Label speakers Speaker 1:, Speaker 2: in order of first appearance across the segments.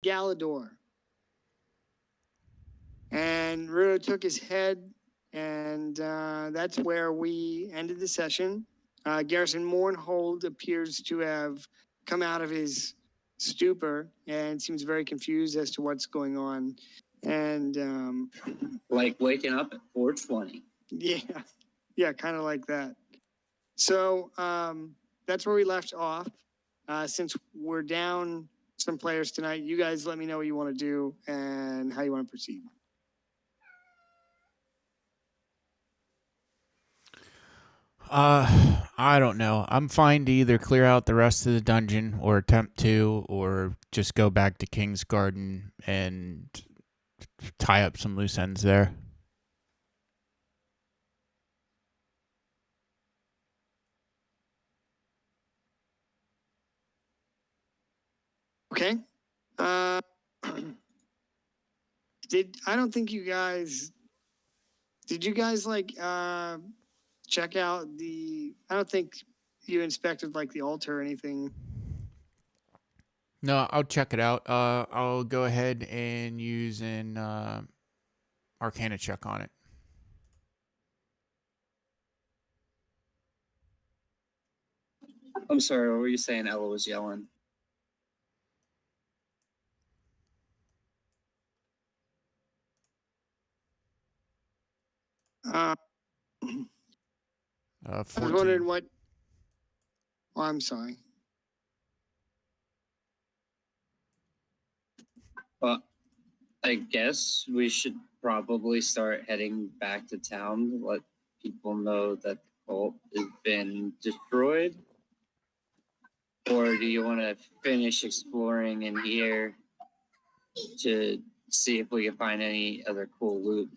Speaker 1: Galador. And Rudo took his head, and that's where we ended the session. Garrison Mournhold appears to have come out of his stupor and seems very confused as to what's going on. And
Speaker 2: like waking up at 4:20.
Speaker 1: Yeah, kind of like that. So that's where we left off. Since we're down some players tonight, you guys let me know what you want to do and how you want to proceed.
Speaker 3: I don't know. I'm fine to either clear out the rest of the dungeon or attempt to, or just go back to King's Garden and tie up some loose ends there.
Speaker 1: Okay. I don't think you guys did you guys like check out I don't think you inspected like the altar or anything.
Speaker 3: No, I'll check it out. I'll go ahead and use an Arcana check on it.
Speaker 2: I'm sorry, what were you saying? Ella was yelling.
Speaker 1: I
Speaker 3: 14.
Speaker 1: was wondering what. Oh, I'm sorry.
Speaker 2: Well, I guess we should probably start heading back to town to let people know that the cult has been destroyed. Or do you want to finish exploring in here to see if we can find any other cool loot?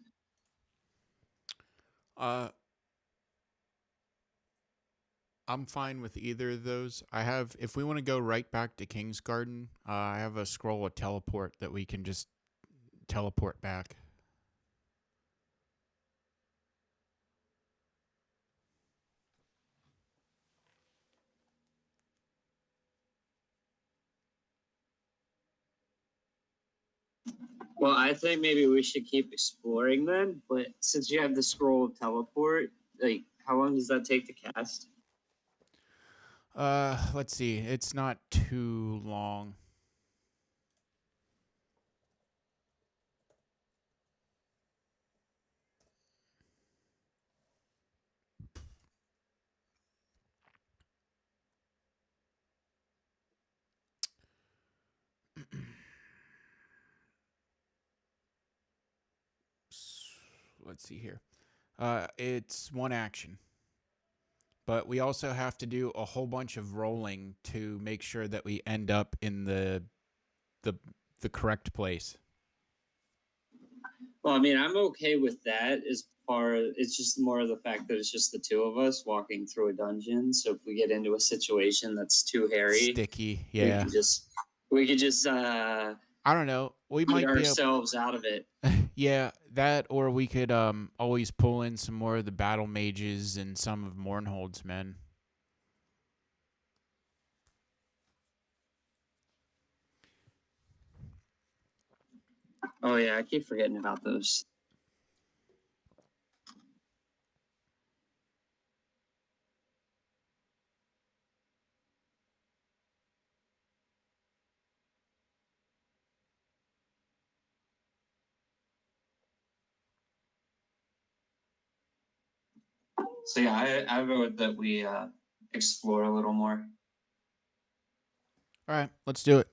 Speaker 3: I'm fine with either of those. If we want to go right back to King's Garden, I have a scroll of teleport that we can just teleport back.
Speaker 2: Well, I think maybe we should keep exploring then. But since you have the scroll of teleport, like, how long does that take to cast?
Speaker 3: Let's see. It's not too long. Let's see here. It's one action. But we also have to do a whole bunch of rolling to make sure that we end up in the correct place.
Speaker 2: Well, I mean, I'm okay with that as far as it's just more of the fact that it's just the two of us walking through a dungeon. So if we get into a situation that's too hairy,
Speaker 3: sticky, yeah,
Speaker 2: we could just
Speaker 3: I don't know. We
Speaker 2: get
Speaker 3: might be
Speaker 2: ourselves out of it.
Speaker 3: Yeah, that, or we could always pull in some more of the battle mages and some of Mournhold's men.
Speaker 2: Oh yeah, I keep forgetting about those. So yeah, I vote that we explore a little more.
Speaker 3: All right, let's do it.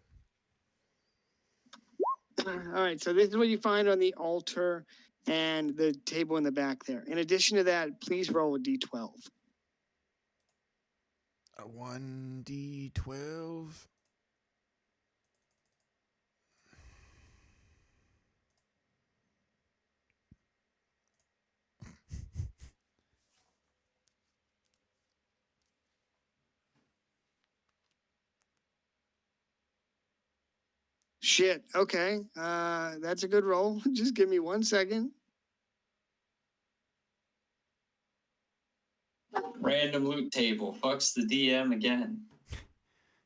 Speaker 1: All right, so this is what you find on the altar and the table in the back there. In addition to that, please roll a d12.
Speaker 3: A 1d12.
Speaker 1: Shit. Okay. That's a good roll. Just give me 1 second.
Speaker 2: Random loot table fucks the DM again.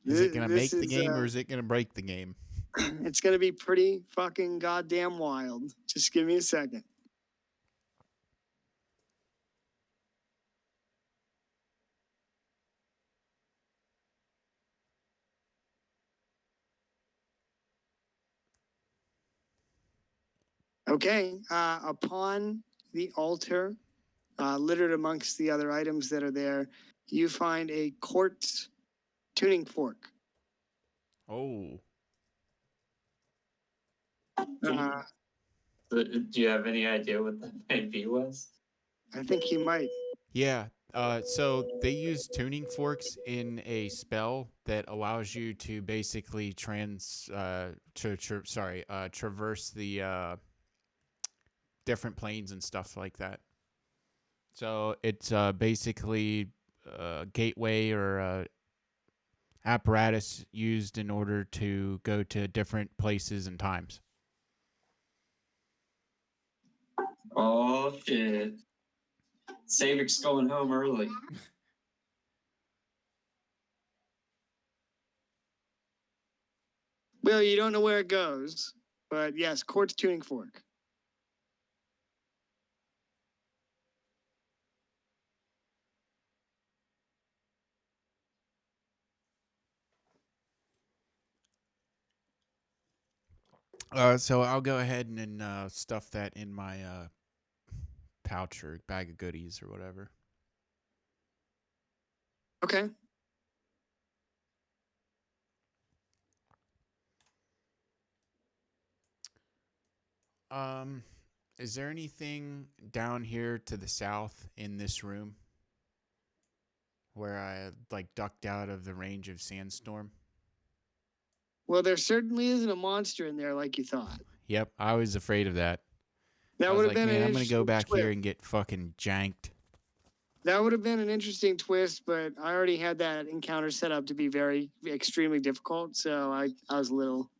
Speaker 3: Is it going to make the game or is it going to break the game?
Speaker 1: It's going to be pretty fucking goddamn wild. Just give me a second. Okay. Upon the altar, littered amongst the other items that are there, you find a quartz tuning fork.
Speaker 3: Oh.
Speaker 2: Do you have any idea what that might be, Wes?
Speaker 1: I think he might.
Speaker 3: Yeah. So they use tuning forks in a spell that allows you to basically traverse the different planes and stuff like that. So it's basically a gateway or a apparatus used in order to go to different places and times.
Speaker 2: Oh shit! Savik's going home early.
Speaker 1: Well, you don't know where it goes, but yes, quartz tuning fork.
Speaker 3: So I'll go ahead and stuff that in my pouch or bag of goodies or whatever.
Speaker 1: Okay.
Speaker 3: Is there anything down here to the south in this room where I ducked out of the range of sandstorm?
Speaker 1: Well, there certainly isn't a monster in there like you thought.
Speaker 3: Yep, I was afraid of that.
Speaker 1: That
Speaker 3: I was
Speaker 1: would have
Speaker 3: like,
Speaker 1: been
Speaker 3: man,
Speaker 1: an
Speaker 3: I'm gonna go
Speaker 1: interesting
Speaker 3: back
Speaker 1: twist.
Speaker 3: here and get fucking janked.
Speaker 1: That would have been an interesting twist, but I already had that encounter set up to be very extremely difficult, so I was a little.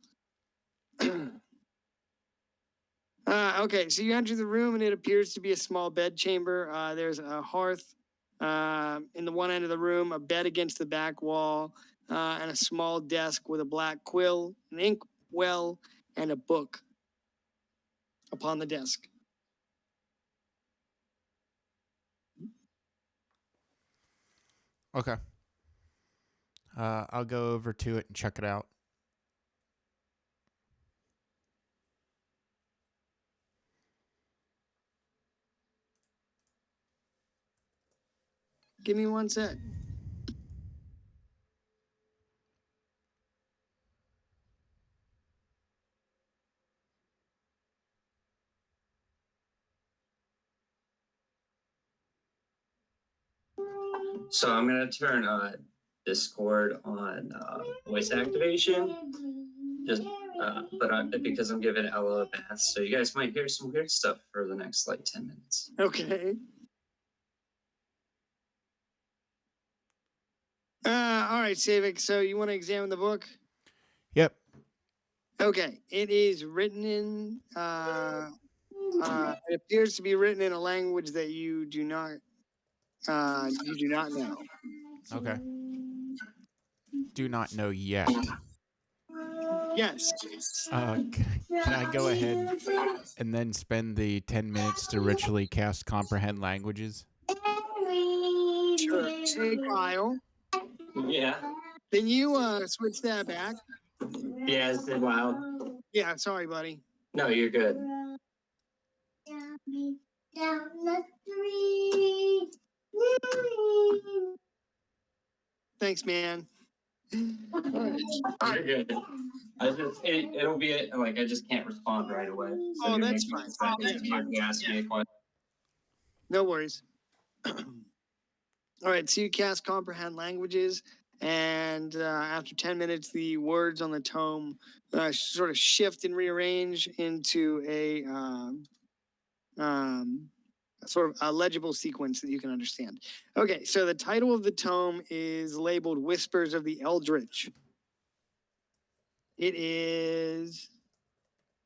Speaker 1: Okay, so you enter the room and it appears to be a small bed chamber. There's a hearth in the one end of the room, a bed against the back wall, and a small desk with a black quill, an ink well, and a book upon the desk.
Speaker 3: Okay. I'll go over to it and check it out.
Speaker 1: Give me one sec.
Speaker 2: So I'm gonna turn Discord on voice activation, because I'm giving Ella a bath, so you guys might hear some weird stuff for the next 10 minutes.
Speaker 1: Okay. All right, Savik. So you want to examine the book?
Speaker 3: Yep.
Speaker 1: Okay. It is written in. It appears to be written in a language that you do not. You do not know.
Speaker 3: Okay. Do not know yet.
Speaker 1: Yes.
Speaker 3: Can I go ahead and then spend the 10 minutes to ritually cast comprehend languages?
Speaker 1: Sure. Hey, Kyle.
Speaker 2: Yeah.
Speaker 1: Can you switch that back?
Speaker 2: Yeah, is it loud?
Speaker 1: Yeah. Sorry, buddy.
Speaker 2: No, you're good.
Speaker 1: Thanks, man.
Speaker 2: You're good. It'll be like I just can't respond right away. So
Speaker 1: Oh,
Speaker 2: give me
Speaker 1: that's
Speaker 2: a
Speaker 1: fine.
Speaker 2: second
Speaker 1: That's
Speaker 2: if you ask me a question.
Speaker 1: No worries. All right, so you cast comprehend languages, and after 10 minutes, the words on the tome sort of shift and rearrange into a sort of a legible sequence that you can understand. Okay, so the title of the tome is labeled Whispers of the Eldritch. It is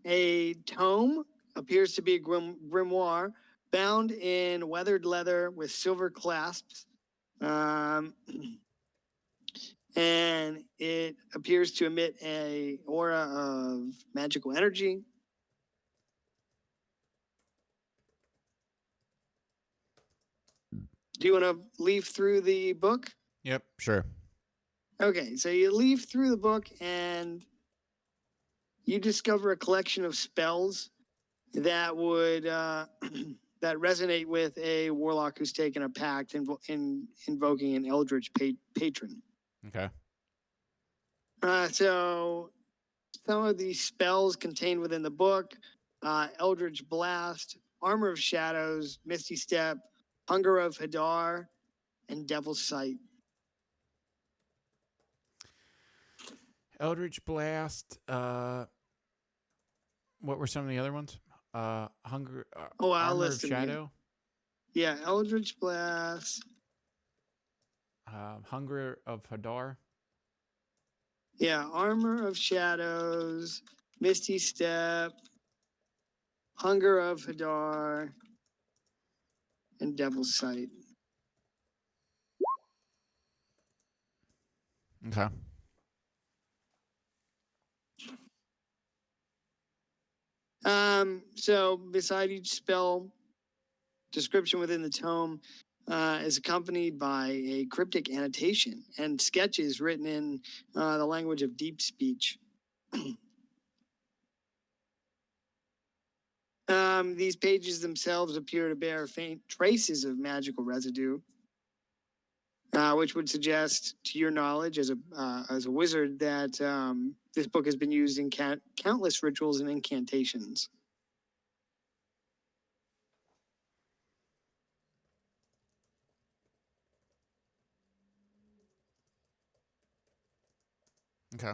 Speaker 1: a tome, appears to be a grimoire, bound in weathered leather with silver clasps. and it appears to emit a aura of magical energy. Do you want to leaf through the book?
Speaker 3: Yep, sure.
Speaker 1: Okay, so you leaf through the book and you discover a collection of spells that would that resonate with a warlock who's taken a pact in invoking an eldritch patron.
Speaker 3: Okay.
Speaker 1: So some of these spells contained within the book: Eldritch Blast, Armor of Shadows, Misty Step, Hunger of Hadar, and Devil's Sight.
Speaker 3: Eldritch Blast. What were some of the other ones? Hunger.
Speaker 1: Oh, I'll
Speaker 3: Armor of
Speaker 1: list them here.
Speaker 3: Shadow.
Speaker 1: Yeah, Eldritch Blast.
Speaker 3: Hunger of Hadar.
Speaker 1: Yeah, Armor of Shadows, Misty Step, Hunger of Hadar, and Devil's Sight.
Speaker 3: Okay.
Speaker 1: So beside each spell description within the tome is accompanied by a cryptic annotation and sketches written in the language of deep speech. These pages themselves appear to bear faint traces of magical residue, which would suggest, to your knowledge as a wizard, that this book has been used in countless rituals and incantations.
Speaker 3: Okay.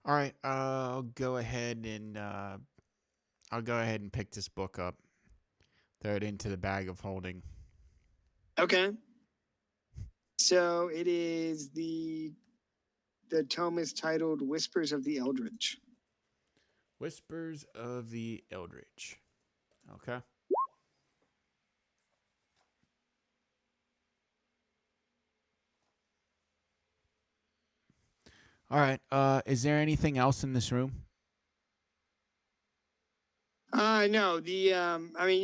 Speaker 3: All right. I'll go ahead and pick this book up. Throw it into the bag of holding.
Speaker 1: Okay. So it is the tome is titled Whispers of the Eldritch.
Speaker 3: Whispers of the Eldritch. Okay. All right. Is there anything else in this room?
Speaker 1: No, I mean,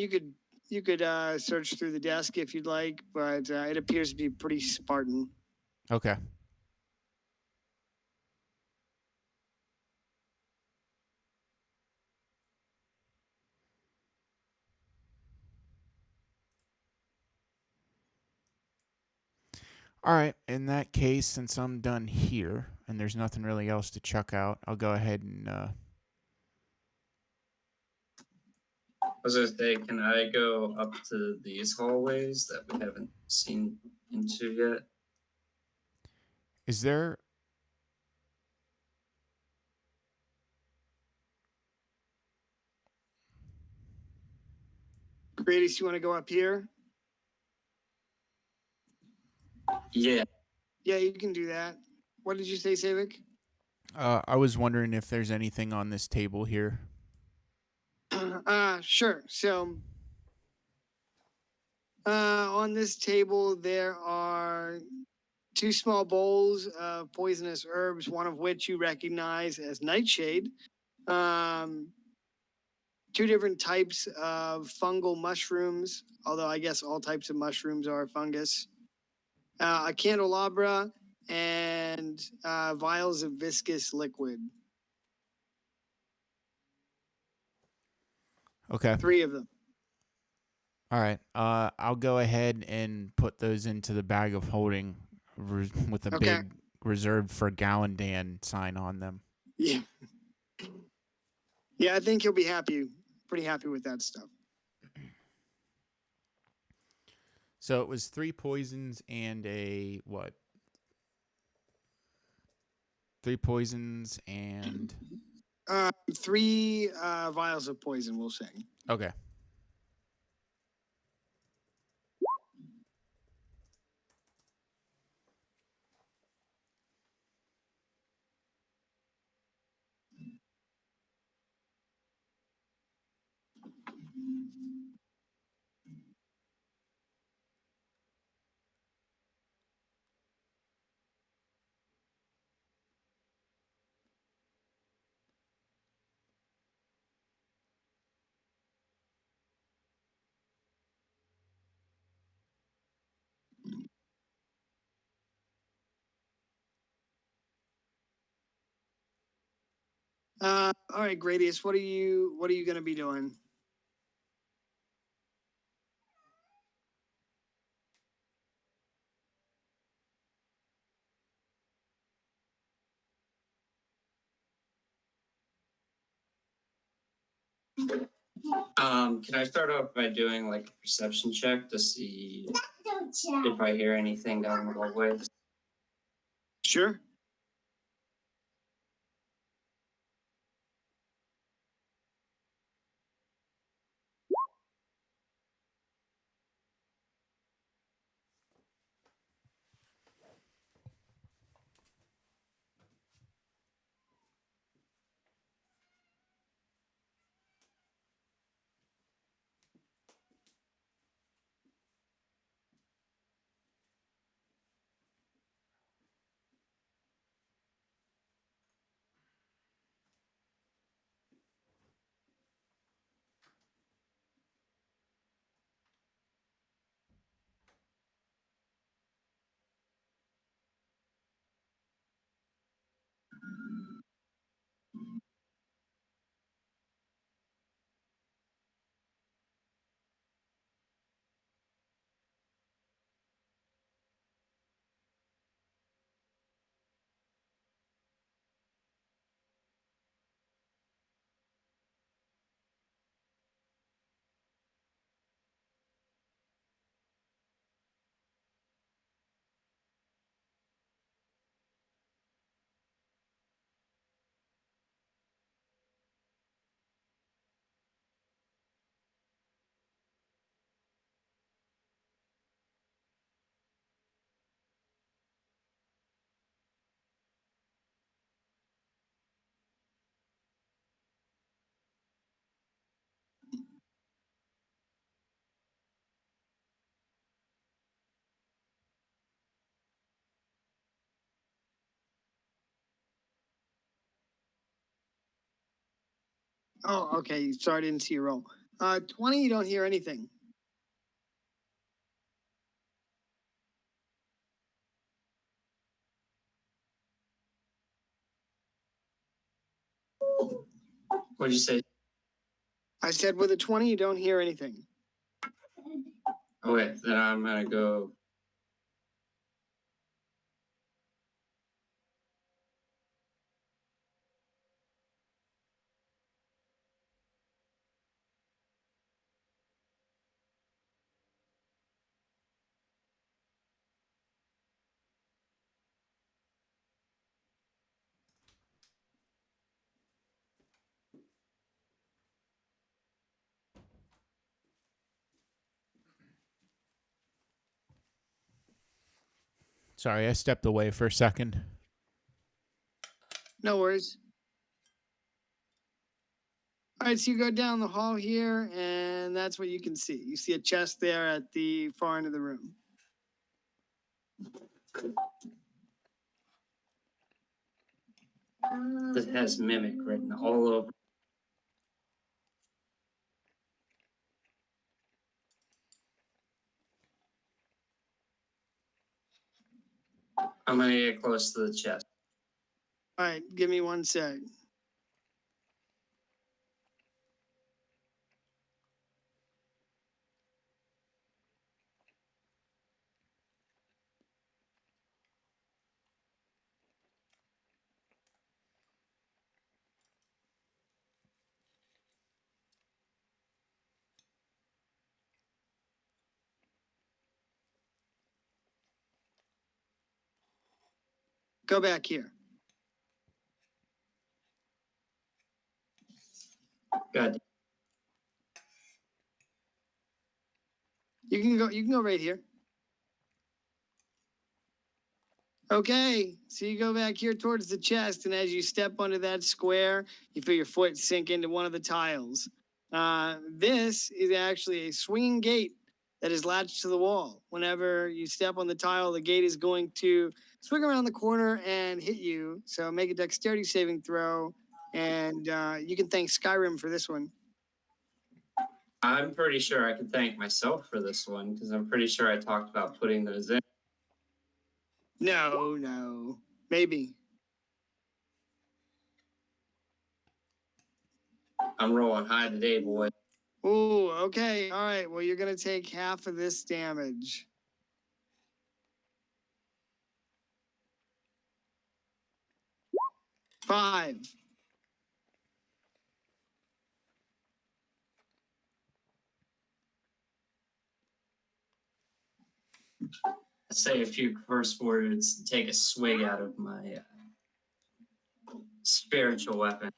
Speaker 1: you could search through the desk if you'd like, but it appears to be pretty Spartan.
Speaker 3: Okay. All right. In that case, since I'm done here and there's nothing really else to chuck out, I'll go ahead and.
Speaker 2: I was gonna say, can I go up to these hallways that we haven't seen into yet?
Speaker 3: Is there?
Speaker 1: Gradius, you want to go up here?
Speaker 2: Yeah.
Speaker 1: Yeah, you can do that. What did you say, Savik?
Speaker 3: I was wondering if there's anything on this table here.
Speaker 1: Sure. So, on this table, there are two small bowls of poisonous herbs, one of which you recognize as nightshade. Two different types of fungal mushrooms, although I guess all types of mushrooms are fungus. A candelabra and vials of viscous liquid.
Speaker 3: Okay.
Speaker 1: 3 of them.
Speaker 3: All right. I'll go ahead and put those into the bag of holding with a
Speaker 1: Okay.
Speaker 3: big reserved for Gallandan sign on them.
Speaker 1: Yeah. Yeah, I think he'll be pretty happy with that stuff.
Speaker 3: So it was 3 poisons and a what? 3 poisons and
Speaker 1: 3 vials of poison, we'll say.
Speaker 3: okay.
Speaker 1: All right, Gradius, what are you going to be doing?
Speaker 2: Can I start off by doing like a perception check to see if I hear anything down the hallway?
Speaker 1: Sure. Oh, okay. Sorry, I didn't see your roll. 20, you don't hear anything.
Speaker 2: What'd you say?
Speaker 1: I said with a 20, you don't hear anything.
Speaker 2: Oh wait, then I'm gonna go.
Speaker 3: Sorry, I stepped away for a second.
Speaker 1: No worries. All right, so you go down the hall here, and that's what you can see. You see a chest there at the far end of the room.
Speaker 2: This has mimic written all over. I'm gonna get close to the chest.
Speaker 1: All right, give me 1 sec. Go back here.
Speaker 2: Good.
Speaker 1: You can go right here. Okay, so you go back here towards the chest, and as you step under that square, you feel your foot sink into one of the tiles. This is actually a swinging gate that is latched to the wall. Whenever you step on the tile, the gate is going to swing around the corner and hit you. So make a dexterity saving throw, and you can thank Skyrim for this one.
Speaker 4: I'm pretty sure I can thank myself for this one because I'm pretty sure I talked about putting those in.
Speaker 1: No, maybe.
Speaker 4: I'm rolling high today, boy.
Speaker 1: Ooh, okay. All right. Well, you're going to take half of this damage. Five.
Speaker 4: Say a few curse words, take a swig out of my spiritual weapon.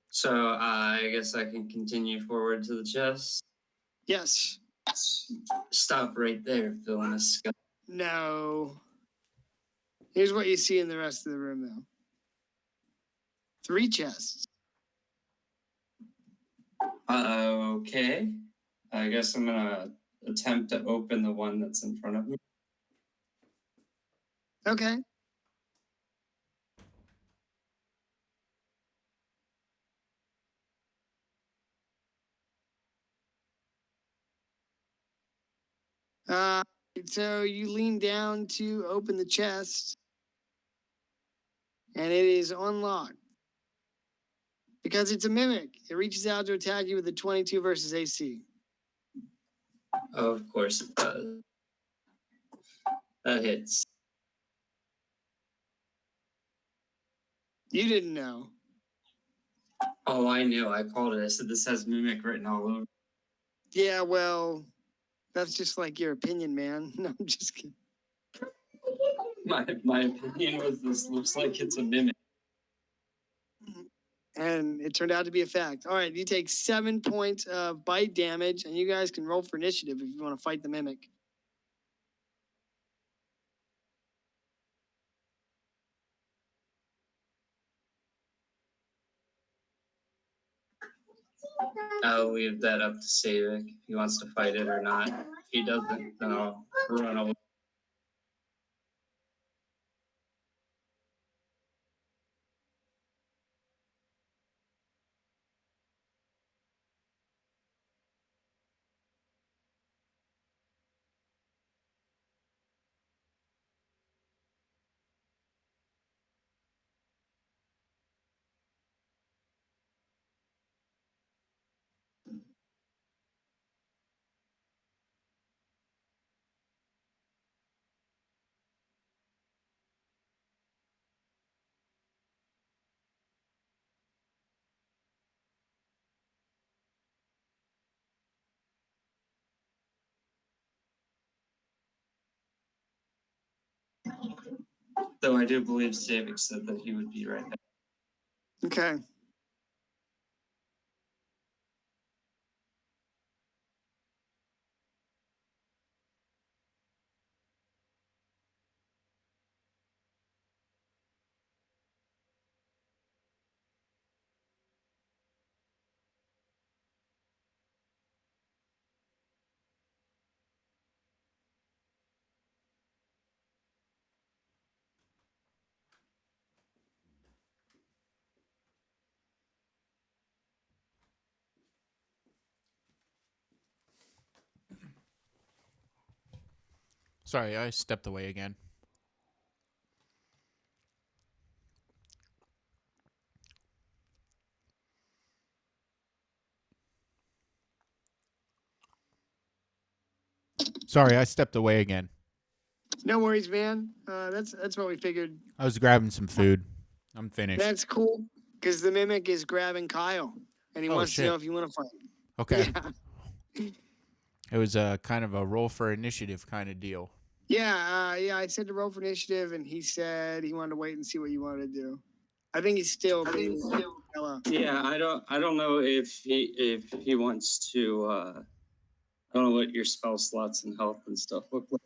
Speaker 4: So I guess I can continue forward to the chest.
Speaker 1: Yes.
Speaker 4: Stop right there, villainous scum.
Speaker 1: No. Here's what you see in the rest of the room, though. 3 chests.
Speaker 4: Okay. I guess I'm gonna attempt to open the one that's in front of me.
Speaker 1: Okay. So you lean down to open the chest, and it is unlocked. Because it's a mimic, it reaches out to attack you with a 22 versus AC.
Speaker 4: Of course it does. That hits.
Speaker 1: You didn't know.
Speaker 4: Oh, I knew. I called it. I said this has mimic written all over.
Speaker 1: Yeah, well, that's just like your opinion, man. No, I'm just kidding.
Speaker 4: My opinion was this looks like it's a mimic.
Speaker 1: And it turned out to be a fact. All right, you take 7 points of bite damage, and you guys can roll for initiative if you want to fight the mimic.
Speaker 4: I'll leave that up to Savik if he wants to fight it or not. If he doesn't, then I'll run away. Though I do believe Savik said that he would be right back.
Speaker 1: Okay.
Speaker 3: Sorry, I stepped away again. Sorry, I stepped away again.
Speaker 1: No worries, man. That's what we figured.
Speaker 3: I was grabbing some food. I'm finished.
Speaker 1: That's cool, because the mimic is grabbing Kyle, and he
Speaker 3: Oh,
Speaker 1: wants to know
Speaker 3: shit.
Speaker 1: if you want to fight.
Speaker 3: Okay.
Speaker 1: Yeah.
Speaker 3: It was a kind of a roll for initiative kind of deal.
Speaker 1: Yeah, I said to roll for initiative, and he said he wanted to wait and see what you wanted to do. I think he's still being Ella.
Speaker 4: Yeah, I don't know if he wants to. I don't know what your spell slots and health and stuff look like.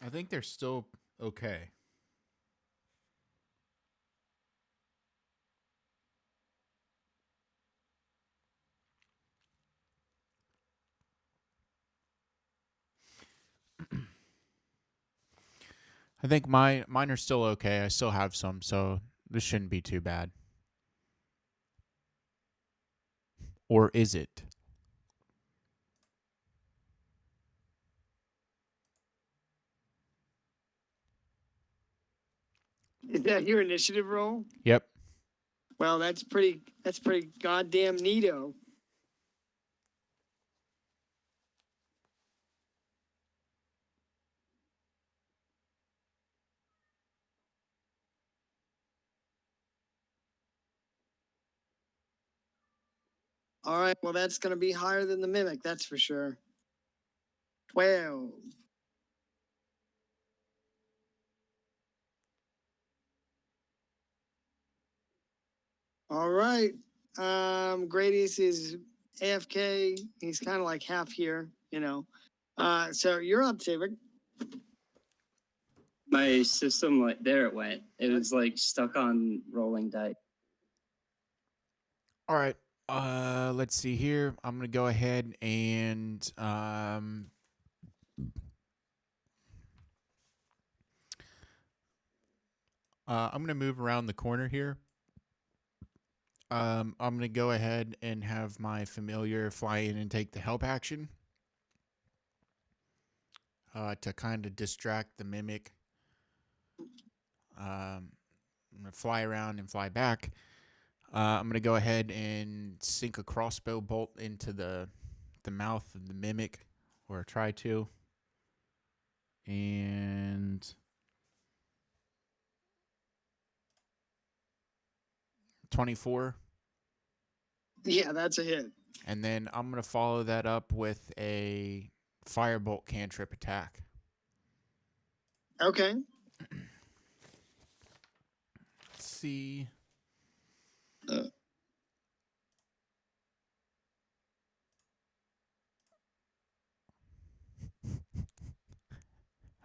Speaker 3: I think they're still okay. I think mine are still okay. I still have some, so this shouldn't be too bad. Or is it?
Speaker 1: Is that your initiative roll?
Speaker 3: Yep.
Speaker 1: Well, that's pretty goddamn neato. All right, well, that's going to be higher than the mimic, that's for sure. 12. All right. Gradius is AFK. He's kind of like half here, you know. So you're up, Civic.
Speaker 2: My system, like, there it went. It was like stuck on rolling dice.
Speaker 3: All right. Let's see here. I'm gonna go ahead and I'm gonna move around the corner here. I'm gonna go ahead and have my familiar fly in and take the help action. To kind of distract the mimic. I'm gonna fly around and fly back. I'm gonna go ahead and sink a crossbow bolt into the mouth of the mimic, or try to. And 24.
Speaker 1: Yeah, that's a hit.
Speaker 3: And then I'm going to follow that up with a firebolt cantrip attack.
Speaker 1: Okay.
Speaker 3: Let's see.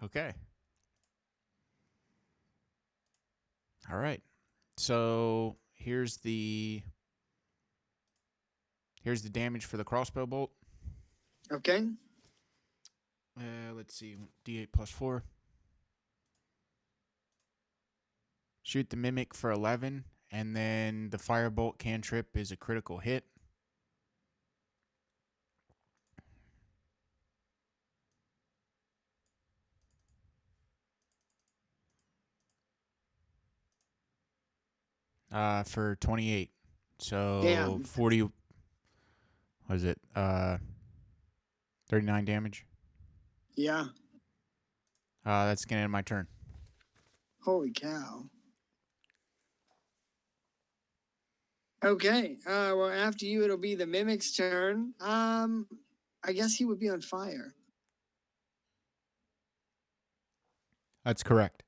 Speaker 3: Okay. All right. So here's the damage for the crossbow bolt.
Speaker 1: Okay.
Speaker 3: Let's see. D8 plus 4. Shoot the mimic for 11, and then the firebolt cantrip is a critical hit. For 28. So
Speaker 1: Damn.
Speaker 3: 40. What is it? 39 damage.
Speaker 1: Yeah.
Speaker 3: That's gonna end my turn.
Speaker 1: Holy cow. Okay. Well, after you, it'll be the mimic's turn. I guess he would be on fire.
Speaker 3: That's correct.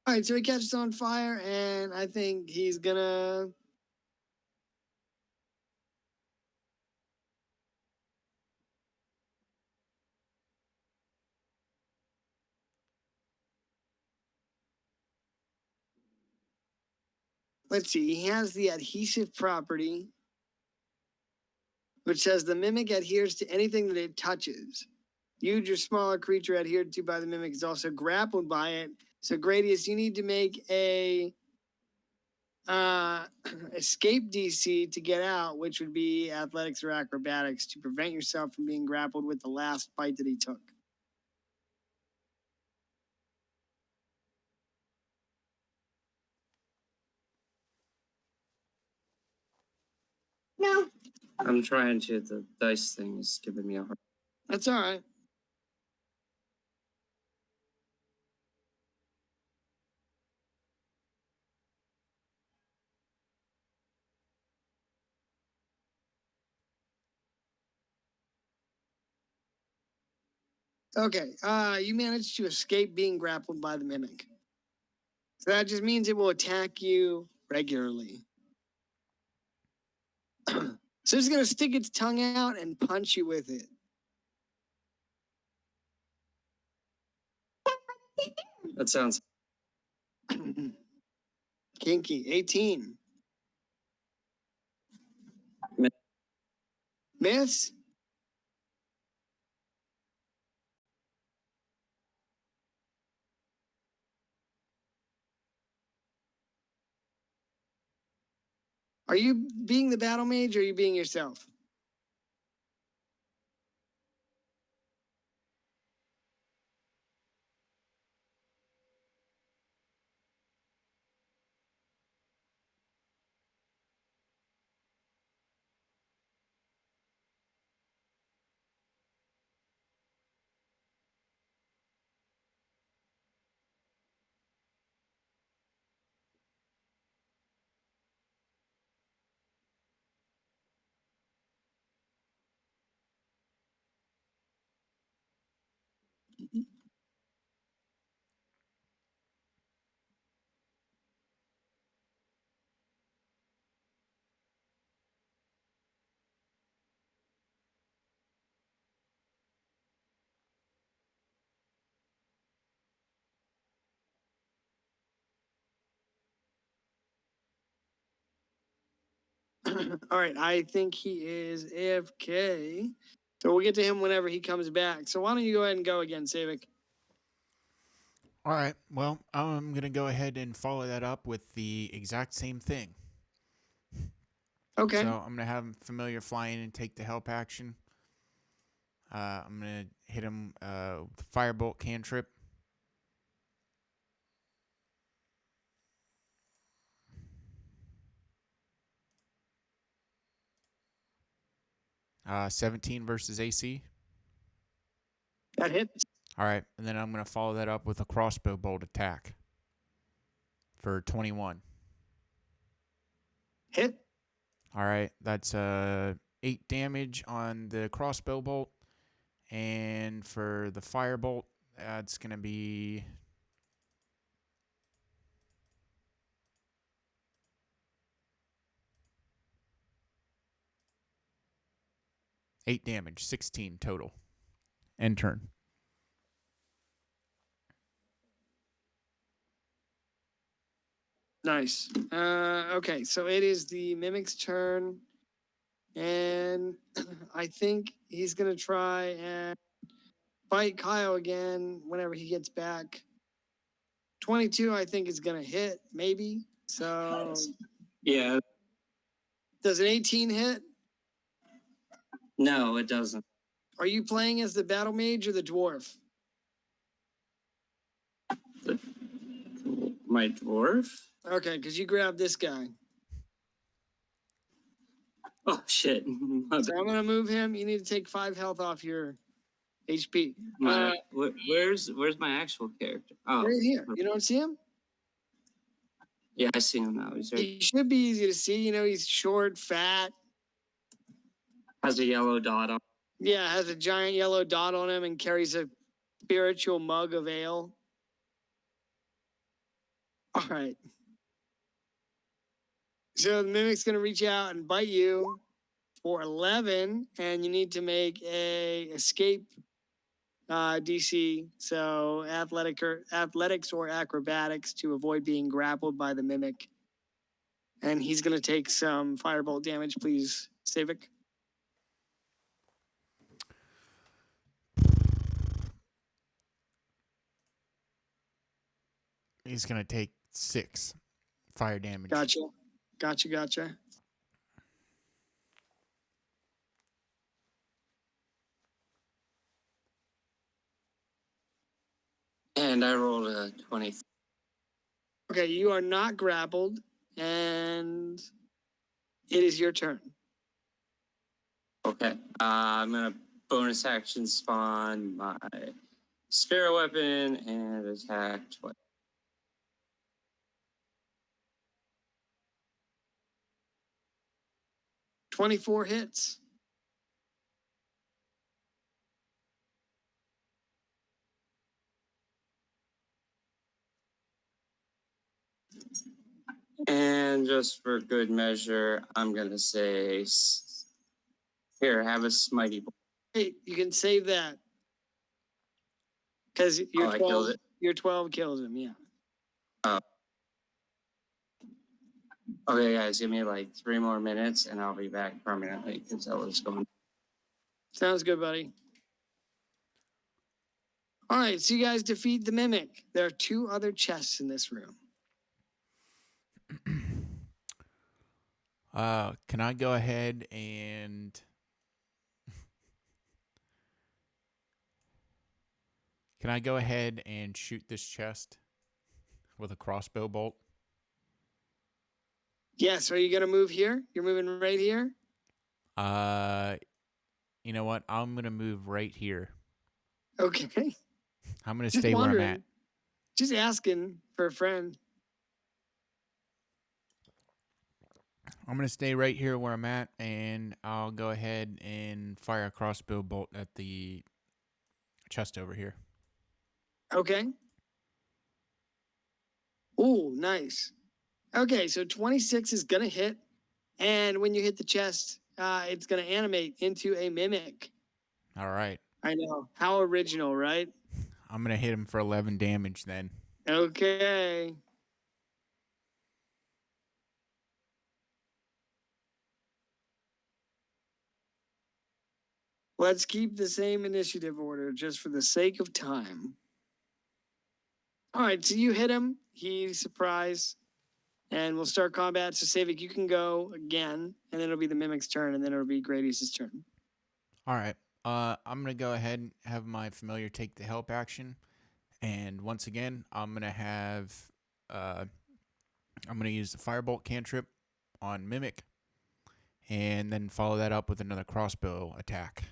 Speaker 1: All right, so he catches on fire, and I think he's gonna. Let's see. He has the adhesive property, which says the mimic adheres to anything that it touches. Huge or smaller creature adhered to by the mimic is also grappled by it. So Gradius, you need to make a escape DC to get out, which would be athletics or acrobatics to prevent yourself from being grappled with the last bite that he took. No,
Speaker 2: I'm trying to. The dice thing is giving me a hard.
Speaker 1: that's all right. Okay, you managed to escape being grappled by the mimic. So that just means it will attack you regularly. So it's gonna stick its tongue out and punch you with it.
Speaker 2: That sounds
Speaker 1: Kinky, 18.
Speaker 2: Miss.
Speaker 1: Miss? Are you being the battle mage or are you being yourself? All right, I think he is AFK. So we'll get to him whenever he comes back. So why don't you go ahead and go again, Savik?
Speaker 3: All right. Well, I'm going to go ahead and follow that up with the exact same thing.
Speaker 1: Okay.
Speaker 3: So I'm going to have Familiar fly in and take the help action. I'm going to hit him with the Firebolt cantrip. Uh, 17 versus AC.
Speaker 1: That hits.
Speaker 3: All right. And then I'm going to follow that up with a crossbow bolt attack for 21.
Speaker 1: Hit.
Speaker 3: All right. That's 8 damage on the crossbow bolt. And for the firebolt, that's going to be 8 damage, 16 total. End turn.
Speaker 1: Nice. Okay, so it is the Mimic's turn. And I think he's going to try and fight Kyle again whenever he gets back. 22, I think, is going to hit, maybe. So
Speaker 2: yeah.
Speaker 1: does an 18 hit?
Speaker 2: No, it doesn't.
Speaker 1: Are you playing as the battle mage or the dwarf?
Speaker 2: My dwarf?
Speaker 1: Okay, because you grabbed this guy.
Speaker 2: Oh shit.
Speaker 1: So I'm going to move him. You need to take 5 health off your HP.
Speaker 2: Where's my actual character? Oh,
Speaker 1: Right here. You don't see him?
Speaker 2: yeah, I see him now. He's right.
Speaker 1: He should be easy to see. You know, he's short, fat.
Speaker 2: Has a yellow dot on.
Speaker 1: Yeah, has a giant yellow dot on him and carries a spiritual mug of ale. All right. So the mimic's going to reach out and bite you for 11, and you need to make a escape DC. So athletics or acrobatics to avoid being grappled by the mimic. And he's going to take some firebolt damage, please, Savik.
Speaker 3: He's going to take 6 fire damage.
Speaker 1: Gotcha.
Speaker 2: And I rolled a 20.
Speaker 1: Okay, you are not grappled, and it is your turn.
Speaker 2: Okay. I'm gonna bonus action spawn my spirit weapon and attack twice.
Speaker 1: 24 hits.
Speaker 2: And just for good measure, I'm gonna say, here, have a smitey.
Speaker 1: Hey, you can save that. Because
Speaker 2: I killed it.
Speaker 1: Your 12 kills him, yeah.
Speaker 2: Okay, guys, give me like 3 more minutes and I'll be back permanently because I was going.
Speaker 1: Sounds good, buddy. All right, so you guys defeat the mimic. There are 2 other chests in this room.
Speaker 3: Can I go ahead and shoot this chest with a crossbow bolt?
Speaker 1: Yes, are you going to move here? You're moving right here?
Speaker 3: You know what? I'm gonna move right here.
Speaker 1: Okay.
Speaker 3: I'm gonna
Speaker 1: Just
Speaker 3: stay where I'm at.
Speaker 1: wondering. Just asking for a friend.
Speaker 3: I'm gonna stay right here where I'm at, and I'll go ahead and fire a crossbow bolt at the chest over here.
Speaker 1: Okay. Ooh, nice. Okay, so 26 is going to hit. And when you hit the chest, it's going to animate into a mimic.
Speaker 3: All right.
Speaker 1: I know. How original, right?
Speaker 3: I'm gonna hit him for 11 damage then.
Speaker 1: Okay. Let's keep the same initiative order just for the sake of time. All right, so you hit him. He's surprised. And we'll start combat. So, Savik, you can go again. And then it'll be the mimic's turn. And then it'll be Gradius' turn.
Speaker 3: All right. I'm gonna go ahead and have my familiar take the help action, and once again, I'm gonna use the firebolt cantrip on mimic, and then follow that up with another crossbow attack.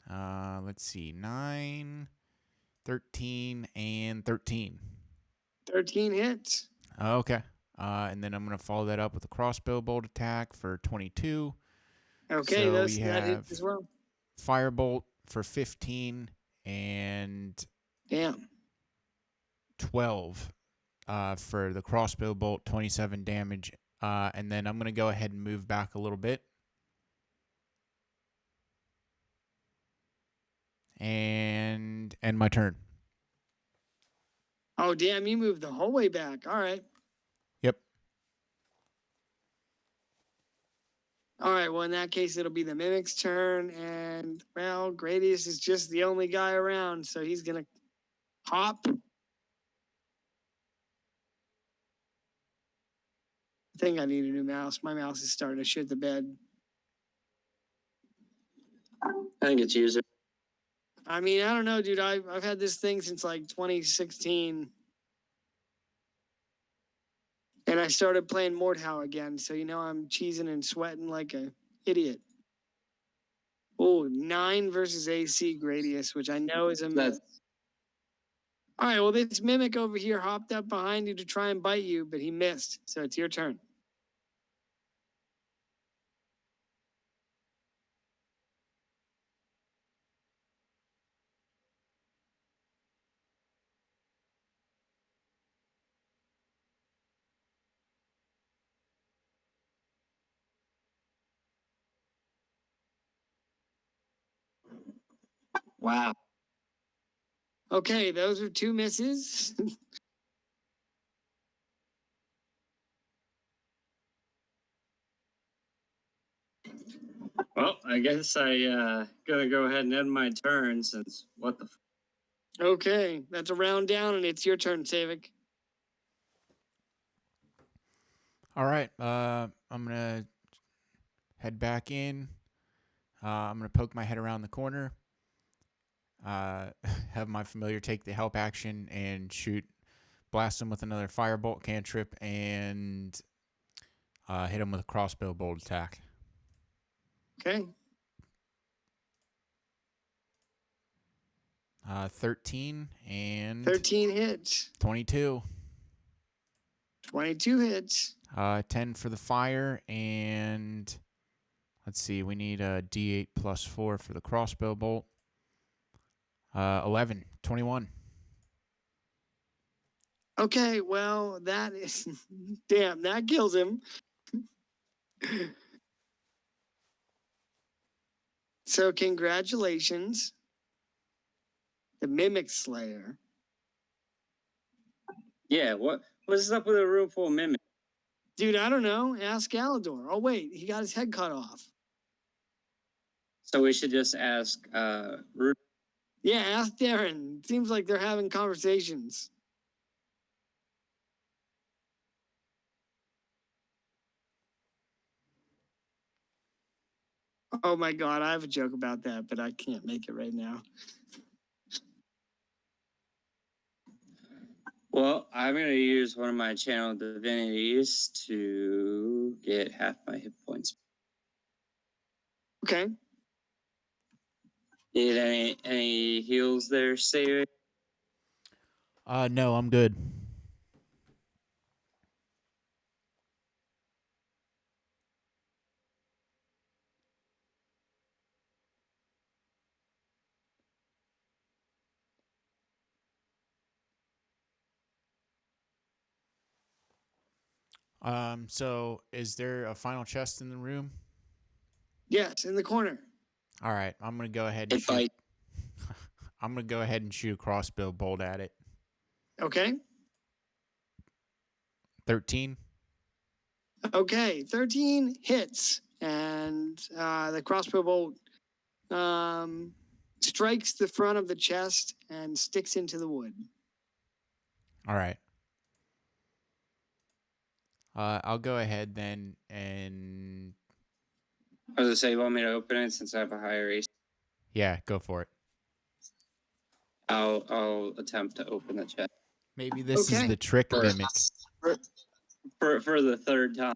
Speaker 3: Let's see, 9, 13, and 13.
Speaker 1: 13 hits.
Speaker 3: Okay. And then I'm gonna follow that up with a crossbow bolt attack for 22.
Speaker 1: Okay,
Speaker 3: So
Speaker 1: that
Speaker 3: we
Speaker 1: hits
Speaker 3: have
Speaker 1: as well.
Speaker 3: Firebolt for 15 and
Speaker 1: Damn.
Speaker 3: 12 for the crossbow bolt, 27 damage. And then I'm going to go ahead and move back a little bit. And end my turn.
Speaker 1: Oh, damn, you moved the whole way back. All right.
Speaker 3: Yep.
Speaker 1: All right, well, in that case, it'll be the mimic's turn. And, well, Gradius is just the only guy around, so he's going to hop. I think I need a new mouse. My mouse is starting to shit the bed.
Speaker 2: I think it's user.
Speaker 1: I mean, I don't know, dude. I've had this thing since like 2016. And I started playing Mordhau again. So, I'm cheesing and sweating like an idiot. Oh, 9 versus AC Gradius, which I know is a miss. All right, well, this mimic over here hopped up behind you to try and bite you, but he missed. So it's your turn.
Speaker 2: Wow.
Speaker 1: Okay, those are 2 misses.
Speaker 4: Well, I guess I gonna go ahead and end my turn since what the.
Speaker 1: Okay, that's a round down, and it's your turn, Savik.
Speaker 3: All right. I'm going to head back in. I'm going to poke my head around the corner. Have my familiar take the help action and blast him with another firebolt cantrip, and hit him with a crossbow bolt attack.
Speaker 1: Okay.
Speaker 3: 13 and
Speaker 1: 13 hits.
Speaker 3: 22.
Speaker 1: 22 hits.
Speaker 3: 10 for the fire, and let's see, we need a D8 plus 4 for the crossbow bolt. 11, 21.
Speaker 1: Okay, well, that is damn, that kills him. So congratulations. The Mimic Slayer
Speaker 2: Yeah, what's up with a room full of mimics?
Speaker 1: Dude, I don't know. Ask Galador. Oh, wait, he got his head cut off.
Speaker 2: So we should just ask Rudy.
Speaker 1: Yeah, ask Darren. It seems like they're having conversations. Oh my God, I have a joke about that, but I can't make it right now.
Speaker 2: Well, I'm gonna use one of my channel divinities to get half my hit points.
Speaker 1: Okay.
Speaker 2: Need any heals there, Savik?
Speaker 3: No, I'm good. So is there a final chest in the room?
Speaker 1: Yes, in the corner.
Speaker 3: All right, I'm gonna go ahead and
Speaker 2: If I
Speaker 3: I'm gonna go ahead and shoot a crossbow bolt at it.
Speaker 1: Okay.
Speaker 3: 13.
Speaker 1: Okay. 13 hits, and the crossbow bolt strikes the front of the chest and sticks into the wood.
Speaker 3: All right. I'll go ahead then and
Speaker 2: I was gonna say, you want me to open it since I have a higher AC?
Speaker 3: yeah, go for it.
Speaker 2: I'll attempt to open the chest
Speaker 3: Maybe this is
Speaker 1: Okay.
Speaker 3: the trick mimic.
Speaker 2: for the third time.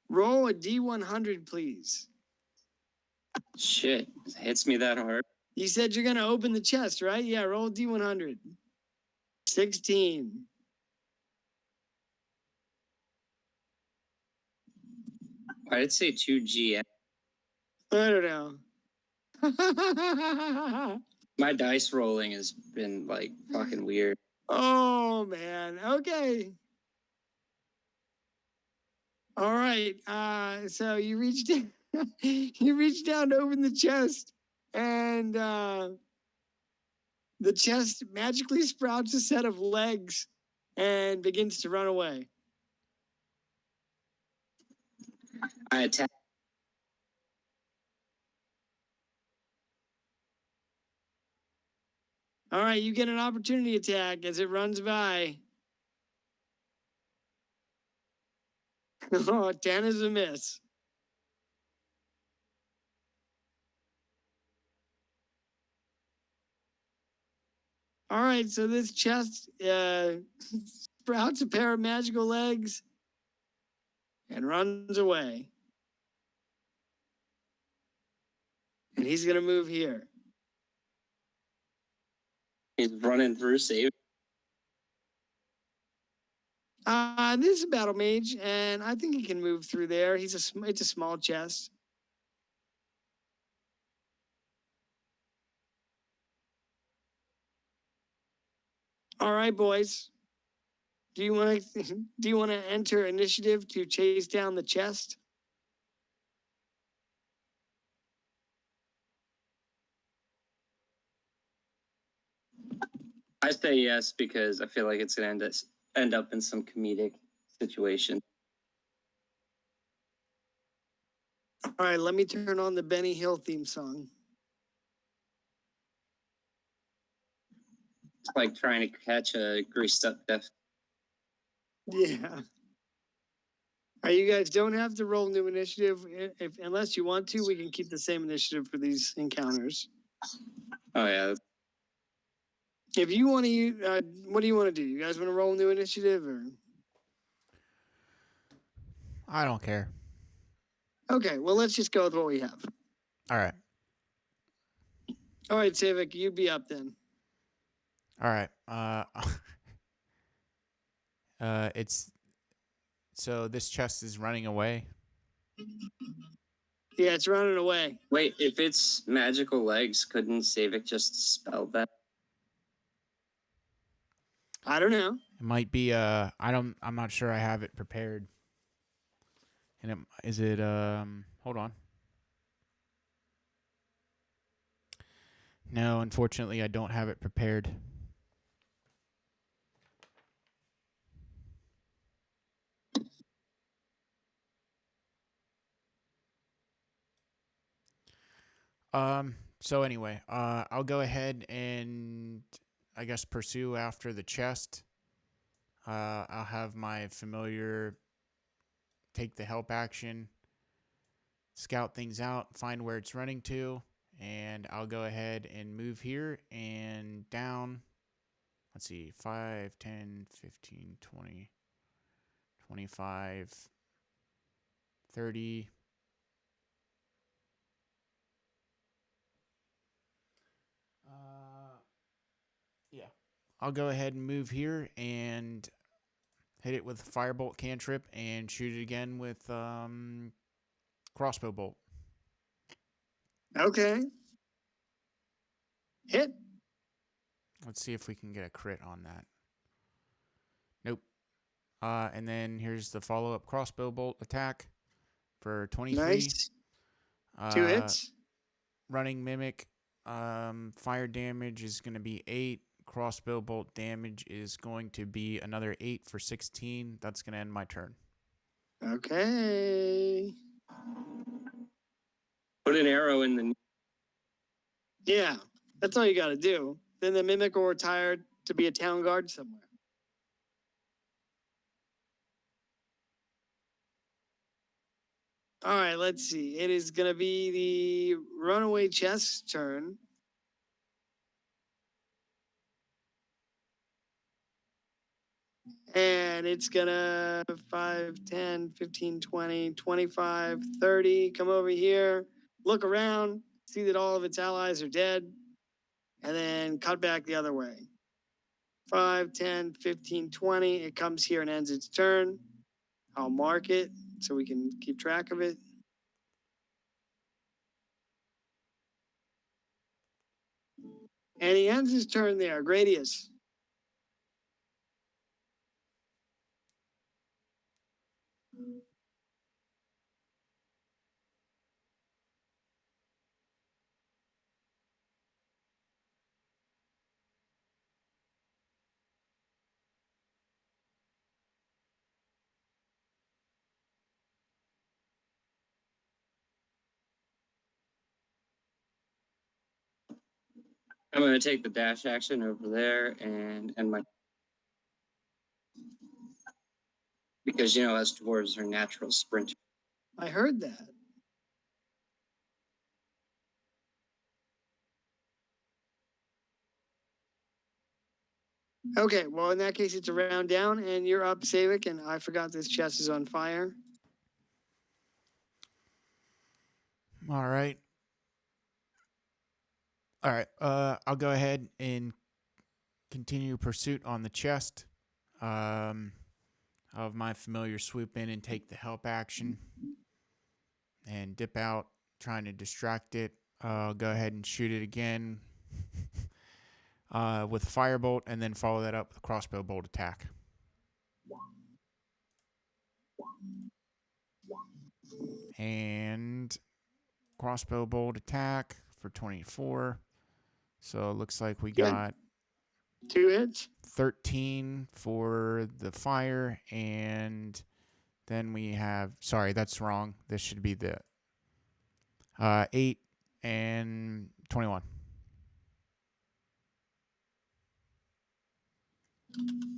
Speaker 1: Roll a D100, please.
Speaker 2: Shit, it hits me that hard.
Speaker 1: You said you're going to open the chest, right? Yeah, roll a D100. 16.
Speaker 2: I did say 2G.
Speaker 1: I don't know.
Speaker 2: My dice rolling has been like fucking weird.
Speaker 1: Oh, man. Okay. All right. So you reached you reach down to open the chest, and the chest magically sprouts a set of legs and begins to run away.
Speaker 2: I attack.
Speaker 1: All right, you get an opportunity attack as it runs by. Oh, 10 is a miss. All right, so this chest sprouts a pair of magical legs and runs away. And he's going to move here.
Speaker 2: He's running through save.
Speaker 1: This is a battle mage, and I think he can move through there. It's a small chest. All right, boys. Do you want to enter initiative to chase down the chest?
Speaker 2: I say yes because I feel like it's gonna end up in some comedic situation.
Speaker 1: All right, let me turn on the Benny Hill theme song.
Speaker 2: It's like trying to catch a greased up death.
Speaker 1: Yeah. All right, you guys don't have to roll new initiative. Unless you want to, we can keep the same initiative for these encounters.
Speaker 2: Oh yeah.
Speaker 1: If you want to, what do you want to do? You guys want to roll new initiative, or?
Speaker 3: I don't care.
Speaker 1: Okay, well, let's just go with what we have.
Speaker 3: All right.
Speaker 1: All right, Civic, you be up then.
Speaker 3: All right. It's so this chest is running away.
Speaker 1: Yeah, it's running away.
Speaker 2: Wait, if it's magical legs, couldn't Savik just spell that?
Speaker 1: I don't know.
Speaker 3: It might be I'm not sure I have it prepared. And hold on. No, unfortunately I don't have it prepared. So anyway, I'll go ahead and I guess pursue after the chest. I'll have my familiar take the help action, scout things out, find where it's running to, and I'll go ahead and move here and down. Let's see, 5, 10, 15, 20, 25, 30. Yeah. I'll go ahead and move here and hit it with firebolt cantrip and shoot it again with crossbow bolt.
Speaker 1: Okay. Hit.
Speaker 3: Let's see if we can get a crit on that. Nope. And then here's the follow-up crossbow bolt attack for 23.
Speaker 1: Nice. 2
Speaker 3: Uh,
Speaker 1: hits.
Speaker 3: Running mimic. Fire damage is going to be 8. Crossbow bolt damage is going to be another 8 for 16. That's going to end my turn.
Speaker 1: Okay.
Speaker 4: Put an arrow in the.
Speaker 1: Yeah, that's all you got to do. Then the mimic will retire to be a town guard somewhere. All right, let's see. It is going to be the runaway chest's turn. And it's going to 5, 10, 15, 20, 25, 30. Come over here, look around, see that all of its allies are dead, and then cut back the other way. 5, 10, 15, 20. It comes here and ends its turn. I'll mark it so we can keep track of it. And he ends his turn there. Gradius.
Speaker 4: I'm going to take the dash action over there and my. Because, us dwarves are natural sprinters.
Speaker 1: I heard that. Okay, well, in that case, it's a round down, and you're up, Savik, and I forgot this chest is on fire.
Speaker 3: All right. All right. I'll go ahead and continue pursuit on the chest. Of my familiar swoop in and take the help action and dip out, trying to distract it. I'll go ahead and shoot it again with firebolt, and then follow that up with crossbow bolt attack. And crossbow bolt attack for 24. So it looks like we got
Speaker 1: 2 hits.
Speaker 3: 13 for the fire, and then we have, sorry, that's wrong. This should be the 8 and 21.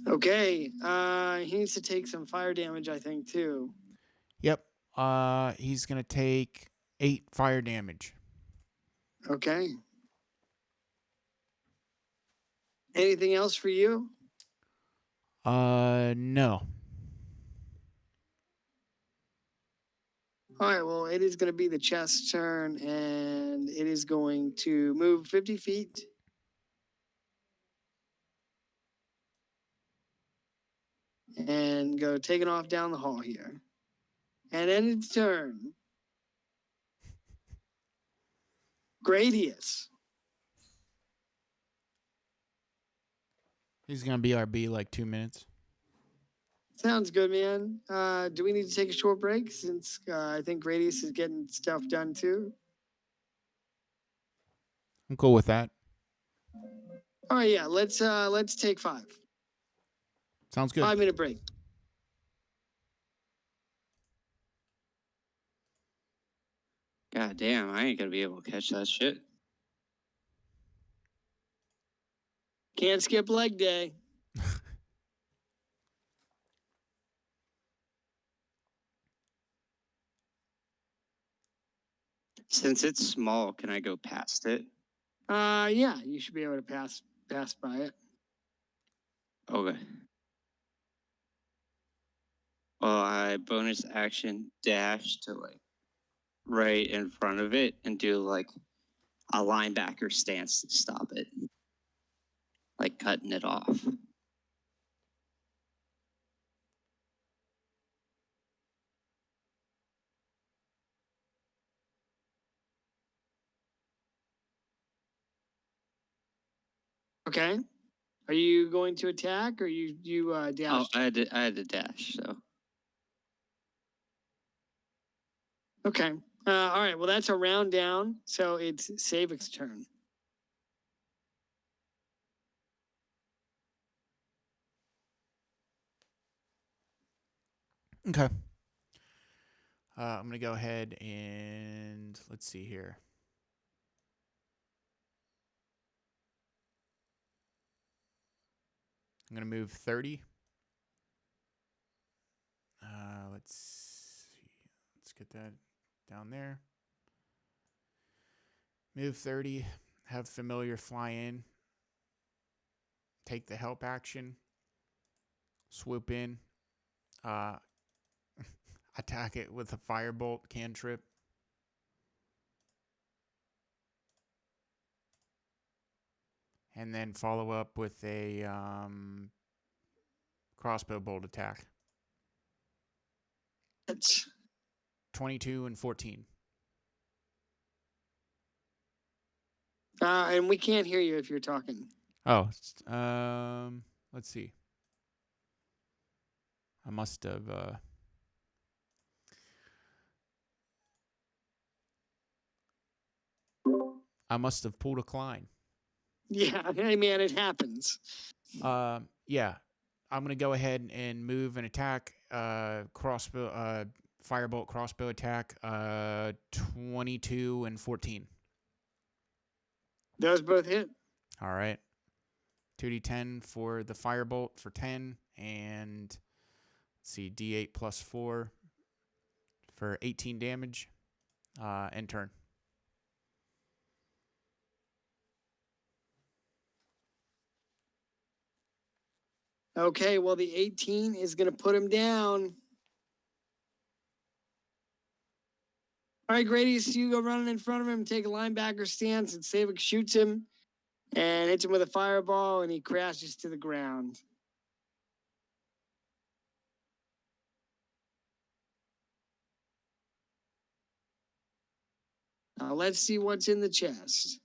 Speaker 1: Okay, he needs to take some fire damage, I think, too.
Speaker 3: Yep. He's going to take 8 fire damage.
Speaker 1: Okay. Anything else for you?
Speaker 3: No.
Speaker 1: All right, well, it is going to be the chest's turn, and it is going to move 50 feet. And go taking off down the hall here. And end its turn. Gradius.
Speaker 3: He's going to BRB like 2 minutes.
Speaker 1: Sounds good, man. Do we need to take a short break since I think Gradius is getting stuff done too?
Speaker 3: I'm cool with that.
Speaker 1: All right, yeah. Let's take 5.
Speaker 3: Sounds good.
Speaker 1: 5-minute break.
Speaker 2: God damn, I ain't gonna be able to catch that shit.
Speaker 1: Can't skip leg day.
Speaker 2: Since it's small, can I go past it?
Speaker 1: Yeah, you should be able to pass by it.
Speaker 2: Okay. Well, I bonus action dash to like right in front of it and do like a linebacker stance to stop it, like cutting it off.
Speaker 1: Okay. Are you going to attack or you
Speaker 2: Oh,
Speaker 1: dash?
Speaker 2: I had to dash. So
Speaker 1: Okay. All right. Well, that's a round down, so it's Savik's turn.
Speaker 3: Okay. I'm going to go ahead and let's see here. I'm going to move 30. Let's see. Let's get that down there. Move 30. Have familiar fly in. Take the help action. Swoop in. Attack it with a firebolt cantrip. And then follow up with a crossbow bolt attack.
Speaker 1: That's
Speaker 3: 22 and 14.
Speaker 1: and we can't hear you if you're talking.
Speaker 3: Oh, let's see. I must have pulled a Klein.
Speaker 1: Yeah, hey man, it happens.
Speaker 3: Yeah. I'm gonna go ahead and move and attack. Crossbow, firebolt crossbow attack. 22 and 14.
Speaker 1: Those both hit.
Speaker 3: All right. 2d10 for the firebolt for 10, and let's see, d8 plus 4 for 18 damage. End turn.
Speaker 1: Okay, well the 18 is gonna put him down. All right, Gradius, you go running in front of him, take a linebacker stance, and Savik shoots him and hits him with a fireball, and he crashes to the ground. Let's see what's in the chest.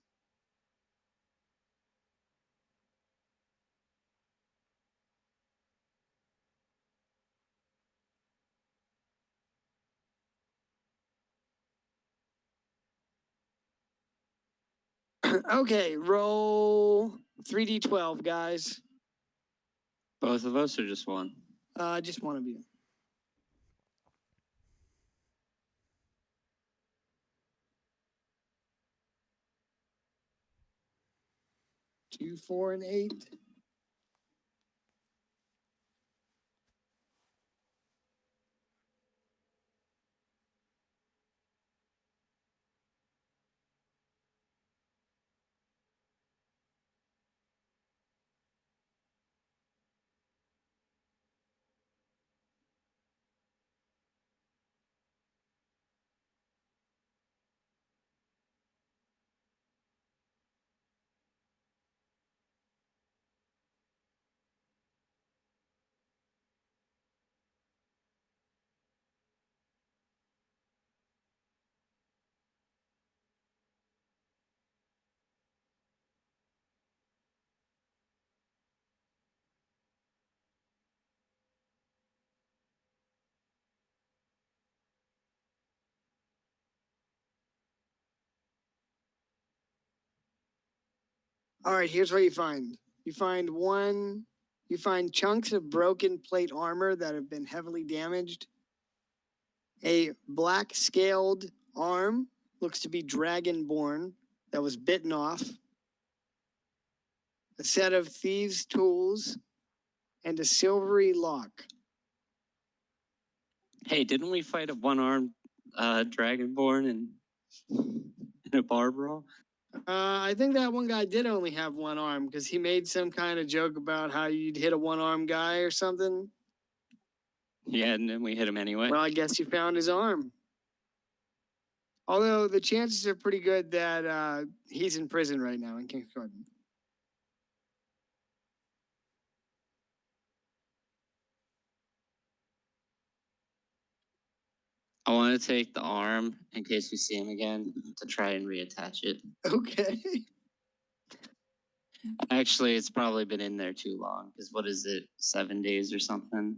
Speaker 1: Okay, roll 3d12, guys.
Speaker 2: both of us or just one?
Speaker 1: Just one of you. 2, 4, and 8. All right, here's what you find. You find chunks of broken plate armor that have been heavily damaged, a black scaled arm looks to be dragonborn that was bitten off, a set of thieves' tools, and a silvery lock.
Speaker 5: Hey, didn't we fight a one-armed dragonborn in a bar brawl?
Speaker 1: I think that one guy did only have one arm because he made some kind of joke about how you'd hit a one-armed guy or something.
Speaker 5: Yeah, and then we hit him anyway.
Speaker 1: Well, I guess you found his arm. Although the chances are pretty good that he's in prison right now in King's Garden.
Speaker 5: I want to take the arm in case we see him again to try and reattach it.
Speaker 1: Okay.
Speaker 5: Actually, it's probably been in there too long because what is it, 7 days or something?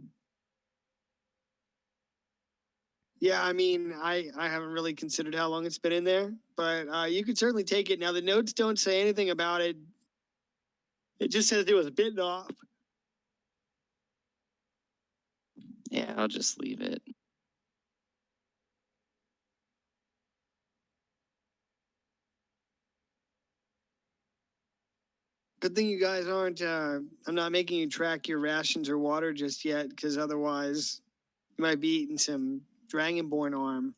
Speaker 1: Yeah, I mean, I haven't really considered how long it's been in there, but you could certainly take it. Now, the notes don't say anything about it. It just says it was bitten off.
Speaker 5: Yeah, I'll just leave it.
Speaker 1: Good thing you guys aren't, I'm not making you track your rations or water just yet, because otherwise you might be eating some dragonborn arm.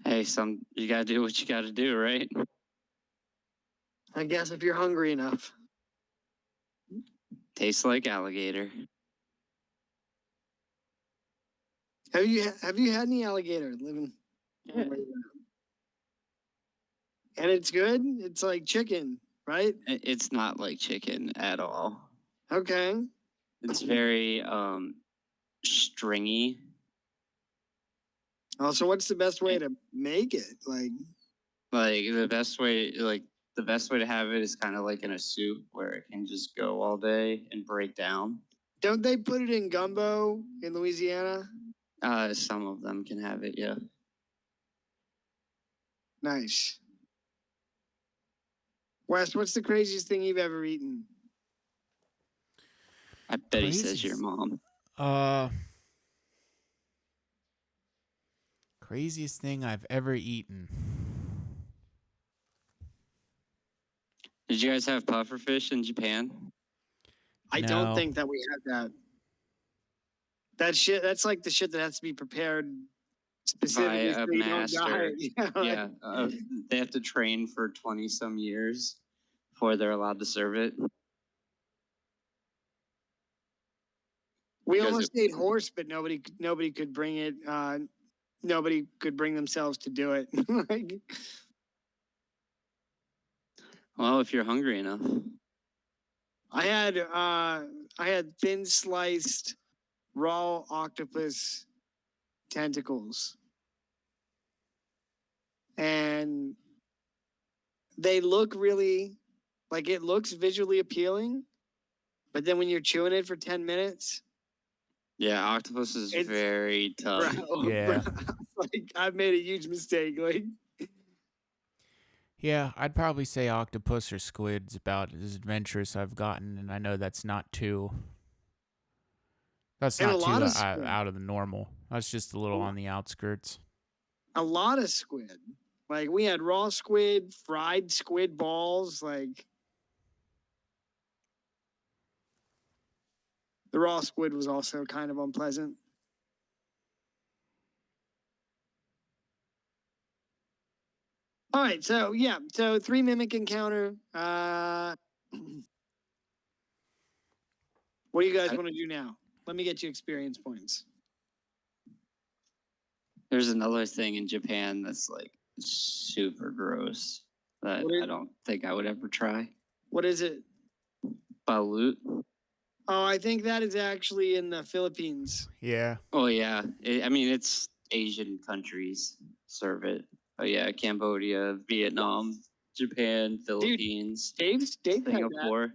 Speaker 5: Hey, you gotta do what you gotta do, right?
Speaker 1: I guess if you're hungry enough.
Speaker 5: Tastes like alligator.
Speaker 1: Have you had any alligator living?
Speaker 5: Yeah.
Speaker 1: And it's good? It's like chicken, right?
Speaker 5: It's not like chicken at all.
Speaker 1: Okay.
Speaker 5: It's very stringy.
Speaker 1: Oh, so what's the best way to make it? Like,
Speaker 5: The best way to have it is kind of like in a soup where it can just go all day and break down.
Speaker 1: don't they put it in gumbo in Louisiana?
Speaker 5: Some of them can have it, yeah.
Speaker 1: Nice. Wes, what's the craziest thing you've ever eaten?
Speaker 5: I bet he says your
Speaker 3: Craziest-
Speaker 5: mom.
Speaker 3: Craziest thing I've ever eaten.
Speaker 5: Did you guys have pufferfish in Japan?
Speaker 1: I don't
Speaker 3: No.
Speaker 1: think that we had that. That's like the shit that has to be prepared specifically
Speaker 5: By a
Speaker 1: so you don't die.
Speaker 5: master.
Speaker 1: Yeah, like,
Speaker 5: Yeah, they have to train for 20 some years before they're allowed to serve it.
Speaker 1: we
Speaker 5: You guys
Speaker 1: almost ate horse, but nobody could bring it. Nobody could bring themselves to do it. Like,
Speaker 5: Well, if you're hungry enough.
Speaker 1: I had thin sliced raw octopus tentacles, and they look really like it looks visually appealing, but then when you're chewing it for 10 minutes,
Speaker 5: Yeah, octopus is
Speaker 1: It's-
Speaker 5: very tough.
Speaker 3: Yeah.
Speaker 1: like I've made a huge mistake. Like,
Speaker 3: Yeah, I'd probably say octopus or squid's about as adventurous I've gotten, and I know that's not too. That's
Speaker 1: And
Speaker 3: not
Speaker 1: a
Speaker 3: too
Speaker 1: lot of squid.
Speaker 3: out of the normal. That's just a little on the outskirts.
Speaker 1: a lot of squid. Like we had raw squid, fried squid balls, like the raw squid was also kind of unpleasant. All right, so yeah, so 3 mimic encounter. What do you guys want to do now? Let me get you experience points.
Speaker 5: There's another thing in Japan that's like super gross that
Speaker 1: What is-
Speaker 5: I don't think I would ever try.
Speaker 1: What is it?
Speaker 5: Balut.
Speaker 1: Oh, I think that is actually in the Philippines.
Speaker 3: Yeah.
Speaker 5: Oh yeah, it's Asian countries serve it. Oh yeah, Cambodia, Vietnam, Japan, Philippines,
Speaker 1: Dave's tried that.
Speaker 5: Singapore.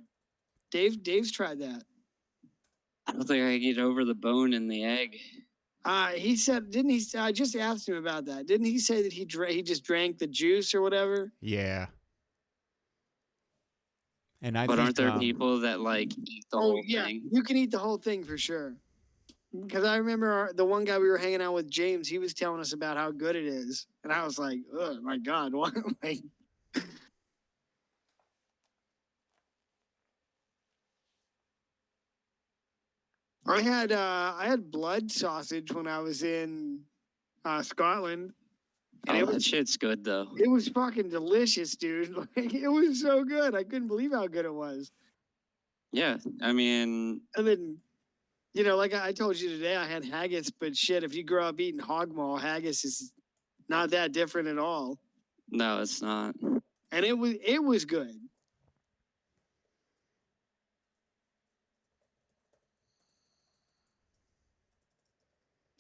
Speaker 1: Dave's tried that.
Speaker 5: I don't think I can get over the bone in the egg.
Speaker 1: He said, didn't he? I just asked him about that. Didn't he say that he just drank the juice or whatever?
Speaker 3: Yeah. And I
Speaker 5: But
Speaker 3: think
Speaker 5: aren't there people that like eat the
Speaker 1: Oh
Speaker 5: whole
Speaker 1: yeah,
Speaker 5: thing?
Speaker 1: you can eat the whole thing for sure. because I remember the one guy we were hanging out with, James. He was telling us about how good it is, and I was like, "Oh my god, what?" Like, I had blood sausage when I was in Scotland, and
Speaker 5: Oh,
Speaker 1: it
Speaker 5: that
Speaker 1: was
Speaker 5: shit's good though.
Speaker 1: it was fucking delicious, dude. Like, it was so good. I couldn't believe how good it was.
Speaker 5: Yeah, I mean,
Speaker 1: And then, like I told you today, I had haggis, but shit, if you grow up eating hog maw, haggis is not that different at all.
Speaker 5: no, it's not.
Speaker 1: And it was good.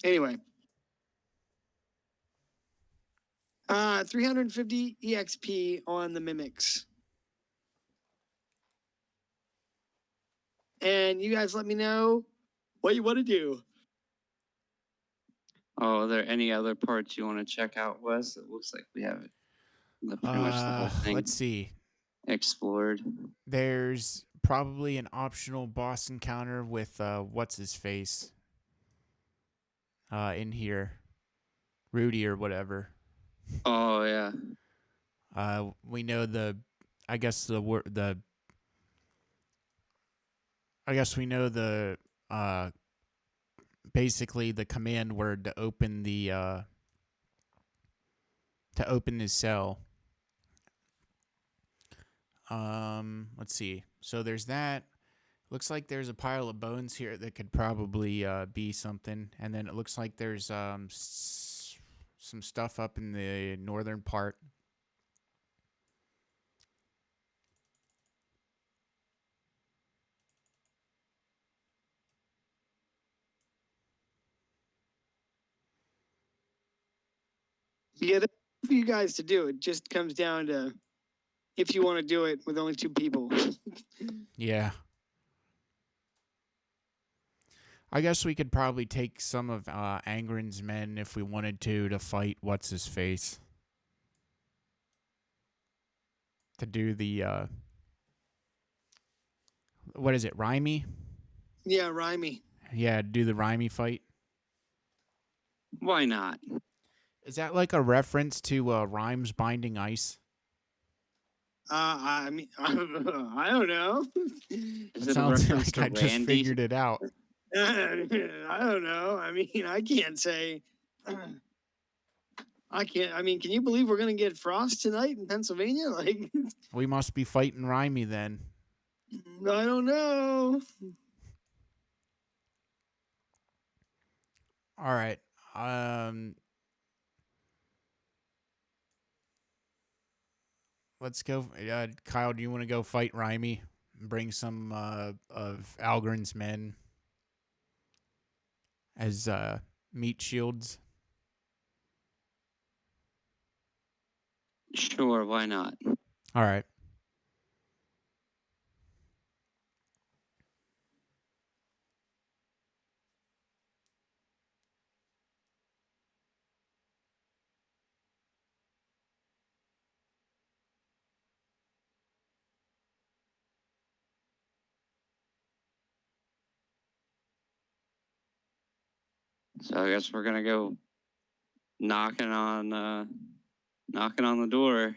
Speaker 1: Anyway, 350 EXP on the mimics. And you guys let me know what you want to do.
Speaker 5: Oh, are there any other parts you want to check out, Wes? It looks like we have pretty much the whole thing
Speaker 3: Let's see.
Speaker 5: explored.
Speaker 3: There's probably an optional boss encounter with what's his face in here, Rudy or whatever.
Speaker 5: Oh yeah.
Speaker 3: We know I guess we know the basically the command word to open his cell. Let's see. So there's that. Looks like there's a pile of bones here that could probably be something, and then it looks like there's some stuff up in the northern part.
Speaker 1: Yeah, that's for you guys to do. It just comes down to if you want to do it with only 2 people.
Speaker 3: Yeah. I guess we could probably take some of Angren's men if we wanted to fight what's his face. To do the what is it, Rhymy?
Speaker 1: Yeah, Rhymy.
Speaker 3: Yeah, do the Rhymy fight.
Speaker 5: Why not?
Speaker 3: Is that like a reference to Rhymes Binding Ice?
Speaker 1: I mean, I don't know.
Speaker 5: Is it a
Speaker 3: Sounds
Speaker 5: reference
Speaker 3: like
Speaker 5: to
Speaker 3: I just
Speaker 5: Randy?
Speaker 3: figured it out.
Speaker 1: I don't know. I mean, I can't say. I can't. I mean, can you believe we're gonna get frost tonight in Pennsylvania? Like,
Speaker 3: We must be fighting Rhymy then.
Speaker 1: I don't know.
Speaker 3: All right. Let's go. Kyle, do you want to go fight Rhymy? Bring some of Algren's men as meat shields.
Speaker 5: Sure, why not?
Speaker 3: All right.
Speaker 5: So I guess we're gonna go knocking on the door.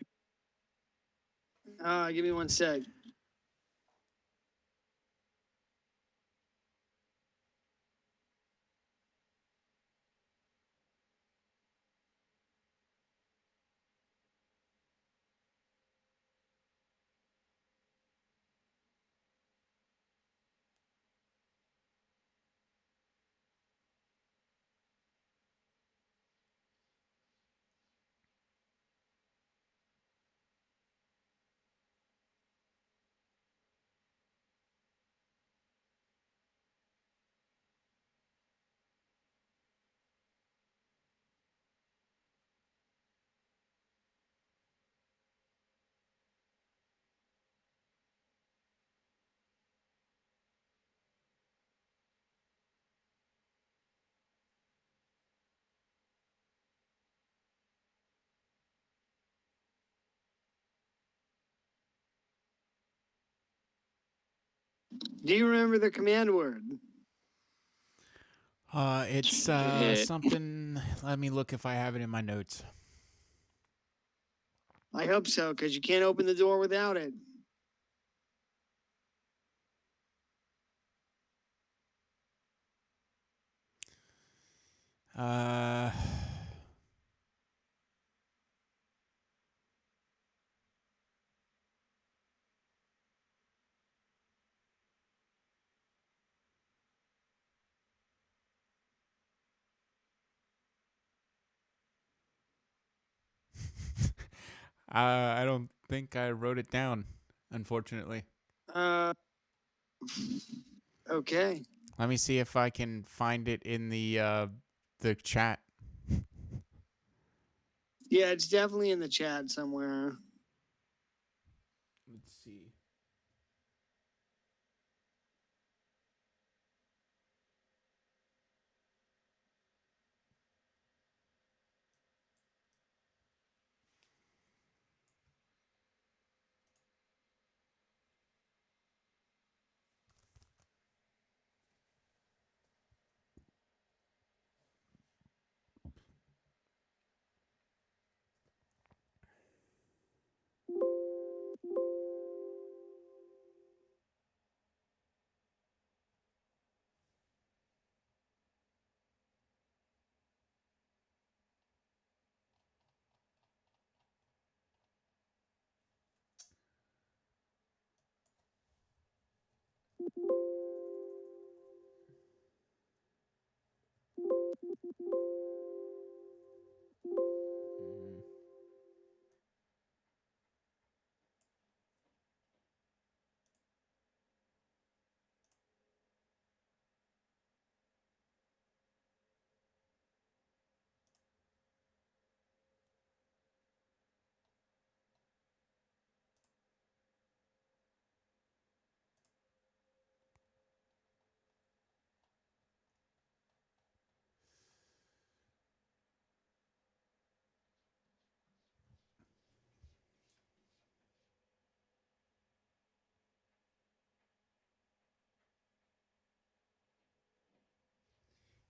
Speaker 1: Give me one sec. Do you remember the command word?
Speaker 3: It's
Speaker 5: Shit.
Speaker 3: something. Let me look if I have it in my notes.
Speaker 1: I hope so, because you can't open the door without it.
Speaker 3: Uh, I don't think I wrote it down, unfortunately.
Speaker 1: Uh, okay.
Speaker 3: Let me see if I can find it in the chat.
Speaker 1: Yeah, it's definitely in the chat somewhere.
Speaker 3: Let's see. Mm.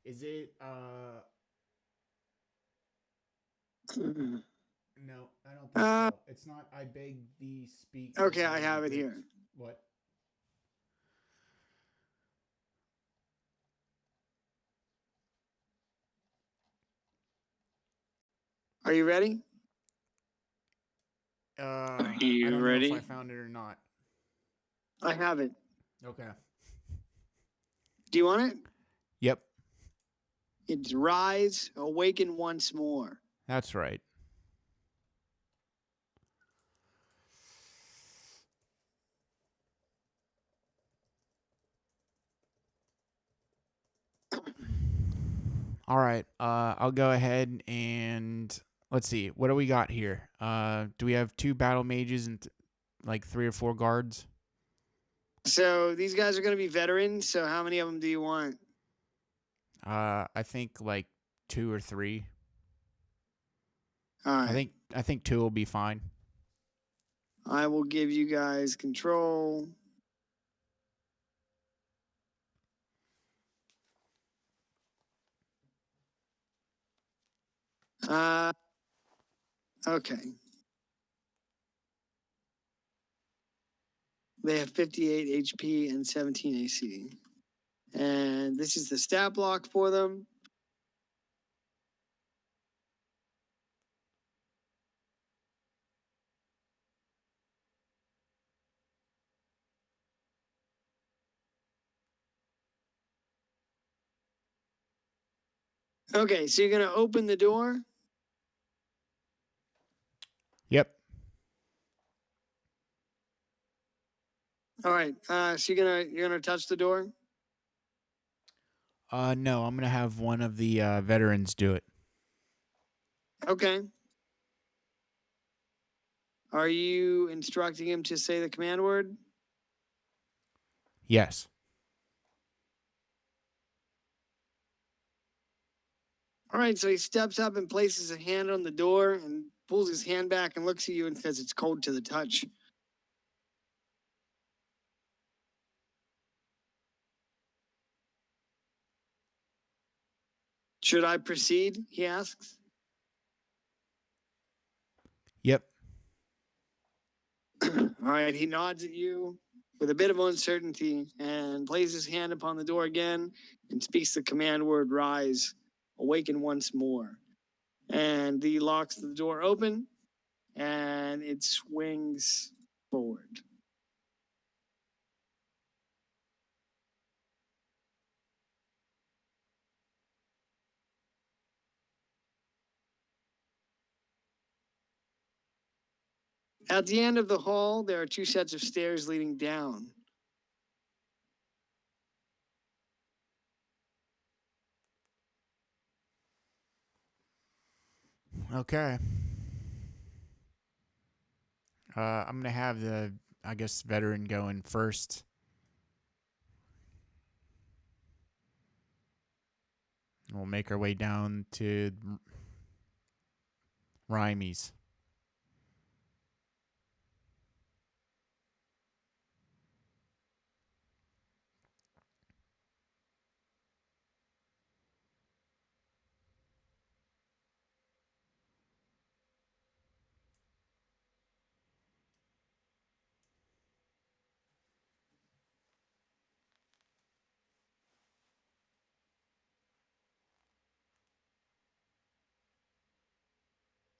Speaker 3: Is it no, I don't think
Speaker 1: Uh,
Speaker 3: so. It's not I beg thee speak.
Speaker 1: Okay, I have it
Speaker 3: great-
Speaker 1: here.
Speaker 3: What?
Speaker 1: Are you ready?
Speaker 3: I
Speaker 5: You
Speaker 3: don't know if I
Speaker 5: ready?
Speaker 3: found it or not.
Speaker 1: I have it.
Speaker 3: Okay.
Speaker 1: Do you want it?
Speaker 3: Yep,
Speaker 1: It's Rise, Awaken Once More.
Speaker 3: that's right. All right. I'll go ahead and let's see. What do we got here? Do we have 2 battle mages and like 3 or 4 guards?
Speaker 1: So these guys are going to be veterans. So how many of them do you want?
Speaker 3: I think like 2 or 3.
Speaker 1: All right.
Speaker 3: I think 2 will be fine.
Speaker 1: I will give you guys control. Uh, okay. They have 58 HP and 17 AC. And this is the stat block for them. Okay, so you're going to open the door.
Speaker 3: Yep.
Speaker 1: All right. So you're gonna touch the door.
Speaker 3: No, I'm going to have one of the veterans do it.
Speaker 1: Okay. Are you instructing him to say the command word?
Speaker 3: Yes.
Speaker 1: All right. So he steps up and places a hand on the door and pulls his hand back and looks at you and says, "It's cold to the touch." Should I proceed? He asks.
Speaker 3: Yep.
Speaker 1: All right, he nods at you with a bit of uncertainty and places his hand upon the door again and speaks the command word rise, awaken once more. And he locks the door open and it swings forward. At the end of the hall, there are two sets of stairs leading down.
Speaker 3: Okay. I'm gonna have the, I guess, veteran going first. We'll make our way down to Rhymies.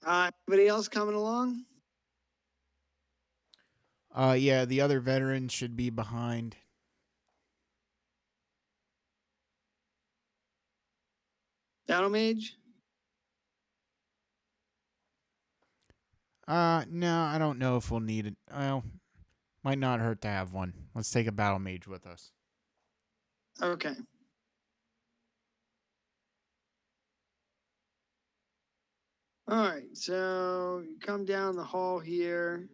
Speaker 1: Anybody else coming along?
Speaker 3: Yeah, the other veterans should be behind.
Speaker 1: Battle Mage?
Speaker 3: No, I don't know if we'll need it. Well, might not hurt to have one. Let's take a battle mage with us.
Speaker 1: Okay. All right, so you come down the hall here.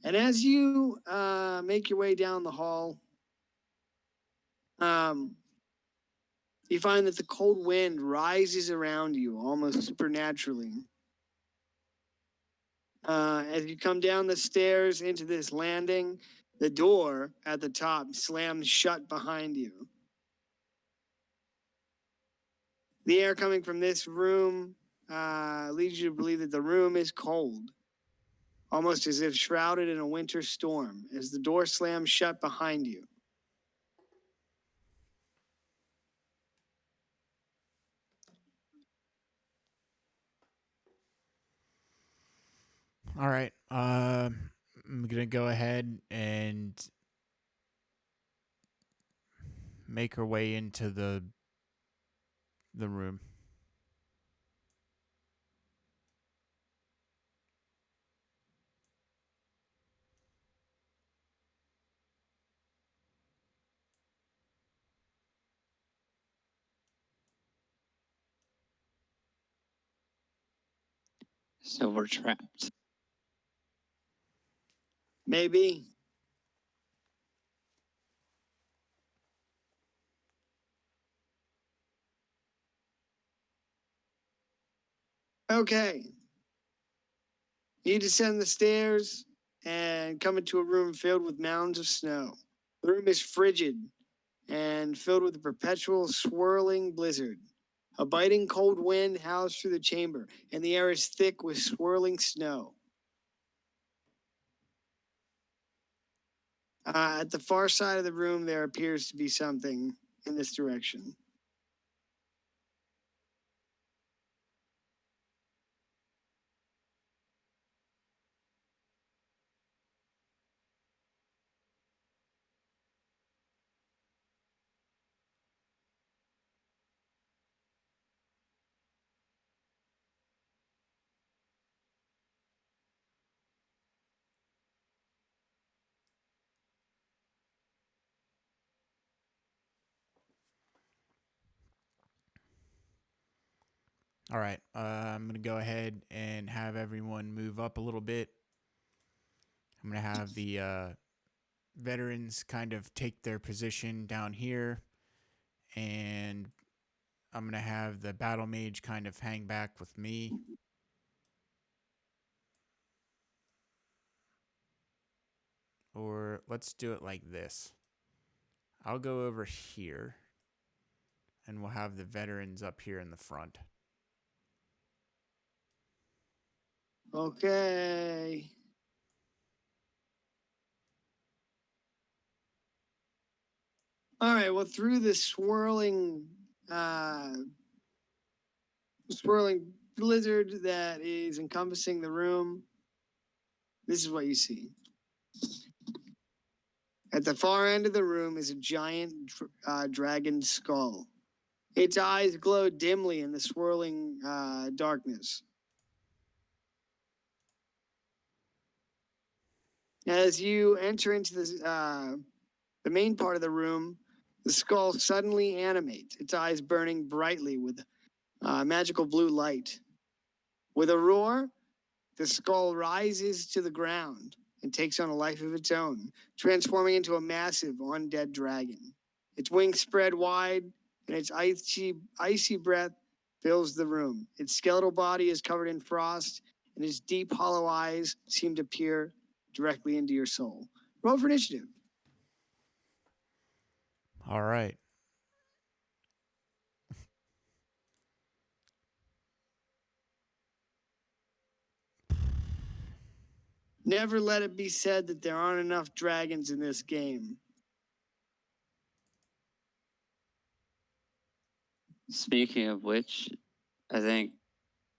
Speaker 1: And as you make your way down the hall, you find that the cold wind rises around you almost supernaturally. As you come down the stairs into this landing, the door at the top slams shut behind you. The air coming from this room leads you to believe that the room is cold, almost as if shrouded in a winter storm, as the door slams shut behind you.
Speaker 3: All right. I'm gonna go ahead and make our way into the room.
Speaker 5: So we're trapped.
Speaker 1: Maybe. Okay. You descend the stairs and come into a room filled with mounds of snow. The room is frigid and filled with a perpetual swirling blizzard. A biting cold wind howls through the chamber, and the air is thick with swirling snow. At the far side of the room, there appears to be something in this direction.
Speaker 3: All right. I'm gonna go ahead and have everyone move up a little bit. I'm gonna have the veterans kind of take their position down here, and I'm gonna have the battle mage kind of hang back with me. Or let's do it like this. I'll go over here, and we'll have the veterans up here in the front.
Speaker 1: Okay. All right. Well, through the swirling blizzard that is encompassing the room, this is what you see. At the far end of the room is a giant dragon skull. Its eyes glow dimly in the swirling darkness. As you enter into the main part of the room, the skull suddenly animates, its eyes burning brightly with magical blue light. With a roar, the skull rises to the ground and takes on a life of its own, transforming into a massive undead dragon. Its wings spread wide, and its icy breath fills the room. Its skeletal body is covered in frost, and its deep, hollow eyes seem to peer directly into your soul. Roll for initiative.
Speaker 3: All right.
Speaker 1: Never let it be said that there aren't enough dragons in this game.
Speaker 5: Speaking of which, I think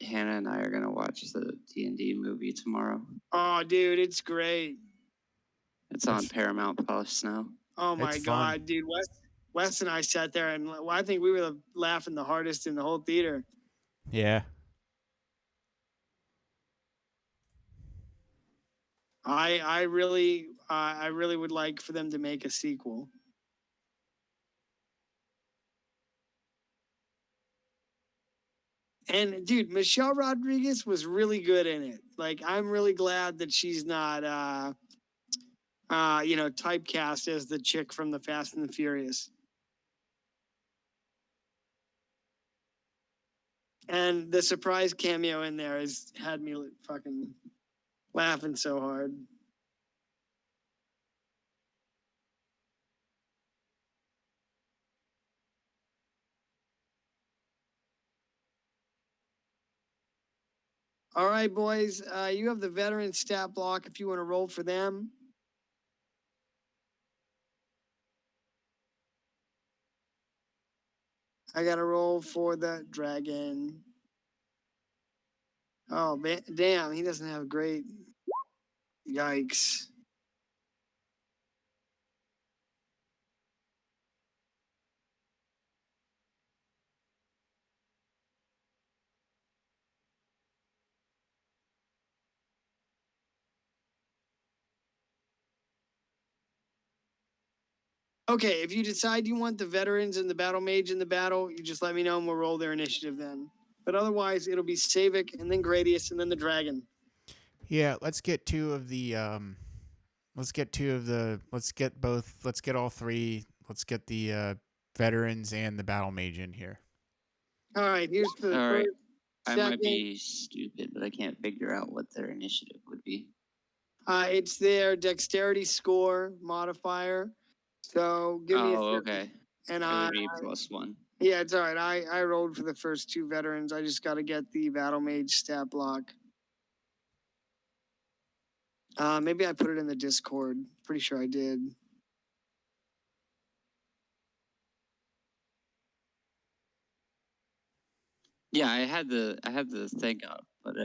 Speaker 5: Hannah and I are gonna watch the D&D movie tomorrow.
Speaker 1: Oh, dude, it's great.
Speaker 5: It's on
Speaker 3: It's-
Speaker 5: Paramount Plus now.
Speaker 1: Oh my
Speaker 3: It's fun.
Speaker 1: God, dude. Wes and I sat there and I think we were laughing the hardest in the whole theater.
Speaker 3: Yeah.
Speaker 1: I really would like for them to make a sequel. And dude, Michelle Rodriguez was really good in it. Like, I'm really glad that she's not typecast as the chick from the Fast and the Furious. And the surprise cameo in there has had me fucking laughing so hard. All right, boys. You have the veteran stat block if you want to roll for them. I got to roll for the dragon. Oh, damn. He doesn't have great. Yikes. Okay, if you decide you want the veterans and the battle mage in the battle, you just let me know and we'll roll their initiative then. But otherwise, it'll be Savik and then Gradius and then the dragon.
Speaker 3: Yeah, let's get let's get all three. Let's get the veterans and the battle mage in here.
Speaker 1: All right, here's the
Speaker 5: All right.
Speaker 1: first,
Speaker 5: I
Speaker 1: second.
Speaker 5: might be stupid, but I can't figure out what their initiative would be.
Speaker 1: It's their dexterity score modifier. So give me a
Speaker 5: Oh,
Speaker 1: second.
Speaker 5: okay.
Speaker 1: And
Speaker 5: It
Speaker 1: I,
Speaker 5: would be +1.
Speaker 1: yeah, it's all right. I rolled for the first two veterans. I just got to get the battle mage stat block. Maybe I put it in the Discord. Pretty sure I did.
Speaker 5: Yeah, I had the thing up, but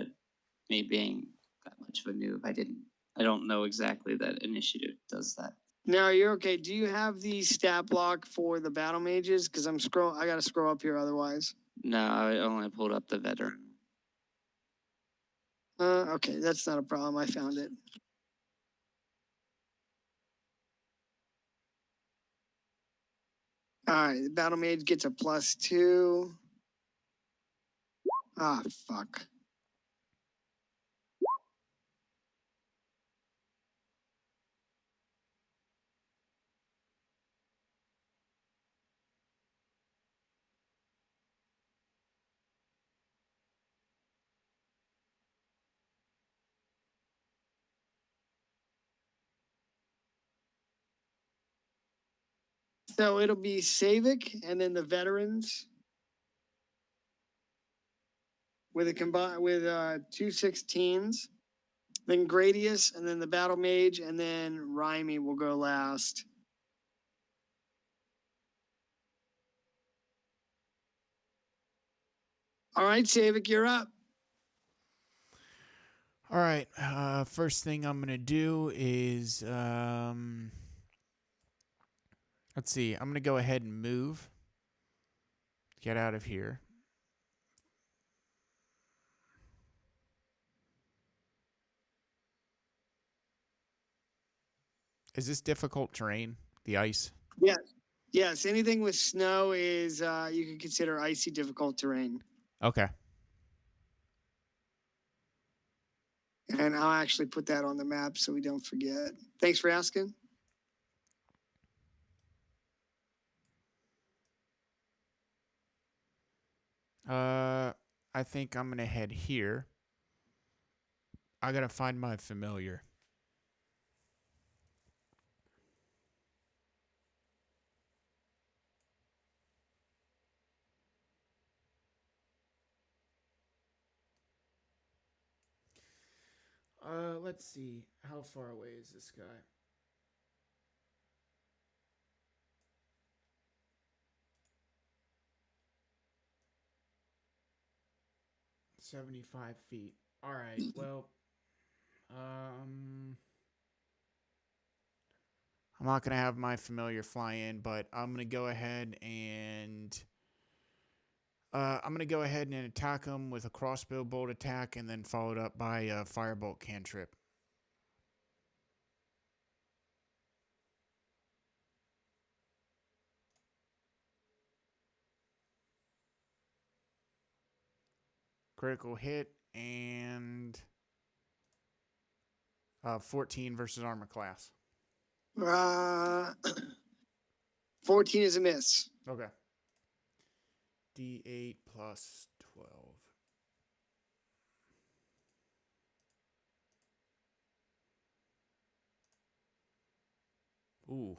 Speaker 5: me being that much of a noob, I don't know exactly that initiative does that.
Speaker 1: No, you're okay. Do you have the stat block for the battle mages? Because I gotta scroll up here otherwise.
Speaker 5: No, I only pulled up the veteran.
Speaker 1: Okay, that's not a problem. I found it. All right, the battle mage gets a +2. Ah, fuck. So it'll be Savick and then the veterans with a combine with 216s, then Gradius, and then the battle mage, and then Rhymy will go last. All right, Savick, you're up.
Speaker 3: All right. First thing I'm gonna do is let's see. I'm gonna go ahead and move. Get out of here. Is this difficult terrain? The ice?
Speaker 1: Yes. Yes. Anything with snow is you can consider icy difficult terrain.
Speaker 3: Okay.
Speaker 1: And I'll actually put that on the map so we don't forget. Thanks for asking.
Speaker 3: I think I'm gonna head here. I gotta find my familiar. Let's see. How far away is this guy? $75 feet. All right. Well, I'm not gonna have my familiar fly in, but I'm gonna go ahead and attack him with a crossbow bolt attack, and then followed up by a firebolt cantrip. Critical hit and 14 versus armor class.
Speaker 1: 14 is a miss.
Speaker 3: Okay. D8 plus 12. Ooh.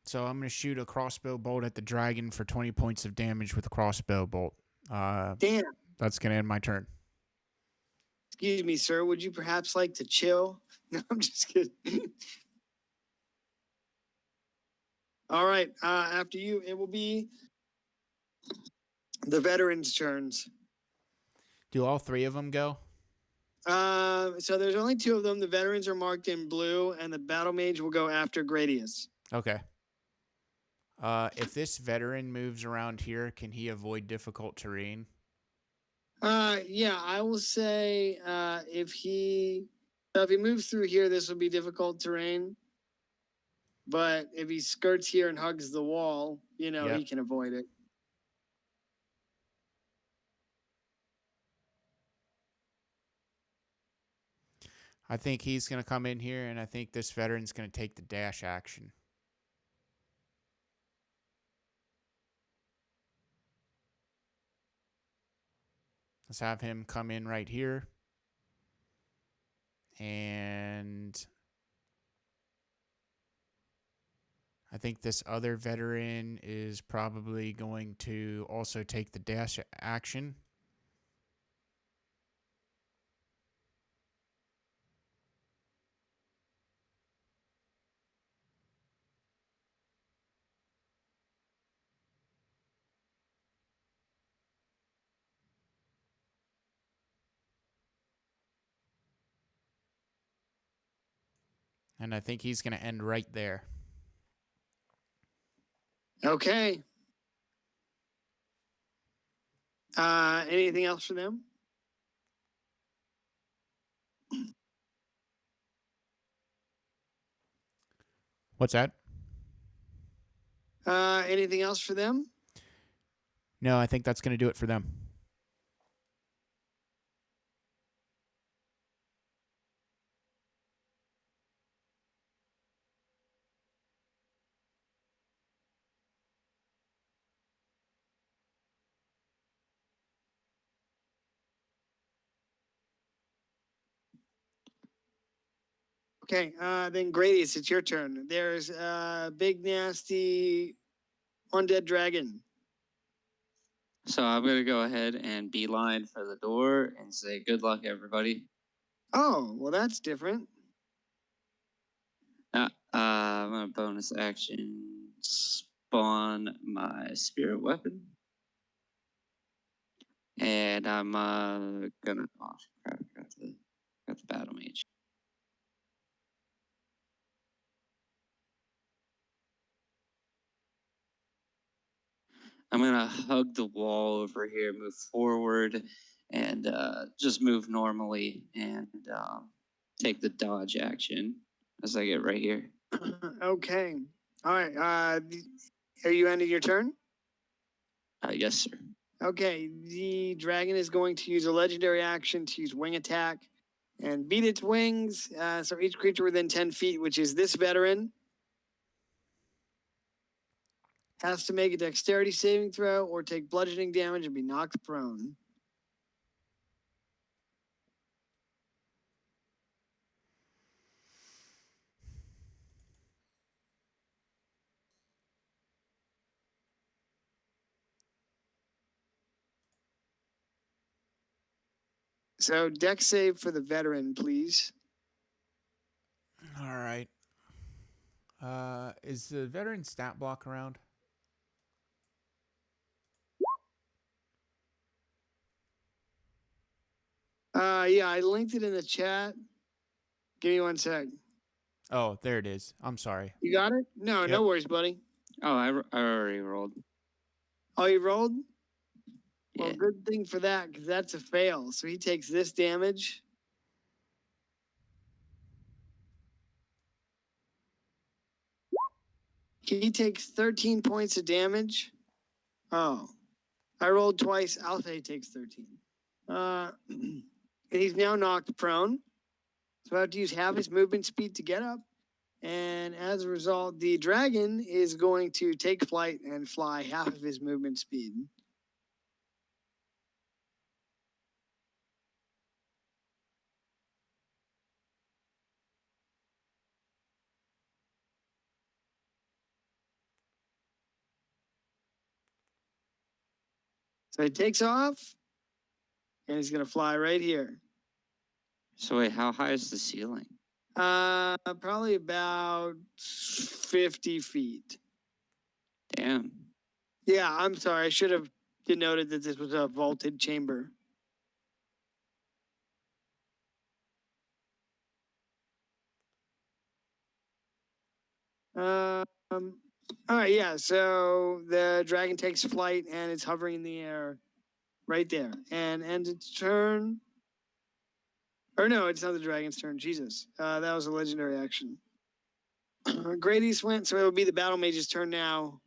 Speaker 3: So I'm going to shoot a crossbow bolt at the dragon for 20 points of damage with a crossbow bolt.
Speaker 1: Damn.
Speaker 3: That's going to end my turn.
Speaker 1: Excuse me, sir. Would you perhaps like to chill? No, I'm just kidding. All right. After you, it will be the veterans' turns.
Speaker 3: Do all three of them go?
Speaker 1: So there's only two of them. The veterans are marked in blue, and the battle mage will go after Gradius.
Speaker 3: Okay. If this veteran moves around here, can he avoid difficult terrain?
Speaker 1: Yeah, I will say if he moves through here, this will be difficult terrain. But if he skirts here and hugs the wall,
Speaker 3: Yep.
Speaker 1: he can avoid it.
Speaker 3: I think he's going to come in here, and I think this veteran's going to take the dash action. Let's have him come in right here. And I think this other veteran is probably going to also take the dash action. And I think he's going to end right there.
Speaker 1: Okay. Anything else for them?
Speaker 3: What's that?
Speaker 1: Anything else for them?
Speaker 3: No, I think that's going to do it for them.
Speaker 1: Okay, then Gradius, it's your turn. There's a big nasty undead dragon.
Speaker 5: So I'm gonna go ahead and beeline for the door and say good luck, everybody.
Speaker 1: Oh, well, that's different.
Speaker 5: I'm gonna bonus action spawn my spirit weapon. And I'm gonna oh crap, got the battle mage. I'm gonna hug the wall over here, move forward, and just move normally and take the dodge action as I get right here.
Speaker 1: Okay. All right. Are you ending your turn?
Speaker 5: Yes, sir.
Speaker 1: Okay. The dragon is going to use a legendary action to use wing attack and beat its wings. So each creature within 10 feet, which is this veteran, has to make a dexterity saving throw or take bludgeoning damage and be knocked prone. So dex save for the veteran, please.
Speaker 3: All right. Is the veteran stat block around?
Speaker 1: Yeah, I linked it in the chat. Give me 1 sec.
Speaker 3: Oh, there it is. I'm sorry.
Speaker 1: You got it? No,
Speaker 3: Yep.
Speaker 1: no worries, buddy.
Speaker 5: Oh, I already rolled.
Speaker 1: Oh, you rolled? Well,
Speaker 5: Yeah.
Speaker 1: good thing for that, because that's a fail. So he takes this damage. He takes 13 points of damage. Oh, I rolled twice. I'll say he takes 13. And he's now knocked prone. So I have to use half his movement speed to get up. And as a result, the dragon is going to take flight and fly half of his movement speed. So he takes off and he's going to fly right here.
Speaker 5: So wait, how high is the ceiling?
Speaker 1: Probably about 50 feet.
Speaker 5: Damn.
Speaker 1: Yeah, I'm sorry. I should have denoted that this was a vaulted chamber. All right, yeah. So the dragon takes flight and it's hovering in the air right there and ends its turn. Or no, it's not the dragon's turn. Jesus. That was a legendary action. Great East went, so it will be the battle mage's turn now.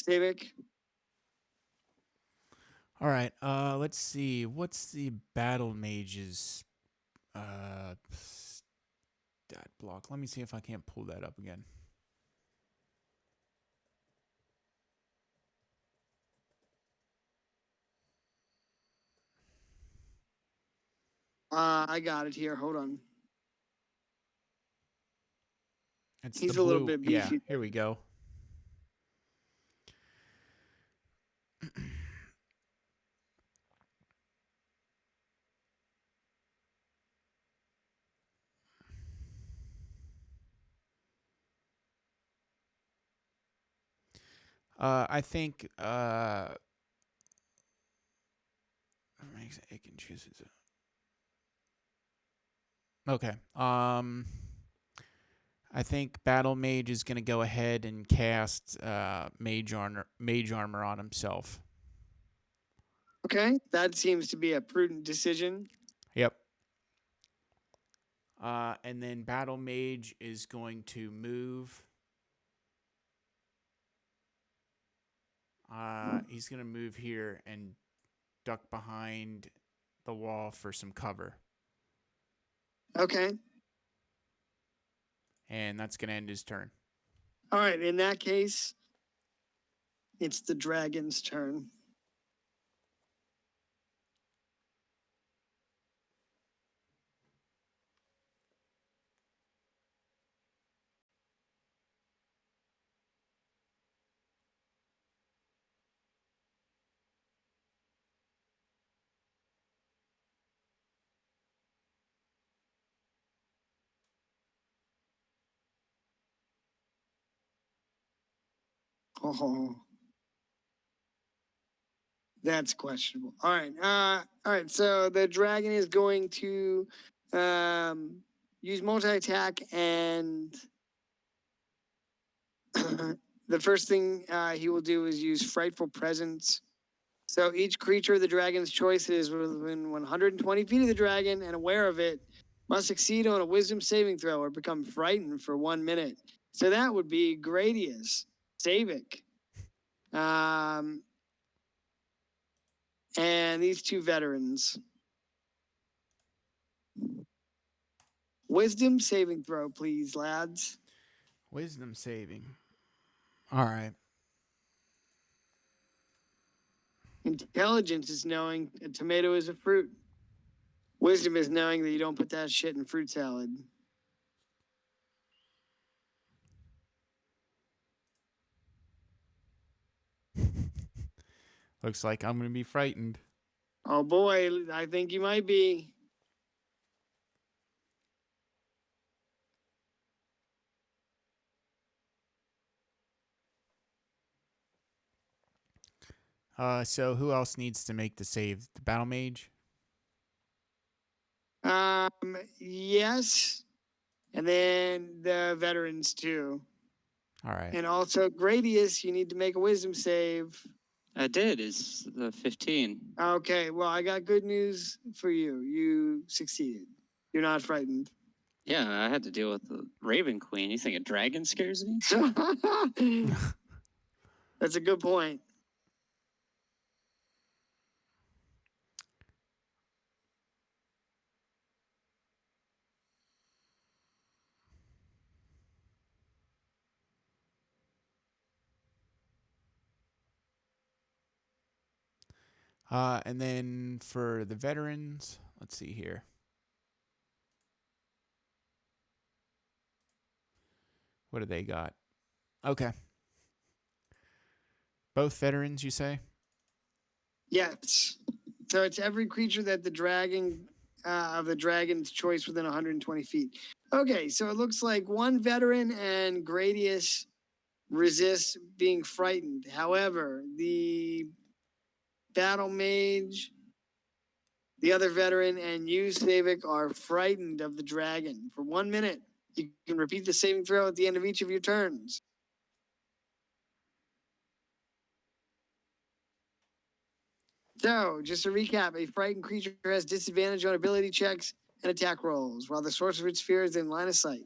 Speaker 1: Stavik.
Speaker 3: All right. Let's see. What's the battle mage's stat block? Let me see if I can't pull that up again.
Speaker 1: I got it here. Hold on.
Speaker 3: It's
Speaker 1: He's
Speaker 3: the
Speaker 1: a little
Speaker 3: blue.
Speaker 1: bit
Speaker 3: Yeah,
Speaker 1: beefy.
Speaker 3: here we go. I think makes it can choose it. Okay. I think Battle Mage is going to go ahead and cast Mage Armor on himself.
Speaker 1: Okay, that seems to be a prudent decision.
Speaker 3: Yep. And then Battle Mage is going to move. He's going to move here and duck behind the wall for some cover.
Speaker 1: Okay.
Speaker 3: And that's going to end his turn.
Speaker 1: All right, in that case, it's the dragon's turn. Oh, that's questionable. All right. All right. So the dragon is going to use multi attack, and the first thing he will do is use frightful presence. So each creature of the dragon's choice that is within 120 feet of the dragon and aware of it must succeed on a wisdom saving throw or become frightened for 1 minute. So that would be Gradius, Savic, and these two veterans. Wisdom saving throw, please, lads.
Speaker 3: Wisdom saving. All right.
Speaker 1: Intelligence is knowing a tomato is a fruit. Wisdom is knowing that you don't put that shit in fruit salad.
Speaker 3: Looks like I'm going to be frightened.
Speaker 1: Oh boy, I think you might be.
Speaker 3: So who else needs to make the save? The battle mage?
Speaker 1: Yes. And then the veterans too.
Speaker 3: All right.
Speaker 1: And also Gradius, you need to make a wisdom save.
Speaker 5: I did. It's the 15.
Speaker 1: Okay, well, I got good news for you. You succeeded. You're not frightened.
Speaker 5: Yeah, I had to deal with the Raven Queen. You think a dragon scares me?
Speaker 1: That's a good point.
Speaker 3: And then for the veterans, let's see here. What do they got? Okay. Both veterans, you say?
Speaker 1: Yes. So it's every creature that the dragon of the dragon's choice within 120 feet. Okay, so it looks like one veteran and Gradius resist being frightened. However, the battle mage, the other veteran, and you, Savic, are frightened of the dragon for 1 minute. You can repeat the saving throw at the end of each of your turns. So, just to recap, a frightened creature has disadvantage on ability checks and attack rolls, while the source of its fear is in line of sight,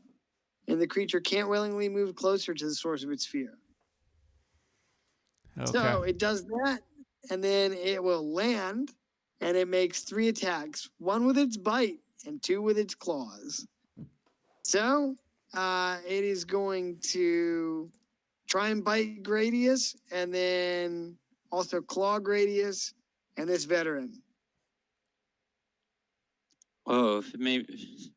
Speaker 1: and the creature can't willingly move closer to the source of its fear.
Speaker 3: Okay.
Speaker 1: So it does that, and then it will land, and it makes 3 attacks: 1 with its bite and 2 with its claws. So it is going to try and bite Gradius, and then also claw Gradius and this veteran.
Speaker 5: Oh, if maybe,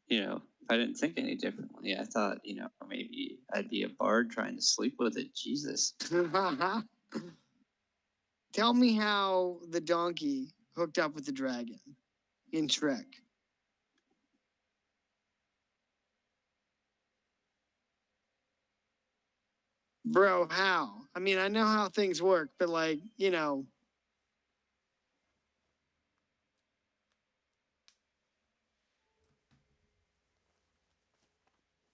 Speaker 5: if I didn't think any differently, I thought, maybe I'd be a bard trying to sleep with it. Jesus.
Speaker 1: Tell me how the donkey hooked up with the dragon in Shrek. Bro, how? I mean, I know how things work, but like,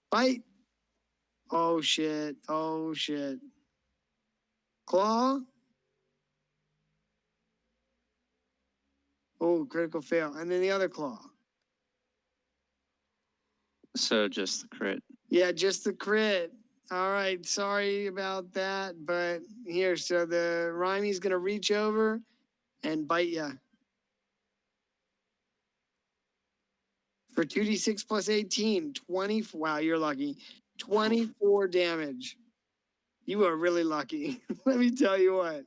Speaker 1: bite. Oh shit. Oh shit. Claw. Oh, critical fail. And then the other claw.
Speaker 5: So just the crit.
Speaker 1: Yeah, just the crit. All right, sorry about that, but here, so the Rhymey's gonna reach over and bite ya. For 2d6 plus 18, 20. Wow, you're lucky. 24 damage. You are really lucky. Let me tell you what.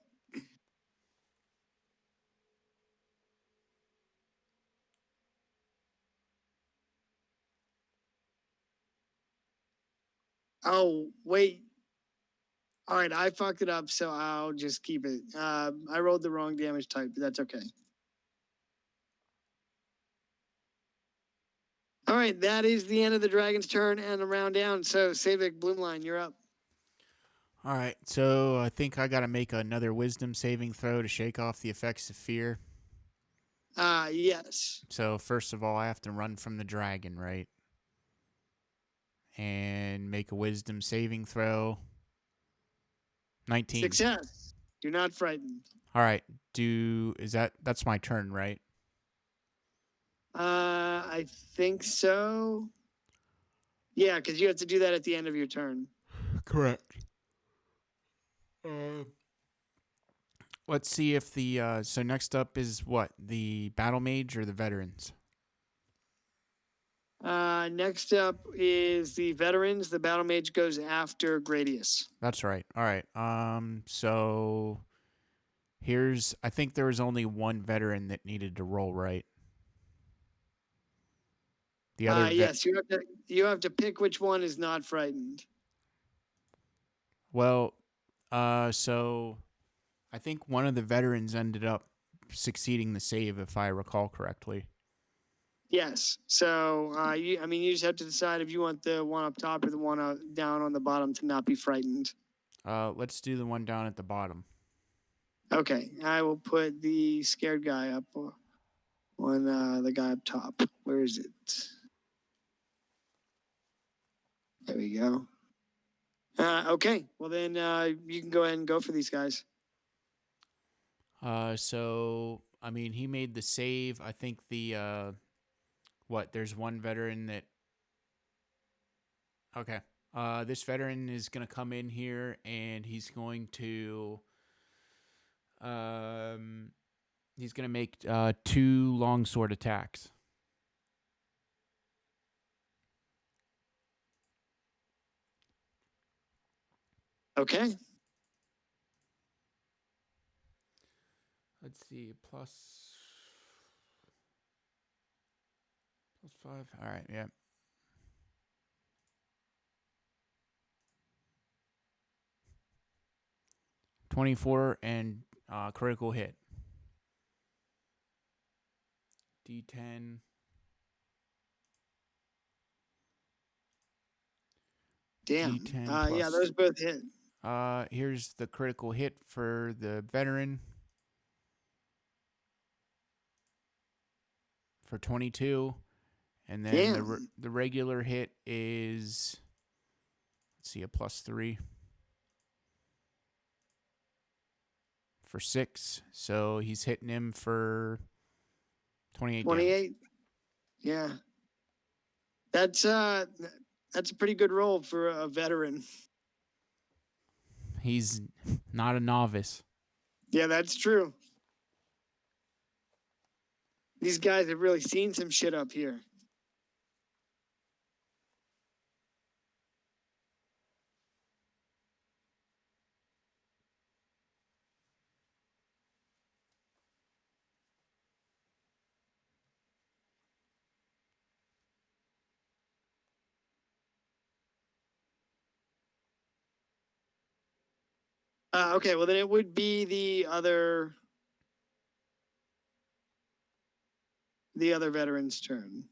Speaker 1: Oh, wait. All right, I fucked it up, so I'll just keep it. I rolled the wrong damage type, but that's okay. All right, that is the end of the dragon's turn and the round down. So, Savic Bloomline, you're up.
Speaker 3: All right, so I think I got to make another wisdom saving throw to shake off the effects of fear.
Speaker 1: Yes.
Speaker 3: So first of all, I have to run from the dragon, right? And make a wisdom saving throw. 19.
Speaker 1: Success. You're not frightened.
Speaker 3: All right. That's my turn, right?
Speaker 1: I think so. Yeah, because you have to do that at the end of your turn.
Speaker 3: Correct. Let's see if so next up is what? The battle mage or the veterans?
Speaker 1: Next up is the veterans. The battle mage goes after Gradius.
Speaker 3: That's right. All right. So I think there was only one veteran that needed to roll, right? The other
Speaker 1: yes, you have to pick which one is not frightened.
Speaker 3: Well, so I think one of the veterans ended up succeeding the save, if I recall correctly.
Speaker 1: Yes. So, you just have to decide if you want the one up top or the one down on the bottom to not be frightened.
Speaker 3: Let's do the one down at the bottom.
Speaker 1: Okay, I will put the scared guy up on the guy up top. Where is it? There we go. Okay, well then you can go ahead and go for these guys.
Speaker 3: So I mean, he made the save. I think there's one veteran that. Okay. This veteran is going to come in here and he's going to make 2 longsword attacks.
Speaker 1: Okay.
Speaker 3: Let's see, plus 5. All right, yeah. $24 and critical hit. D10.
Speaker 1: Damn.
Speaker 3: D10
Speaker 1: yeah,
Speaker 3: plus-
Speaker 1: those both hit.
Speaker 3: Here's the critical hit for the veteran for 22, and then the regular hit is, let's see, a +3 for 6. So he's hitting him for 28.
Speaker 1: 28. Yeah. That's a pretty good roll for a veteran.
Speaker 3: He's not a novice.
Speaker 1: Yeah, that's true. These guys have really seen some shit up here. Okay, well then it would be the other veteran's turn.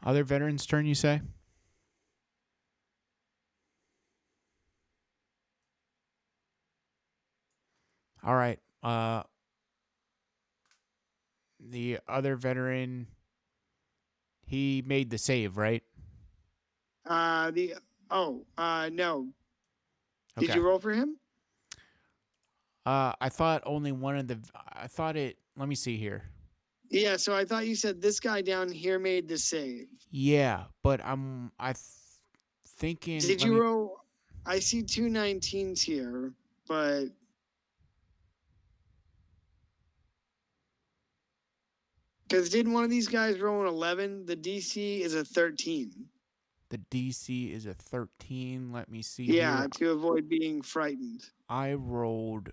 Speaker 3: Other veteran's turn, you say? All right. The other veteran, he made the save, right?
Speaker 1: No.
Speaker 3: Okay.
Speaker 1: Did you roll for him?
Speaker 3: I thought only one of the. Let me see here.
Speaker 1: Yeah, so I thought you said this guy down here made the save.
Speaker 3: Yeah, but thinking.
Speaker 1: Did you roll? I see 2 19s here, but because didn't one of these guys roll an 11? The DC is a 13.
Speaker 3: The DC is a 13. Let me see.
Speaker 1: Yeah,
Speaker 3: here.
Speaker 1: to avoid being frightened.
Speaker 3: I rolled.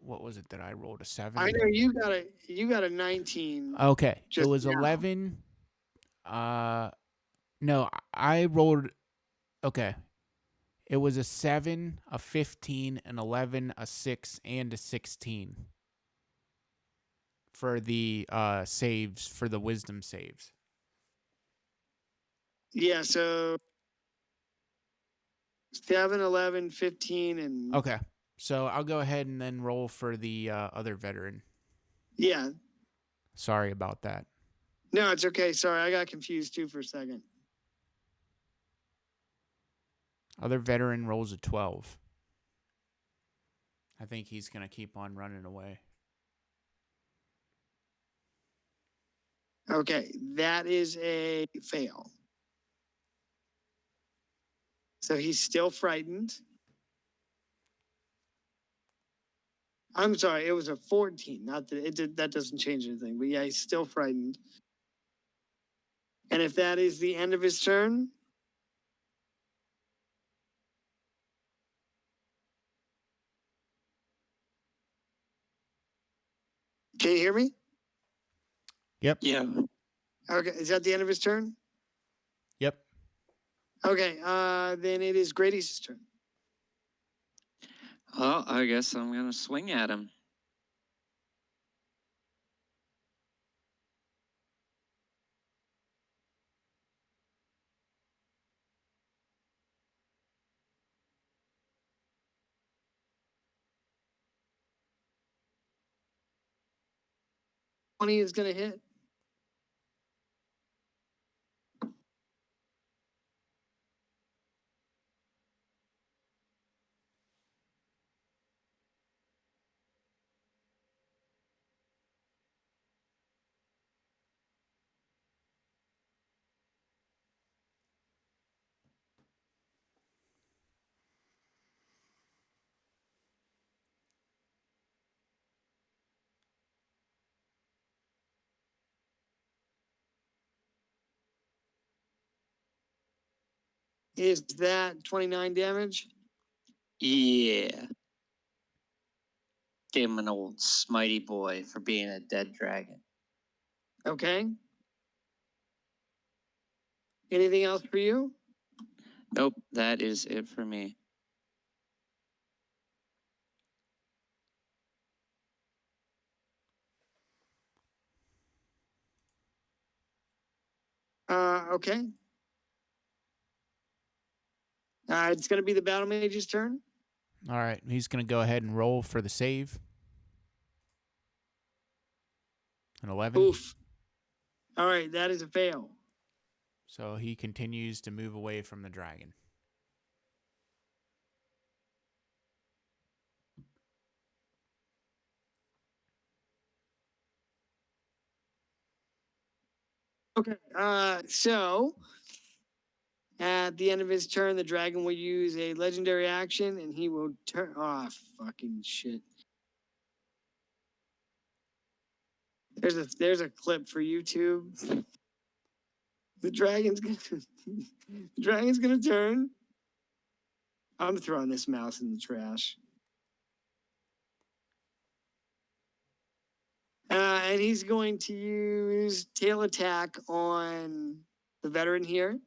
Speaker 3: What was it that I rolled? A 7?
Speaker 1: I know you got a 19.
Speaker 3: Okay. It was
Speaker 1: now.
Speaker 3: 11. No, I rolled. Okay. It was a 7, a 15, an 11, a 6, and a 16 for the saves, for the wisdom saves.
Speaker 1: Yeah, so 7, 11, 15, and
Speaker 3: Okay. So I'll go ahead and then roll for the other veteran.
Speaker 1: yeah.
Speaker 3: Sorry about that.
Speaker 1: No, it's okay. Sorry, I got confused too for a second.
Speaker 3: Other veteran rolls a 12. I think he's going to keep on running away.
Speaker 1: Okay, that is a fail. So he's still frightened. I'm sorry, it was a 14. Not that it did, that doesn't change anything, but yeah, he's still frightened. And if that is the end of his turn, can you hear me?
Speaker 3: Yep.
Speaker 5: Yeah.
Speaker 1: Okay, is that the end of his turn?
Speaker 3: Yep.
Speaker 1: Okay, then it is Grady's turn.
Speaker 5: Well, I guess I'm gonna swing at him.
Speaker 1: Twenty is gonna hit. Is that 29 damage?
Speaker 5: Yeah. Gave him an old smitey boy for being a dead dragon.
Speaker 1: Okay. Anything else for you?
Speaker 5: Nope, that is it for me.
Speaker 1: Okay. It's gonna be the battle mage's turn.
Speaker 3: All right. He's going to go ahead and roll for the save. An 11.
Speaker 1: Oof. All right, that is a fail.
Speaker 3: So he continues to move away from the dragon.
Speaker 1: Okay. So at the end of his turn, the dragon will use a legendary action, and he will turn. Oh, fucking shit! There's a clip for YouTube. The dragon's gonna the dragon's gonna turn. I'm throwing this mouse in the trash. And he's going to use tail attack on the veteran here.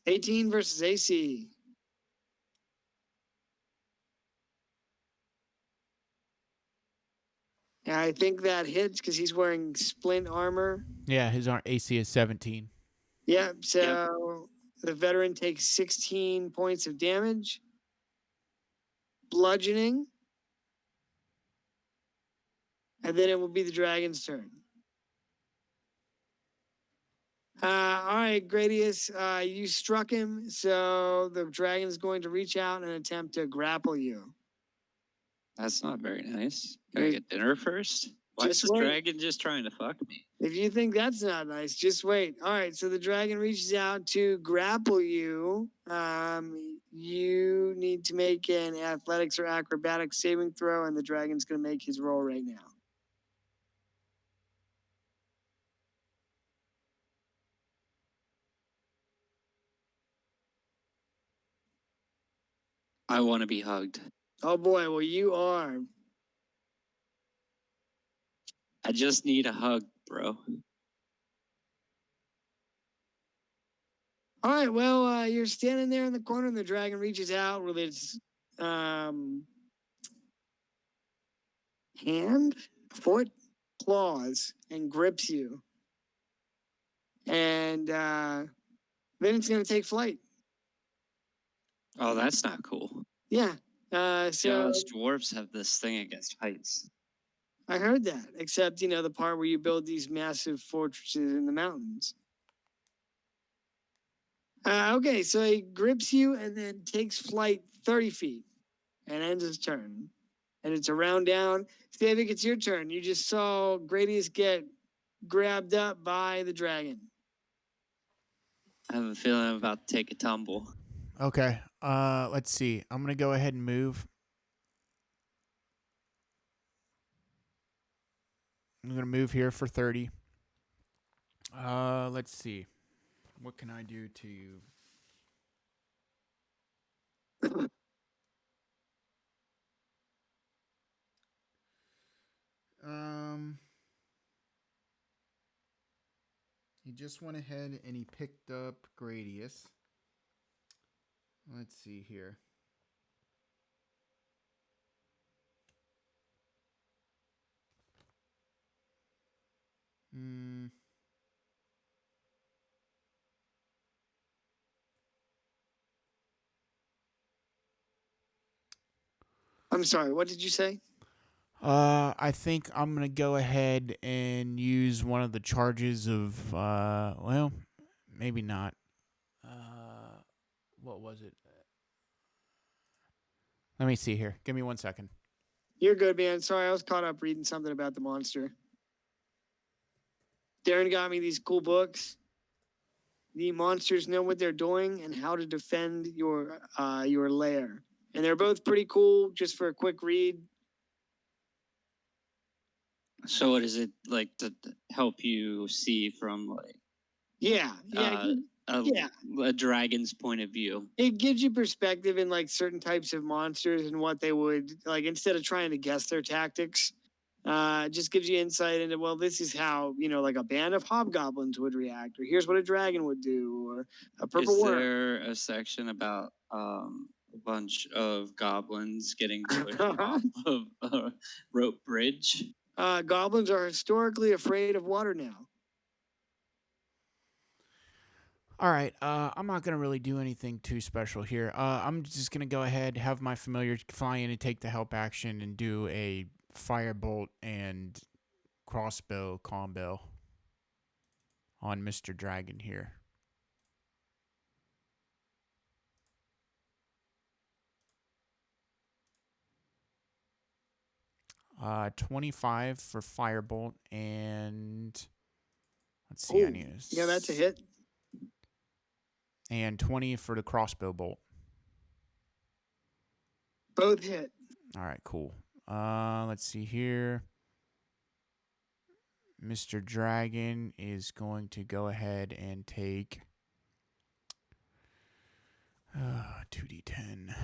Speaker 1: '18 versus AC. And I think that hits because he's wearing splint armor.
Speaker 3: Yeah, his AC is 17.
Speaker 1: Yep. So the veteran takes 16 points of damage, bludgeoning, and then it will be the dragon's turn. All right, Gradius, you struck him, so the dragon is going to reach out and attempt to grapple you.
Speaker 5: That's not very nice. Can I
Speaker 1: Wait.
Speaker 5: get dinner first? Why is
Speaker 1: Just
Speaker 5: this
Speaker 1: wait.
Speaker 5: dragon just trying to fuck me?
Speaker 1: If you think that's not nice, just wait. All right, so the dragon reaches out to grapple you. You need to make an athletics or acrobatics saving throw, and the dragon's going to make his roll right now.
Speaker 5: I want to be hugged.
Speaker 1: Oh boy, well you are.
Speaker 5: I just need a hug, bro.
Speaker 1: All right, well, you're standing there in the corner, and the dragon reaches out with its hand, foot, claws, and grips you. And then it's going to take flight.
Speaker 5: Oh, that's not cool.
Speaker 1: Yeah.
Speaker 5: Yeah,
Speaker 1: So
Speaker 5: us dwarves have this thing against heights.
Speaker 1: I heard that, except, the part where you build these massive fortresses in the mountains. Okay, so he grips you and then takes flight 30 feet and ends his turn. And it's a round down. Stavik, it's your turn. You just saw Gradius get grabbed up by the dragon.
Speaker 5: I have a feeling I'm about to take a tumble.
Speaker 3: Okay. Let's see. I'm gonna go ahead and move. I'm gonna move here for 30. Let's see. What can I do to you? He just went ahead and he picked up Gradius. Let's see here.
Speaker 1: I'm sorry, what did you say?
Speaker 3: I think I'm gonna go ahead and use one of the charges of well, maybe not. What was it? Let me see here. Give me 1 second.
Speaker 1: You're good, man. Sorry, I was caught up reading something about the monster. Darren got me these cool books. The monsters know what they're doing and how to defend your lair. And they're both pretty cool. Just for a quick read.
Speaker 5: So what is it like to help you see from like
Speaker 1: Yeah, yeah.
Speaker 5: a dragon's point of view?
Speaker 1: It gives you perspective in like certain types of monsters and what they would like instead of trying to guess their tactics. It just gives you insight into, well, this is how, like a band of hobgoblins would react, or here's what a dragon would do, or a purple
Speaker 5: Is
Speaker 1: worm.
Speaker 5: there a section about a bunch of goblins getting pushed off of a rope bridge?
Speaker 1: Goblins are historically afraid of water now.
Speaker 3: All right. I'm not gonna really do anything too special here. I'm just gonna go ahead, have my familiar fly in and take the help action, and do a firebolt and crossbow combo on Mr. Dragon here. 25 for firebolt, and let's see. I need
Speaker 1: Yeah, that's a hit.
Speaker 3: And 20 for the crossbow bolt.
Speaker 1: Both hit.
Speaker 3: All right, cool. Let's see here. Mr. Dragon is going to go ahead and take 2d10.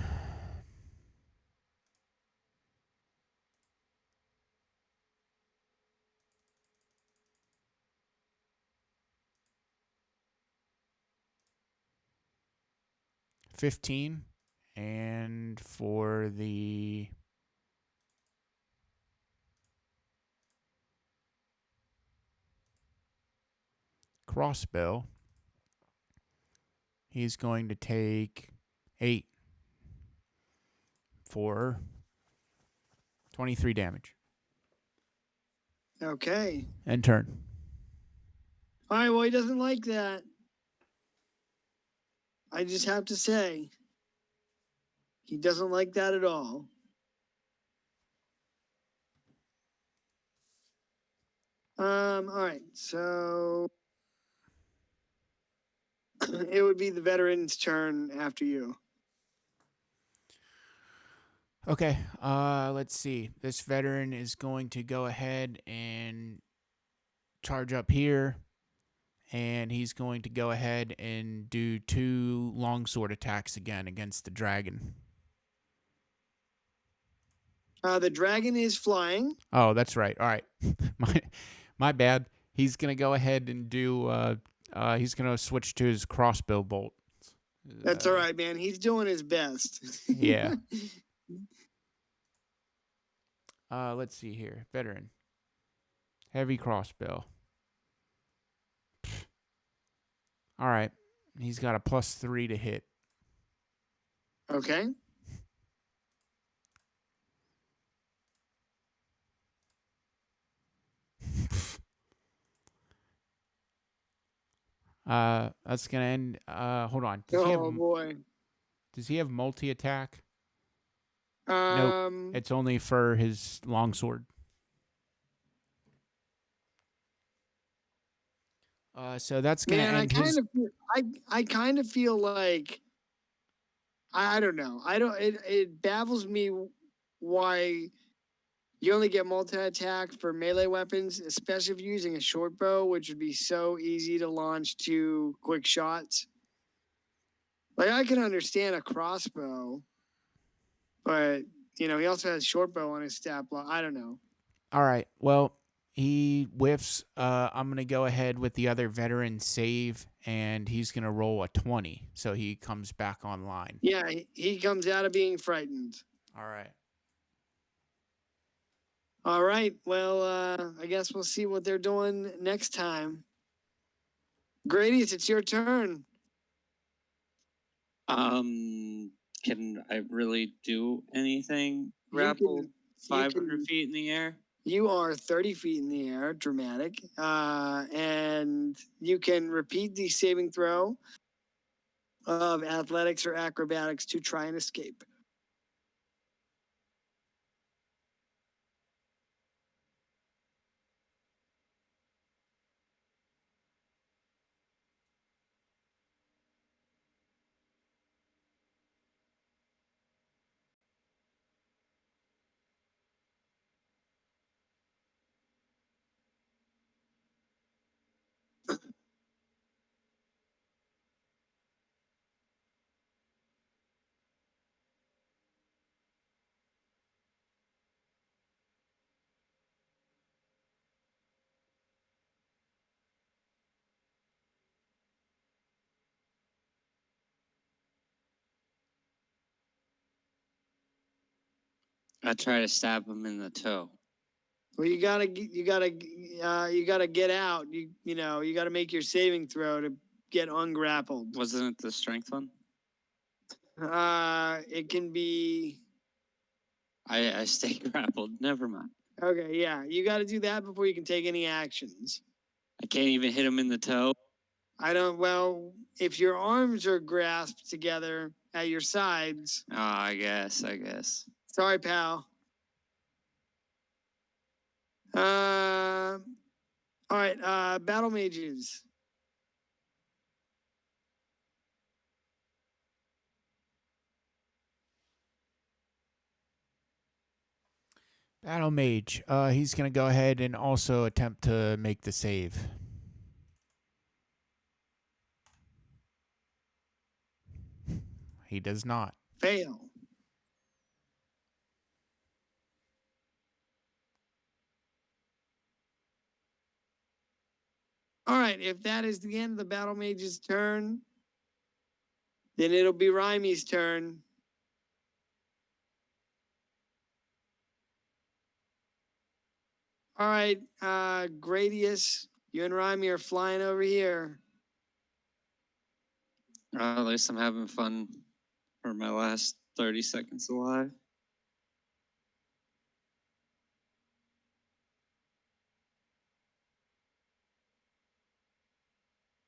Speaker 3: $15, and for the crossbow, he's going to take 8 for 23 damage.
Speaker 1: Okay.
Speaker 3: End turn.
Speaker 1: All right, well, he doesn't like that. I just have to say, he doesn't like that at all. All right, so it would be the veteran's turn after you.
Speaker 3: Okay, let's see. This veteran is going to go ahead and charge up here, and he's going to go ahead and do 2 longsword attacks again against the dragon.
Speaker 1: The dragon is flying.
Speaker 3: Oh, that's right. All right. My bad. He's going to go ahead and do he's going to switch to his crossbow bolt.
Speaker 1: That's all right, man. He's doing his best.
Speaker 3: Yeah. Let's see here. Veteran. Heavy crossbow. All right. He's got a +3 to hit.
Speaker 1: Okay.
Speaker 3: That's gonna end. Hold on.
Speaker 1: Oh boy.
Speaker 3: Does he have multi attack?
Speaker 1: Um.
Speaker 3: It's only for his longsword. So that's gonna
Speaker 1: Man,
Speaker 3: end his.
Speaker 1: I kind of feel like I don't know. I don't. It baffles me why you only get multi attack for melee weapons, especially if you're using a short bow, which would be so easy to launch 2 quick shots. Like I can understand a crossbow, but he also has short bow on his stat block. I don't know.
Speaker 3: All right. Well, he whiffs. I'm gonna go ahead with the other veteran save, and he's gonna roll a 20, so he comes back online.
Speaker 1: Yeah, he comes out of being frightened.
Speaker 3: All right.
Speaker 1: All right. Well, I guess we'll see what they're doing next time. Gradius, it's your turn.
Speaker 5: Can I really do anything?
Speaker 1: You
Speaker 5: Grappled
Speaker 1: can-
Speaker 5: 500 feet in the air?
Speaker 1: You are 30 feet in the air, dramatic, and you can repeat the saving throw of athletics or acrobatics to try and escape.
Speaker 5: I try to stab him in the toe.
Speaker 1: Well, you gotta get out. You gotta make your saving throw to get ungrappled.
Speaker 5: Wasn't it the strength one?
Speaker 1: It can be
Speaker 5: I stay grappled. Never mind.
Speaker 1: okay. Yeah, you got to do that before you can take any actions.
Speaker 5: I can't even hit him in the toe.
Speaker 1: I don't. Well, if your arms are grasped together at your sides,
Speaker 5: Oh, I guess.
Speaker 1: sorry, pal. All right. Battle mages.
Speaker 3: Battle mage. He's gonna go ahead and also attempt to make the save. He does not.
Speaker 1: Fail. All right, if that is the end of the battle mage's turn, then it'll be Rymy's turn. All right, Gradius, you and Rymy are flying over here.
Speaker 5: At least I'm having fun for my last 30 seconds alive.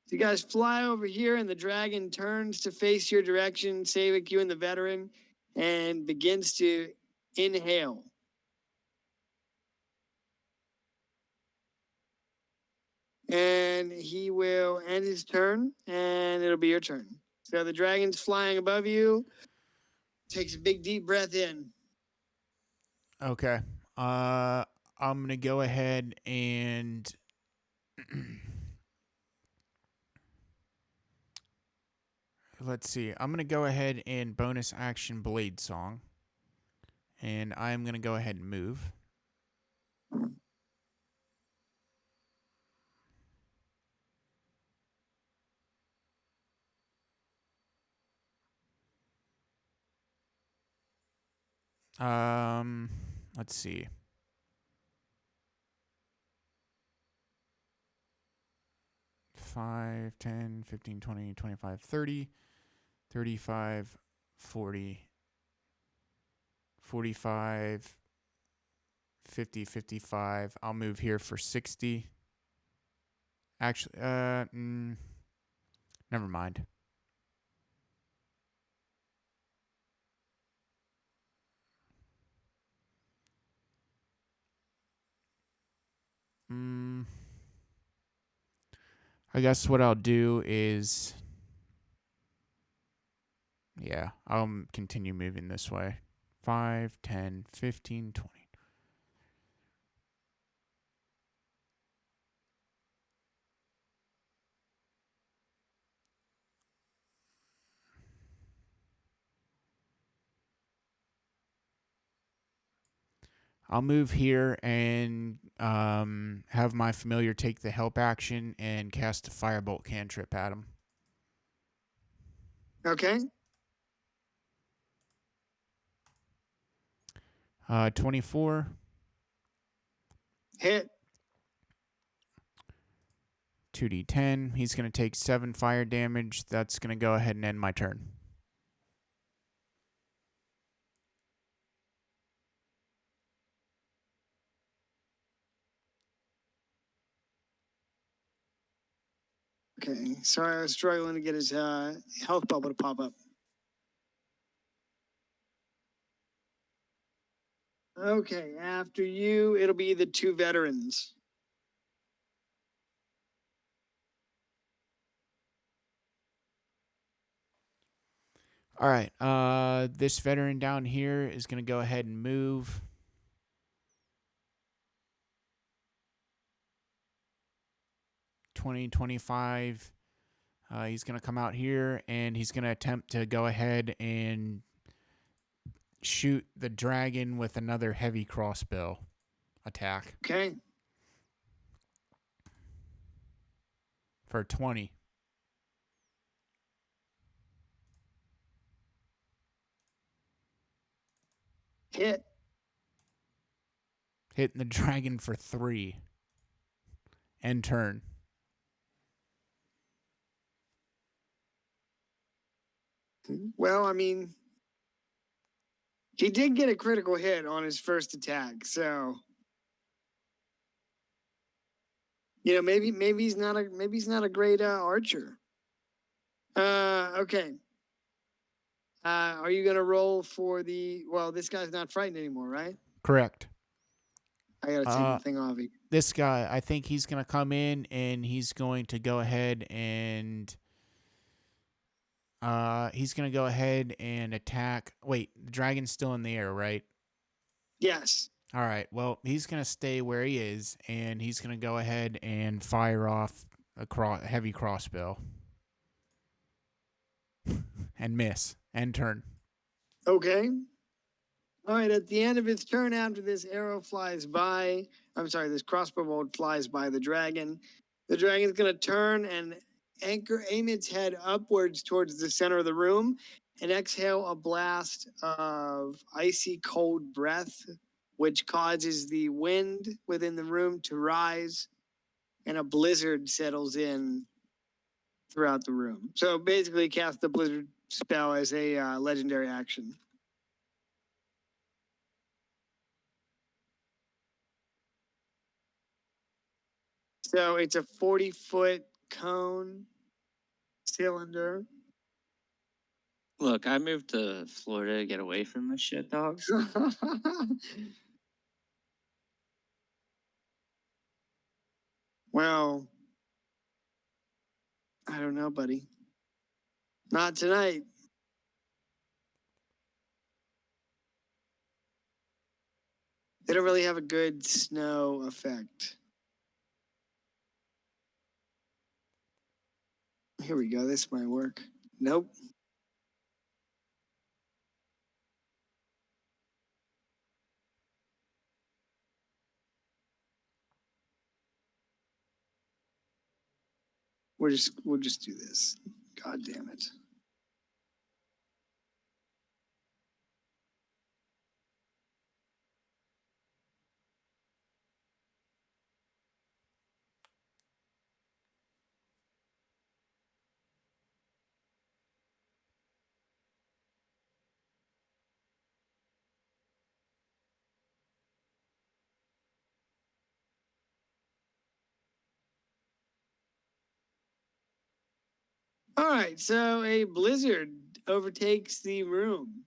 Speaker 1: So you guys fly over here, and the dragon turns to face your direction, Savik, you and the veteran, and begins to inhale. And he will end his turn, and it'll be your turn. So the dragon's flying above you, takes a big deep breath in.
Speaker 3: Okay. I'm gonna go ahead and let's see. I'm gonna go ahead and bonus action blade song, And I'm going to go ahead and move. Let's see. Five, 10, 15, 20, 25, 30, 35, 40, 45, 50, 55. I'll move here for 60. Actually, never mind. I guess what I'll do is, yeah, I'll continue moving this way. 5, 10, 15, 20. I'll move here and have my familiar take the help action and cast a firebolt cantrip at him.
Speaker 1: Okay.
Speaker 3: 24.
Speaker 1: Hit.
Speaker 3: 2d10. He's going to take 7 fire damage. That's going to go ahead and end my turn.
Speaker 1: Okay. Sorry, I was struggling to get his health bubble to pop up. Okay. After you, it'll be the 2 veterans.
Speaker 3: All right. This veteran down here is going to go ahead and move. $20, $25. He's going to come out here and he's going to attempt to go ahead and shoot the dragon with another heavy crossbow attack
Speaker 1: Okay.
Speaker 3: for 20.
Speaker 1: Hit.
Speaker 3: Hitting the dragon for 3. End turn.
Speaker 1: Well, I mean, he did get a critical hit on his first attack, so maybe he's not a great archer. Okay. Are you gonna roll for the? Well, this guy's not frightened anymore, right?
Speaker 3: Correct.
Speaker 1: I gotta take the thing off.
Speaker 3: This guy, I think he's going to come in and he's going to go ahead and attack. Wait, the dragon's still in the air, right?
Speaker 1: Yes.
Speaker 3: All right. Well, he's going to stay where he is and he's going to go ahead and fire off a heavy crossbow and miss. End turn.
Speaker 1: Okay. All right. At the end of its turn, after this arrow flies by, this crossbow bolt flies by the dragon. The dragon's gonna turn and aim its head upwards towards the center of the room and exhale a blast of icy cold breath, which causes the wind within the room to rise and a blizzard settles in throughout the room. So basically cast the blizzard spell as a legendary action. So it's a 40-foot cone cylinder.
Speaker 5: Look, I moved to Florida to get away from this shit, dog.
Speaker 1: Well, I don't know, buddy. Not tonight. They don't really have a good snow effect. Here we go. This might work. Nope. we'll just do this. God damn it. All right, so a blizzard overtakes the room.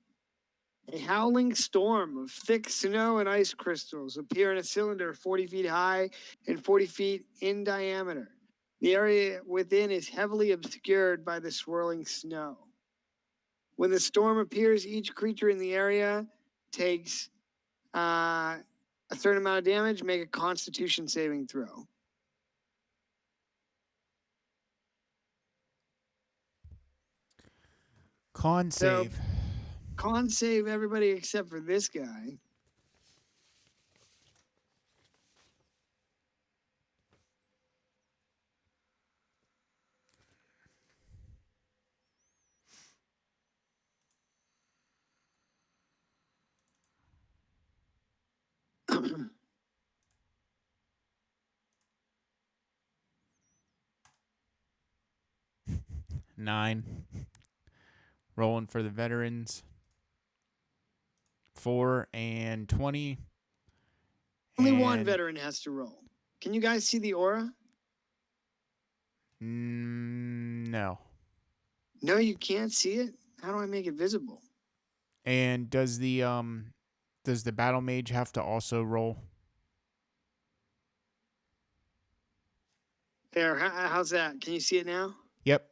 Speaker 1: A howling storm of thick snow and ice crystals appear in a cylinder 40 feet high and 40 feet in diameter. The area within is heavily obscured by the swirling snow. When the storm appears, each creature in the area takes a certain amount of damage. Make a Constitution saving throw.
Speaker 3: Con
Speaker 1: So-
Speaker 3: save.
Speaker 1: Con save everybody except for this guy.
Speaker 3: Nine. Rolling for the veterans. 4 and 20.
Speaker 1: Only one
Speaker 3: And-
Speaker 1: veteran has to roll. Can you guys see the aura?
Speaker 3: No.
Speaker 1: No, you can't see it. How do I make it visible?
Speaker 3: And does the battle mage have to also roll?
Speaker 1: There, how's that? Can you see it now?
Speaker 3: Yep.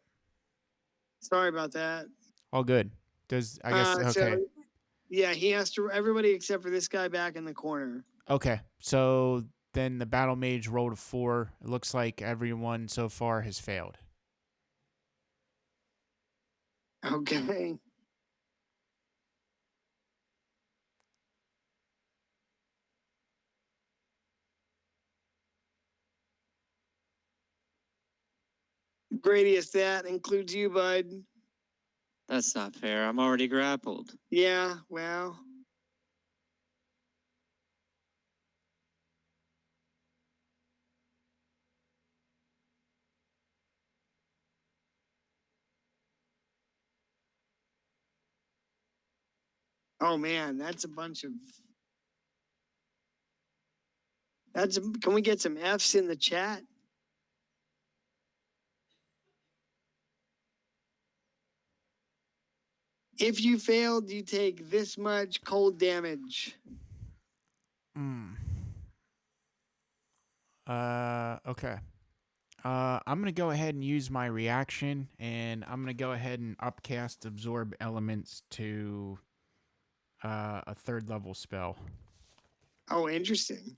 Speaker 1: Sorry about that.
Speaker 3: All good. Does I guess
Speaker 1: So,
Speaker 3: okay.
Speaker 1: yeah, he has to. Everybody except for this guy back in the corner.
Speaker 3: Okay. So then the battle mage rolled a 4. It looks like everyone so far has failed.
Speaker 1: Okay. Gradius, that includes you, bud.
Speaker 5: That's not fair. I'm already grappled.
Speaker 1: Yeah, well. Oh man, that's a bunch of. Can we get some F's in the chat? If you failed, you take this much cold damage.
Speaker 3: Okay. I'm gonna go ahead and use my reaction, and I'm gonna go ahead and upcast absorb elements to a 3rd level spell.
Speaker 1: Oh, interesting.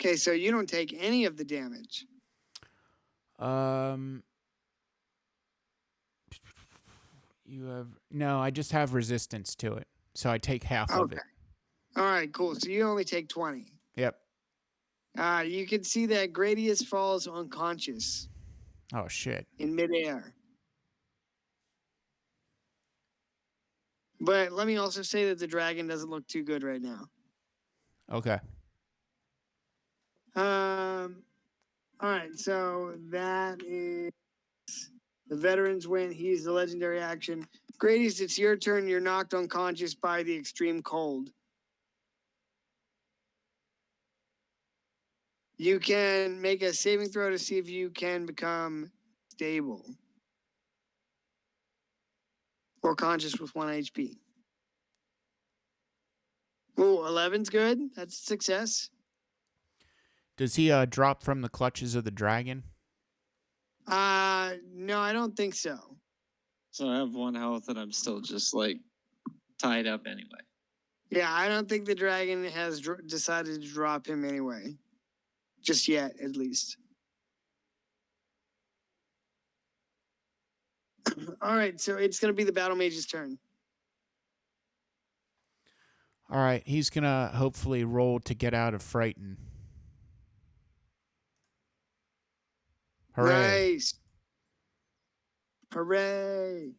Speaker 1: Okay, so you don't take any of the damage.
Speaker 3: You have no. I just have resistance to it, so I take half of
Speaker 1: Okay.
Speaker 3: it.
Speaker 1: All right, cool. So you only take 20.
Speaker 3: Yep.
Speaker 1: You can see that Gradius falls unconscious
Speaker 3: Oh shit.
Speaker 1: in midair. But let me also say that the dragon doesn't look too good right now.
Speaker 3: Okay.
Speaker 1: All right, so that is the veterans win. He's the legendary action. Gradius, it's your turn. You're knocked unconscious by the extreme cold. You can make a saving throw to see if you can become stable or conscious with 1 HP. Ooh, 11's good. That's a success.
Speaker 3: Does he drop from the clutches of the dragon?
Speaker 1: No, I don't think so.
Speaker 5: So I have 1 health and I'm still just like tied up anyway.
Speaker 1: Yeah, I don't think the dragon has decided to drop him anyway. Just yet, at least. All right, so it's gonna be the battle mage's turn.
Speaker 3: All right, he's gonna hopefully roll to get out of frighten. Hooray!
Speaker 1: Nice. Hooray.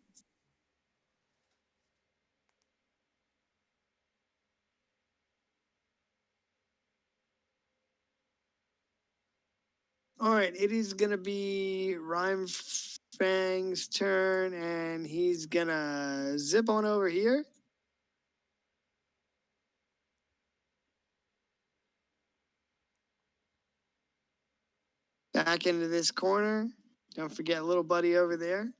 Speaker 1: All right, it is gonna be Rhyme Fang's turn, and he's gonna zip on over here. Back into this corner. Don't forget little buddy over there.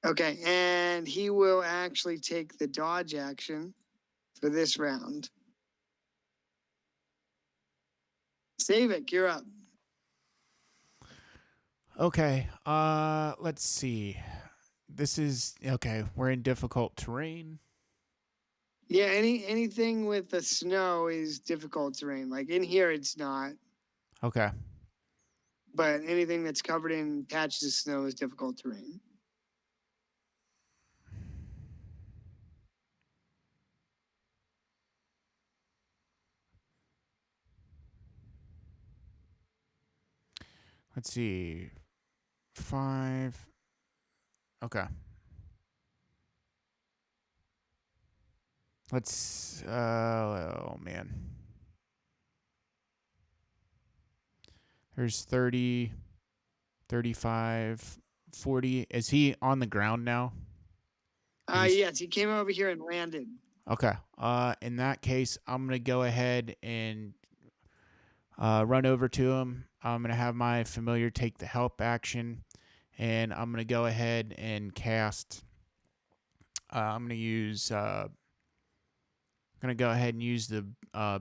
Speaker 1: Okay, and he will actually take the dodge action for this round. Savik, you're up.
Speaker 3: Okay, let's see. This is okay. We're in difficult terrain.
Speaker 1: Yeah, anything with the snow is difficult terrain. Like in here, it's not,
Speaker 3: Okay.
Speaker 1: but anything that's covered in patches of snow is difficult terrain.
Speaker 3: Let's see. 5. Okay. Let's oh man. There's 30, 35, 40. Is he on the ground now? He's-
Speaker 1: Yes, he came over here and landed.
Speaker 3: Okay. In that case, I'm gonna go ahead and run over to him. I'm gonna have my familiar take the help action, and I'm gonna go ahead and cast. I'm gonna use. Gonna go ahead and use the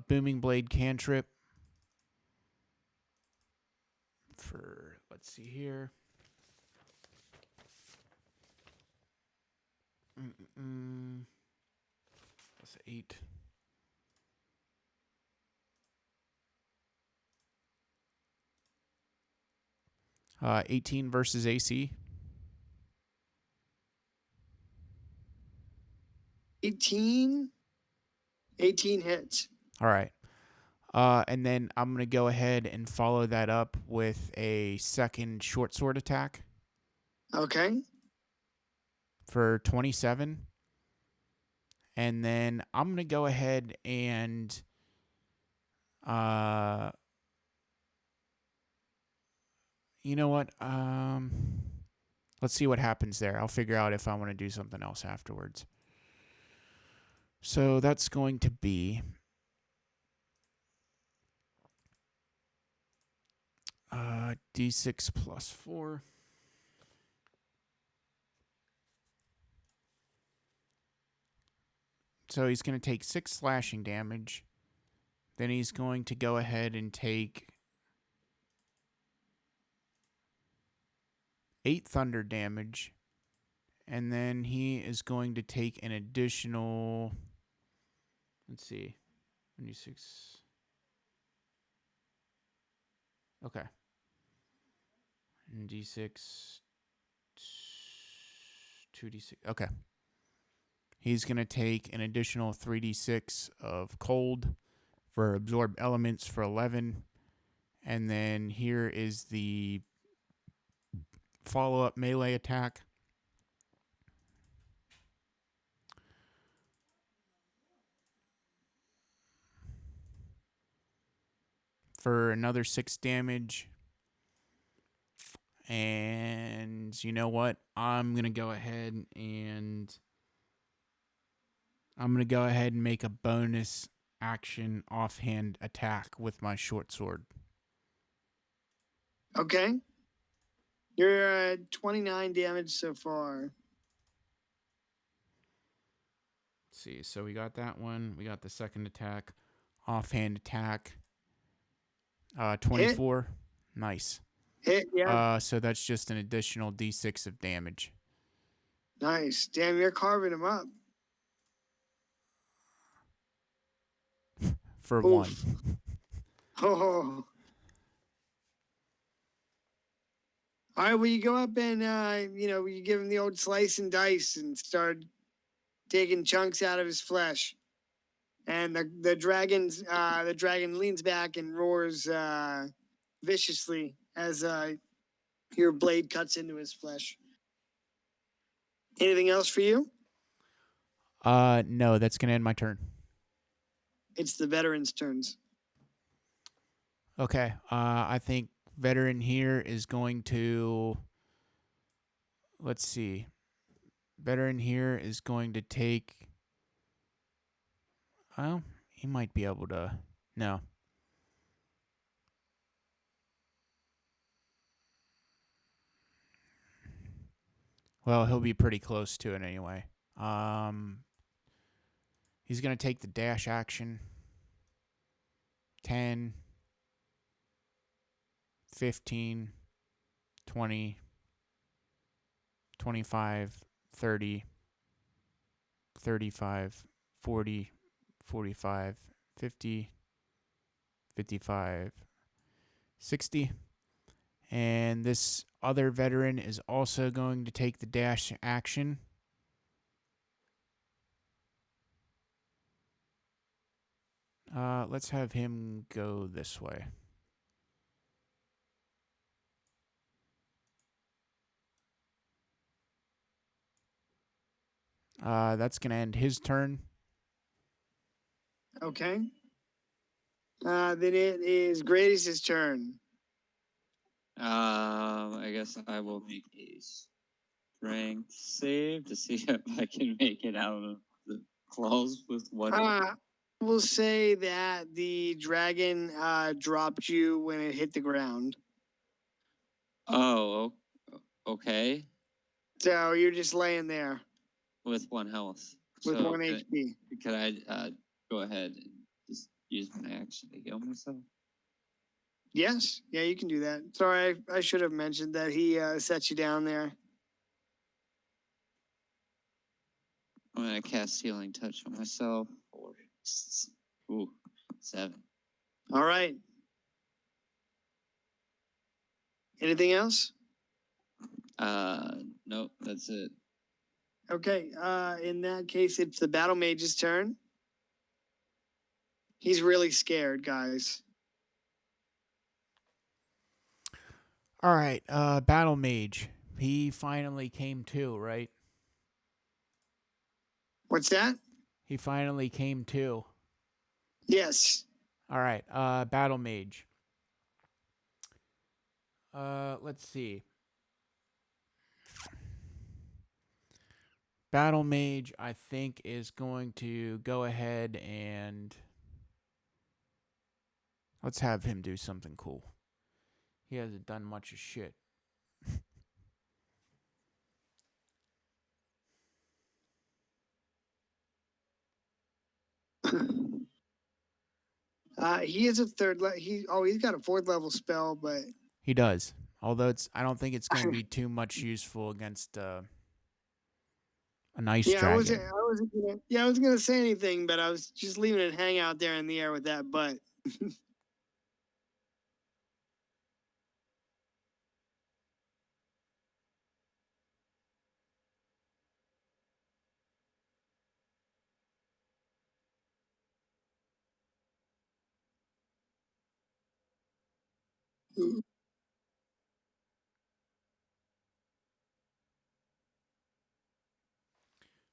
Speaker 3: booming blade cantrip for. Let's see here. That's 8. Uh, 18 versus AC.
Speaker 1: 18 hits.
Speaker 3: All right. And then I'm going to go ahead and follow that up with a second short sword attack
Speaker 1: Okay.
Speaker 3: for 27. And then I'm going to go ahead and you know what? Let's see what happens there. I'll figure out if I want to do something else afterwards. So that's going to be D6 plus 4. So he's going to take 6 slashing damage. Then he's going to go ahead and take 8 thunder damage. And then he is going to take an additional, let's see, 26. Okay. And D6, 2D6. Okay. He's going to take an additional 3d6 of cold for absorb elements for 11. And then here is the follow-up melee attack. For another 6 damage. And you know what? I'm going to go ahead and make a bonus action offhand attack with my short sword.
Speaker 1: Okay. You're at 29 damage so far.
Speaker 3: Let's see. So we got that one. We got the second attack. Offhand attack. 24. Nice.
Speaker 1: Hit, yeah.
Speaker 3: So that's just an additional D6 of damage.
Speaker 1: Nice. Damn, you're carving him up.
Speaker 3: For one.
Speaker 1: Oof. Oh. All right, well, you go up and, you give him the old slice and dice and start taking chunks out of his flesh. And the dragon leans back and roars viciously as your blade cuts into his flesh. Anything else for you?
Speaker 3: No, that's gonna end my turn.
Speaker 1: It's the veterans' turns.
Speaker 3: Okay. I think veteran here is going to. Let's see. Veteran here is going to take. Well, he might be able to. No. Well, he'll be pretty close to it anyway. He's going to take the dash action. 10, 15, 20, 25, 30, 35, 40, 45, 50, 55, 60. And this other veteran is also going to take the dash action. Let's have him go this way. That's going to end his turn.
Speaker 1: Okay. Then it is Grady's turn.
Speaker 5: I guess I will make a strength save to see if I can make it out of the claws with one.
Speaker 1: We'll say that the dragon dropped you when it hit the ground.
Speaker 5: Oh, okay.
Speaker 1: So you're just laying there
Speaker 5: With 1 health.
Speaker 1: with
Speaker 5: So
Speaker 1: 1 HP.
Speaker 5: could I go ahead and just use my action to heal myself?
Speaker 1: Yes. Yeah, you can do that. Sorry, I should have mentioned that he set you down there.
Speaker 5: I'm gonna cast Healing Touch on myself. 7.
Speaker 1: All right. Anything else?
Speaker 5: Nope, that's it.
Speaker 1: Okay. In that case, it's the battle mage's turn. He's really scared, guys.
Speaker 3: All right, Battle Mage. He finally came to, right?
Speaker 1: What's that?
Speaker 3: He finally came to.
Speaker 1: Yes.
Speaker 3: All right, Battle Mage. Let's see. Battle Mage, I think, is going to go ahead and let's have him do something cool. He hasn't done much of shit.
Speaker 1: He is a third. He's got a 4th level spell, but
Speaker 3: He does. Although I don't think it's going to be too much useful against a nice
Speaker 1: yeah,
Speaker 3: dragon.
Speaker 1: I wasn't gonna say anything, but I was just leaving it hang out there in the air with that butt.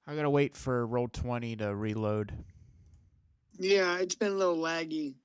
Speaker 3: I gotta wait for Roll20 to reload.
Speaker 1: Yeah, it's been a little laggy.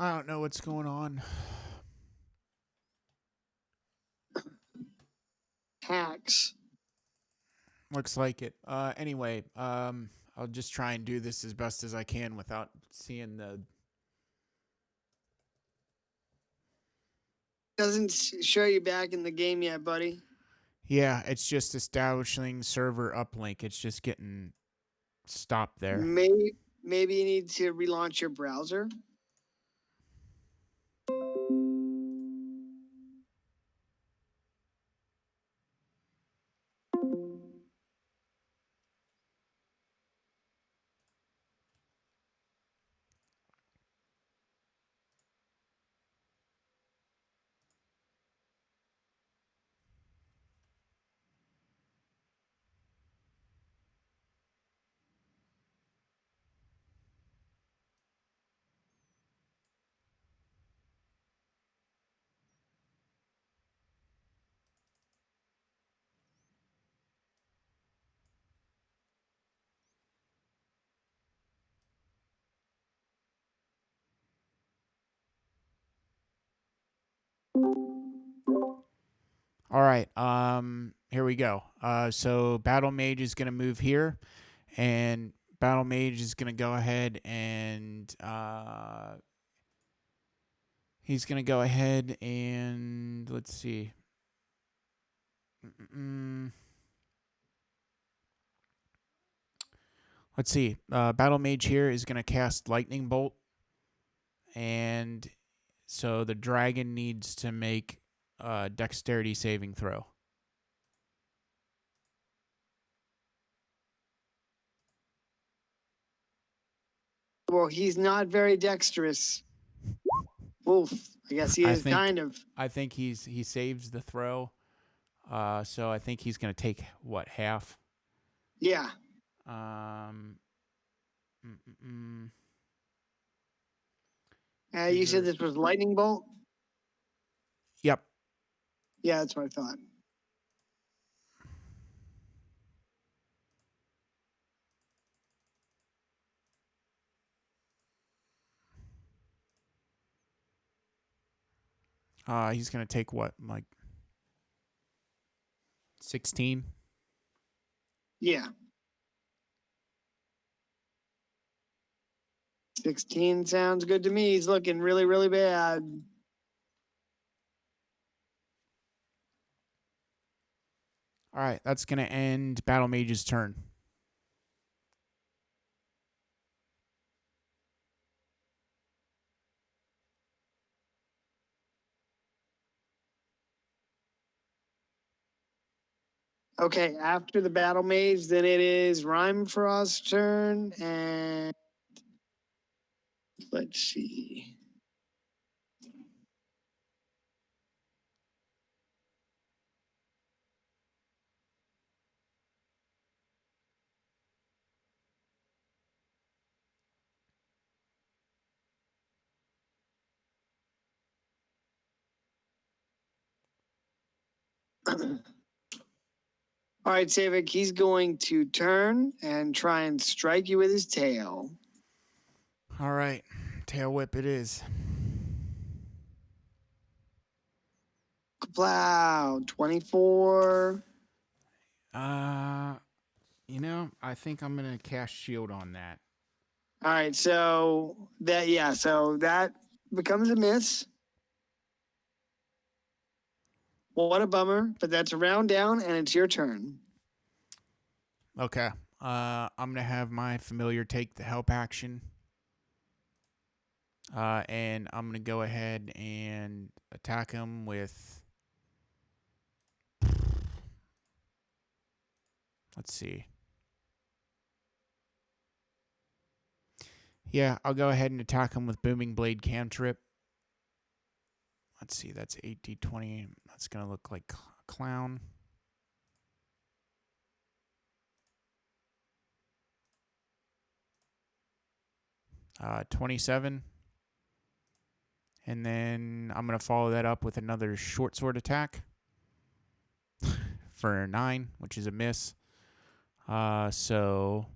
Speaker 3: I don't know what's going on.
Speaker 1: Hacks.
Speaker 3: Looks like it. Anyway, I'll just try and do this as best as I can without seeing the.
Speaker 1: Doesn't show you back in the game yet, buddy.
Speaker 3: Yeah, it's just establishing server uplink. It's just getting stopped there.
Speaker 1: Maybe you need to relaunch your browser.
Speaker 3: All right. Here we go. So Battle Mage is gonna move here, and Battle Mage is gonna go ahead and he's gonna go ahead and let's see. Let's see. Battle Mage here is gonna cast Lightning Bolt, and so the dragon needs to make a dexterity saving throw.
Speaker 1: Well, he's not very dexterous. Wolf. I guess he
Speaker 3: I
Speaker 1: is
Speaker 3: think-
Speaker 1: kind of.
Speaker 3: I think he saves the throw. So I think he's gonna take what, half?
Speaker 1: Yeah. You said this was lightning bolt?
Speaker 3: Yep.
Speaker 1: Yeah, that's what I thought.
Speaker 3: He's gonna take what, like 16?
Speaker 1: Yeah. 16 sounds good to me. He's looking really, really bad.
Speaker 3: All right, that's gonna end Battle Mage's turn.
Speaker 1: Okay, after the battle mage, then it is Rhyme Frost's turn, and let's see. All right, Savik, he's going to turn and try and strike you with his tail.
Speaker 3: All right, tail whip it is.
Speaker 1: Plow, 24.
Speaker 3: I think I'm gonna cast shield on that.
Speaker 1: All right, so that becomes a miss. What a bummer, but that's a round down, and it's your turn.
Speaker 3: Okay. I'm gonna have my familiar take the help action. And I'm gonna go ahead and attack him with. Let's see. Yeah, I'll go ahead and attack him with Booming Blade Cantrip. Let's see, that's 8d20. That's gonna look like a clown. Uh, 27. And then I'm gonna follow that up with another short sword attack for 9, which is a miss. So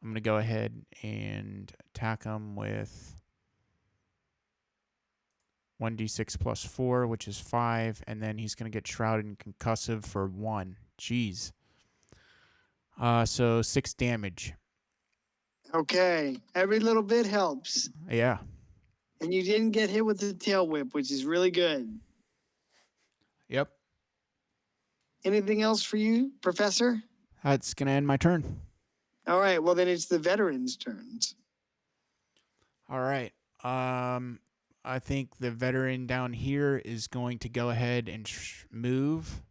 Speaker 3: I'm going to go ahead and attack him with 1d6 plus 4, which is 5, and then he's going to get shrouded and concussive for 1. Jeez. So 6 damage.
Speaker 1: Okay. Every little bit helps.
Speaker 3: Yeah.
Speaker 1: And you didn't get hit with the tail whip, which is really good.
Speaker 3: Yep.
Speaker 1: Anything else for you, Professor?
Speaker 3: That's going to end my turn.
Speaker 1: All right. Well, then it's the veterans' turns.
Speaker 3: All right. I think the veteran down here is going to go ahead and move.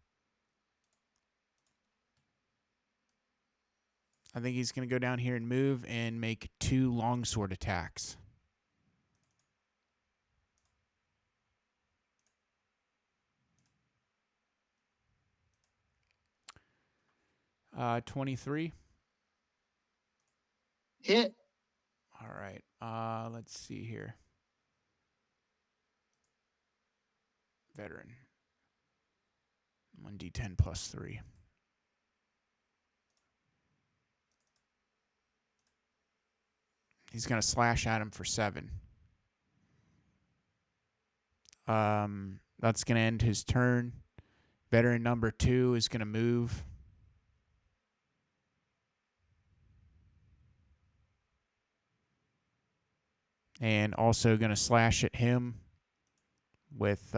Speaker 3: I think he's going to go down here and move and make 2 longsword attacks. Uh, 23.
Speaker 1: Hit.
Speaker 3: All right. Let's see here. Veteran. 1d10 plus 3. He's going to slash at him for 7. That's going to end his turn. Veteran number 2 is going to move. And also going to slash at him with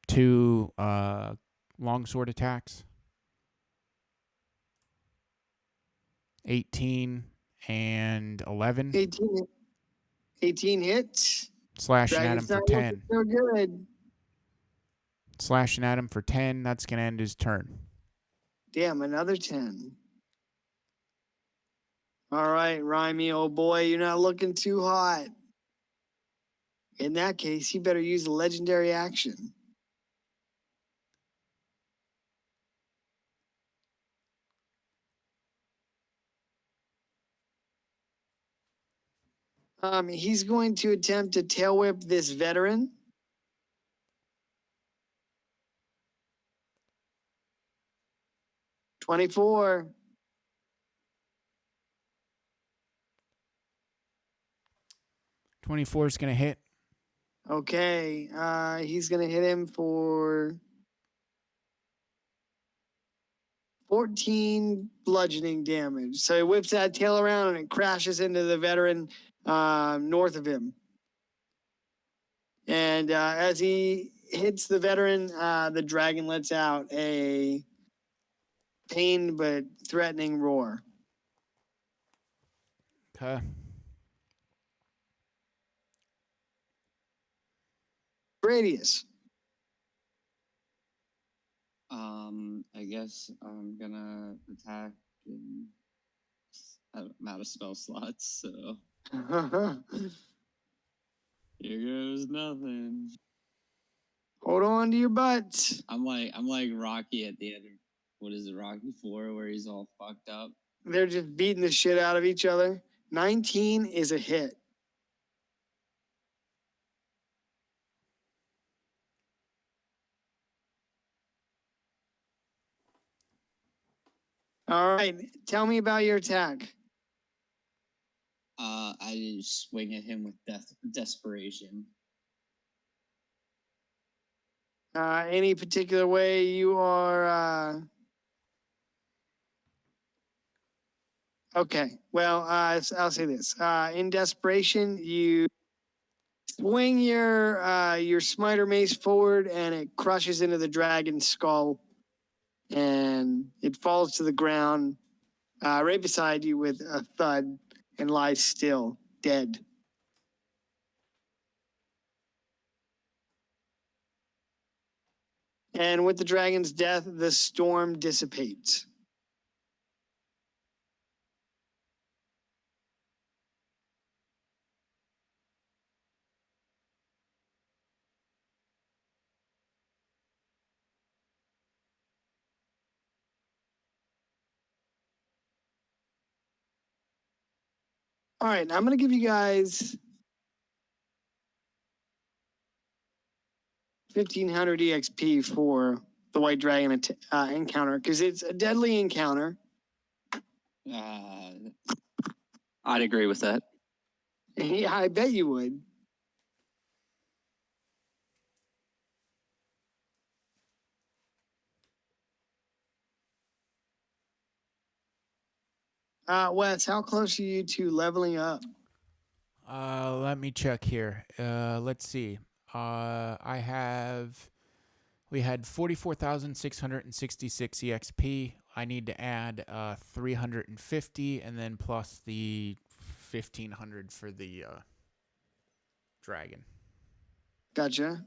Speaker 3: 2 longsword attacks. 18 and 11.
Speaker 1: 18 hits.
Speaker 3: Slashing at him for 10.
Speaker 1: So good.
Speaker 3: Slashing at him for 10. That's going to end his turn.
Speaker 1: Damn, another 10. All right, Rhymy, old boy, you're not looking too hot. In that case, you better use a legendary action. He's going to attempt to tail whip this veteran. "24.
Speaker 3: 24 is going to hit.
Speaker 1: Okay, he's going to hit him for 14 bludgeoning damage. So he whips that tail around and it crashes into the veteran north of him. And as he hits the veteran, the dragon lets out a pained but threatening roar.
Speaker 3: Okay.
Speaker 1: Radius.
Speaker 5: I guess I'm gonna attack and I'm out of spell slots, so here goes nothing.
Speaker 1: Hold on to your butts.
Speaker 5: I'm like Rocky at the end of what is it, Rocky 4, where he's all fucked up.
Speaker 1: They're just beating the shit out of each other. 19 is a hit. All right, tell me about your attack.
Speaker 5: I swing at him with desperation.
Speaker 1: Any particular way you are? Okay, well, I'll say this. In desperation, you swing your smiter mace forward, and it crushes into the dragon's skull, and it falls to the ground right beside you with a thud, and lies still, dead. And with the dragon's death, the storm dissipates. All right, I'm going to give you guys 1,500 EXP for the White Dragon encounter, because it's a deadly encounter.
Speaker 5: I'd agree with that.
Speaker 1: Yeah, I bet you would. Wes, how close are you to leveling up?
Speaker 3: Let me check here. Let's see. We had 44,666 EXP. I need to add 350 and then plus the 1,500 for the dragon.
Speaker 1: Gotcha.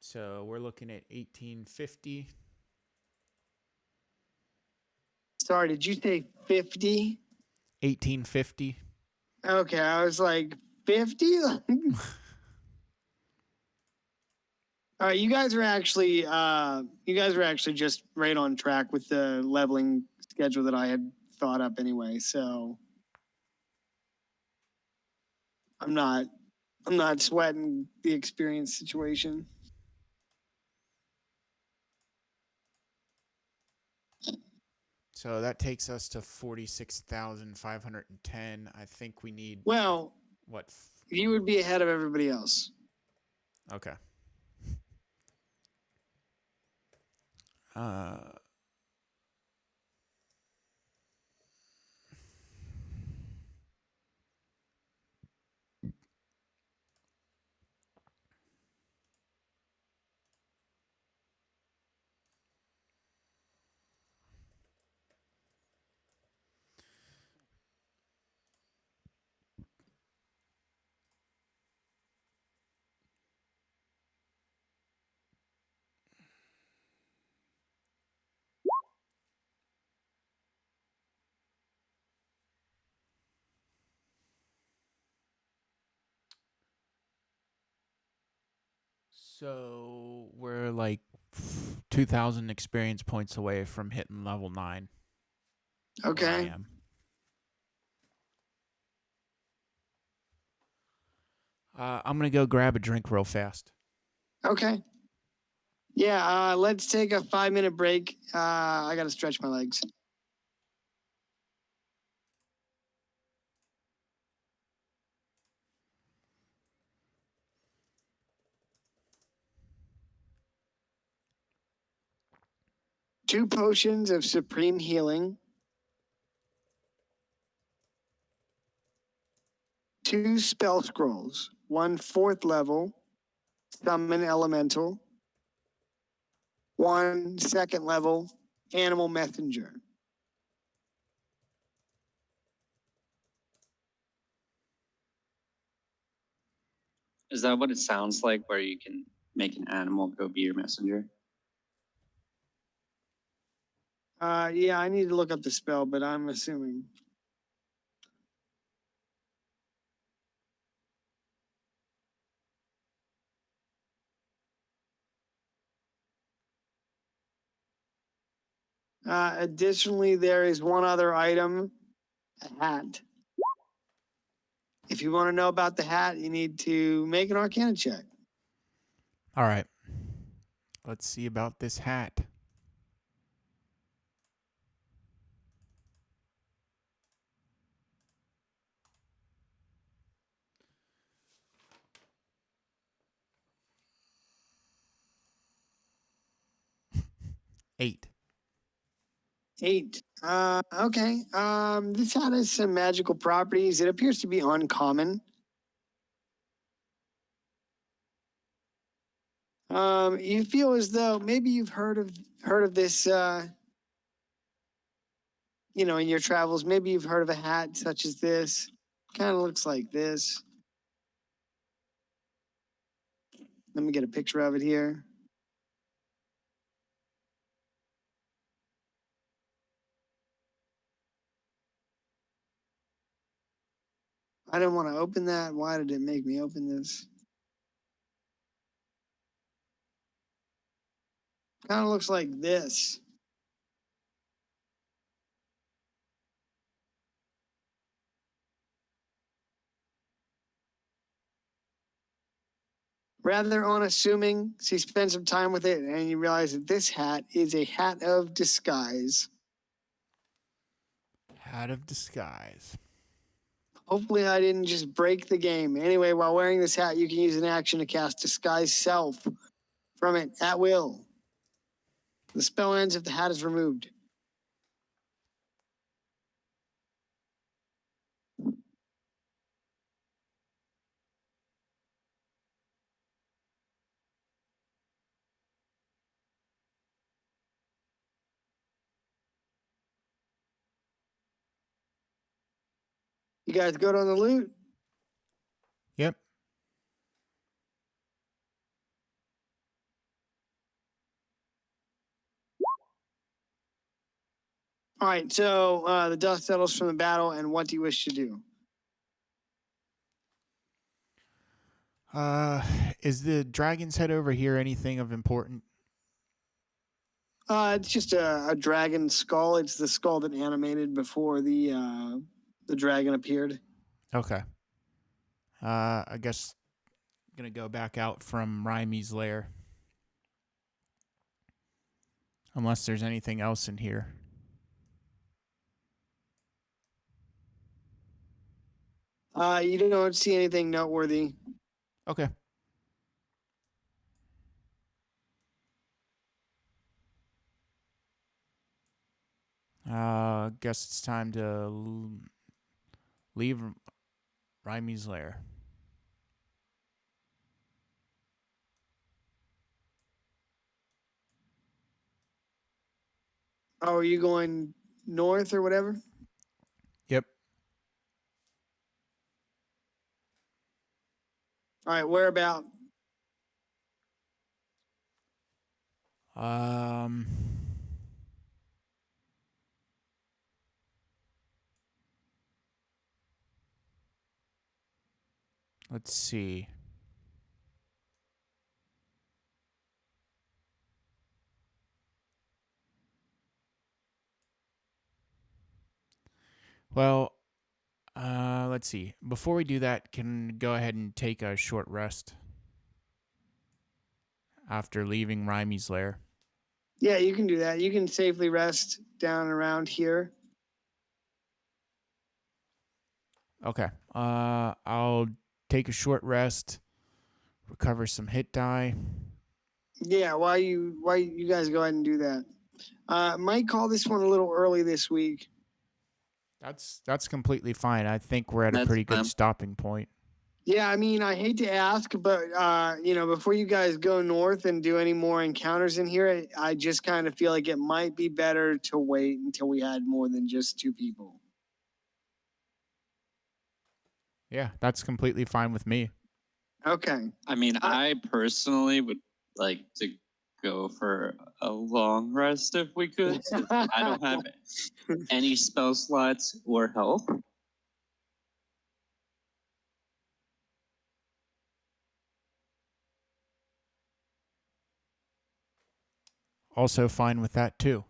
Speaker 3: So we're looking at 1,850.
Speaker 1: Sorry, did you say 50?
Speaker 3: 1,850.
Speaker 1: Okay, I was like 50. All right, you guys are actually just right on track with the leveling schedule that I had thought up anyway. So I'm not sweating the experience situation.
Speaker 3: So that takes us to 46,510. I think we need
Speaker 1: Well,
Speaker 3: what?
Speaker 1: you would be ahead of everybody else.
Speaker 3: Okay. Uh, So we're like 2,000 experience points away from hitting level 9. where I
Speaker 1: Okay.
Speaker 3: am. I'm gonna go grab a drink real fast.
Speaker 1: Okay. Yeah, let's take a 5-minute break. I gotta stretch my legs. Two potions of supreme healing. 2 spell scrolls. 1 4th level. Summon elemental. 1 2nd level. Animal messenger.
Speaker 5: Is that what it sounds like, where you can make an animal go be your messenger?
Speaker 1: Yeah, I need to look up the spell, but I'm assuming. Additionally, there is one other item, a hat. If you want to know about the hat, you need to make an Arcana check.
Speaker 3: All right. Let's see about this hat. Eight.
Speaker 1: 8. Okay. This hat has some magical properties. It appears to be uncommon. You feel as though maybe you've heard of this. In your travels, maybe you've heard of a hat such as this. Kind of looks like this. Let me get a picture of it here. I didn't want to open that. Why did it make me open this? Kind of looks like this. Rather unassuming, so you spend some time with it and you realize that this hat is a hat of disguise.
Speaker 3: Hat of disguise.
Speaker 1: Hopefully, I didn't just break the game. Anyway, while wearing this hat, you can use an action to cast Disguise Self from it at will. The spell ends if the hat is removed. You guys good on the loot?
Speaker 3: Yep.
Speaker 1: All right, so the dust settles from the battle, and what do you wish to do?
Speaker 3: Is the dragon's head over here anything of important?
Speaker 1: It's just a dragon skull. It's the skull that animated before the dragon appeared.
Speaker 3: Okay. I guess I'm gonna go back out from Rymy's lair. Unless there's anything else in here.
Speaker 1: You don't see anything noteworthy.
Speaker 3: Okay. Guess it's time to leave Rymy's lair.
Speaker 1: Oh, are you going north or whatever?
Speaker 3: Yep.
Speaker 1: All right, where about?
Speaker 3: Um. Let's see. Well, let's see. Before we do that, can go ahead and take a short rest after leaving Rymy's lair.
Speaker 1: Yeah, you can do that. You can safely rest down around here.
Speaker 3: Okay. I'll take a short rest, recover some hit die.
Speaker 1: Yeah, why you guys go ahead and do that? Might call this one a little early this week.
Speaker 3: That's completely fine. I think we're at a
Speaker 5: That's
Speaker 3: pretty good
Speaker 5: fine.
Speaker 3: stopping point.
Speaker 1: Yeah, I mean, I hate to ask, but before you guys go north and do any more encounters in here, I just kind of feel like it might be better to wait until we had more than just 2 people.
Speaker 3: Yeah, that's completely fine with me.
Speaker 1: Okay.
Speaker 5: I mean, I personally would like to go for a long rest if we could. Since I don't have any spell slots or health.
Speaker 3: Also fine with that too.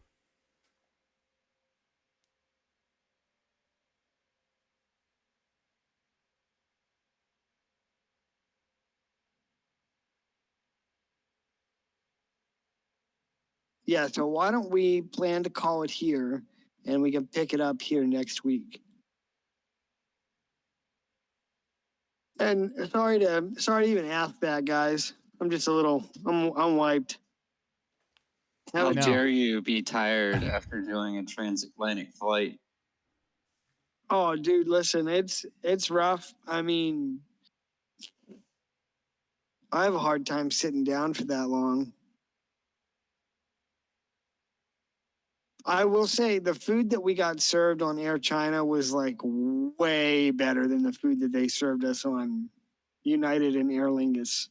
Speaker 1: Yeah, so why don't we plan to call it here and we can pick it up here next week. And sorry to even ask that, guys. I'm just a little I'm wiped.
Speaker 5: How
Speaker 3: No.
Speaker 5: dare you be tired after doing a transatlantic flight?
Speaker 1: Oh, dude, listen, it's rough. I mean, I have a hard time sitting down for that long. I will say the food that we got served on Air China was like way better than the food that they served us on United and Aer Lingus.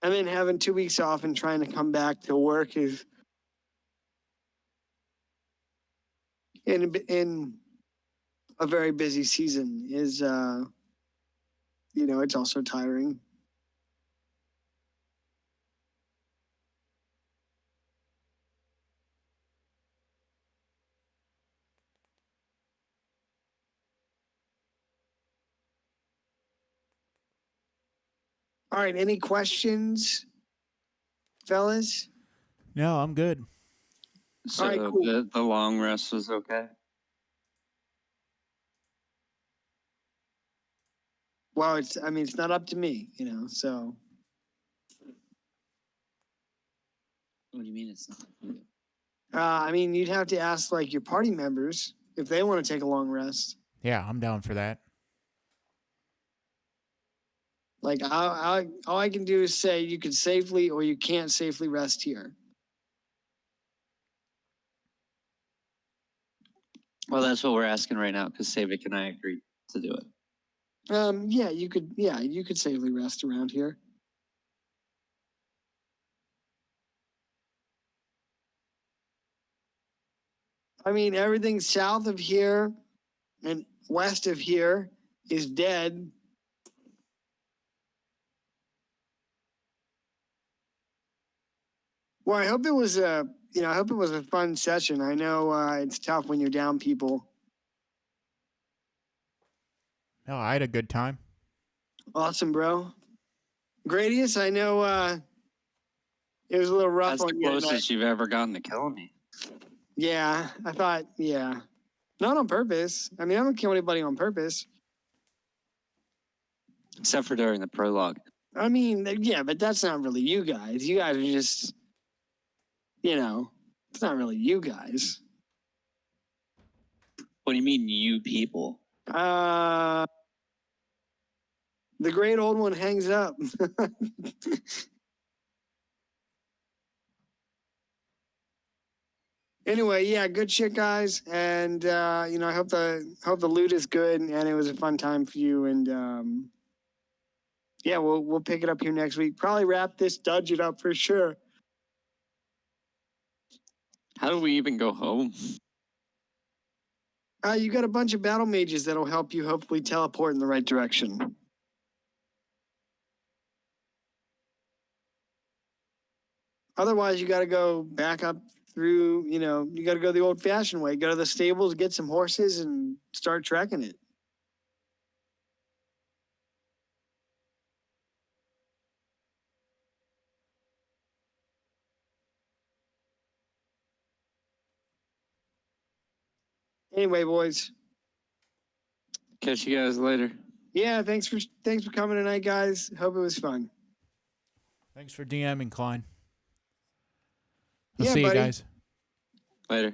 Speaker 1: And then having 2 weeks off and trying to come back to work is in a very busy season is it's also tiring. All right, any questions, fellas?
Speaker 3: No, I'm good.
Speaker 5: So
Speaker 1: right, cool.
Speaker 5: the long rest was okay.
Speaker 1: Well, it's not up to me, so.
Speaker 5: What do you mean it's not?
Speaker 1: You'd have to ask like your party members if they want to take a long rest.
Speaker 3: Yeah, I'm down for that.
Speaker 1: Like, all I can do is say you can safely or you can't safely rest here.
Speaker 5: Well, that's what we're asking right now because Savik and I agreed to do it.
Speaker 1: Yeah, you could safely rest around here. I mean, everything south of here and west of here is dead. Well, I hope it was a fun session. I know it's tough when you're down people.
Speaker 3: No, I had a good time.
Speaker 1: Awesome, bro. Gradius, I know it was a little rough
Speaker 5: That's the
Speaker 1: on you tonight.
Speaker 5: closest you've ever gotten to killing me.
Speaker 1: Yeah, I thought, yeah. Not on purpose. I mean, I don't kill anybody on purpose.
Speaker 5: Except for during the prologue.
Speaker 1: I mean, yeah, but that's not really you guys. You guys are just, it's not really you guys.
Speaker 5: What do you mean, you people?
Speaker 1: The great old one hangs up. Anyway, yeah, good shit, guys, and I hope the loot is good, and it was a fun time for you, and yeah, we'll pick it up here next week. Probably wrap this dungeon up for sure.
Speaker 5: How do we even go home?
Speaker 1: You got a bunch of battle mages that'll help you hopefully teleport in the right direction. Otherwise, you got to go back up through, you got to go the old fashioned way. Go to the stables, get some horses, and start trekking it. Anyway, boys.
Speaker 5: Catch you guys later.
Speaker 1: Yeah, thanks for coming tonight, guys. Hope it was fun.
Speaker 3: Thanks for DMing, Klein. I'll
Speaker 1: Yeah,
Speaker 3: see
Speaker 1: buddy.
Speaker 3: you guys.
Speaker 5: Later.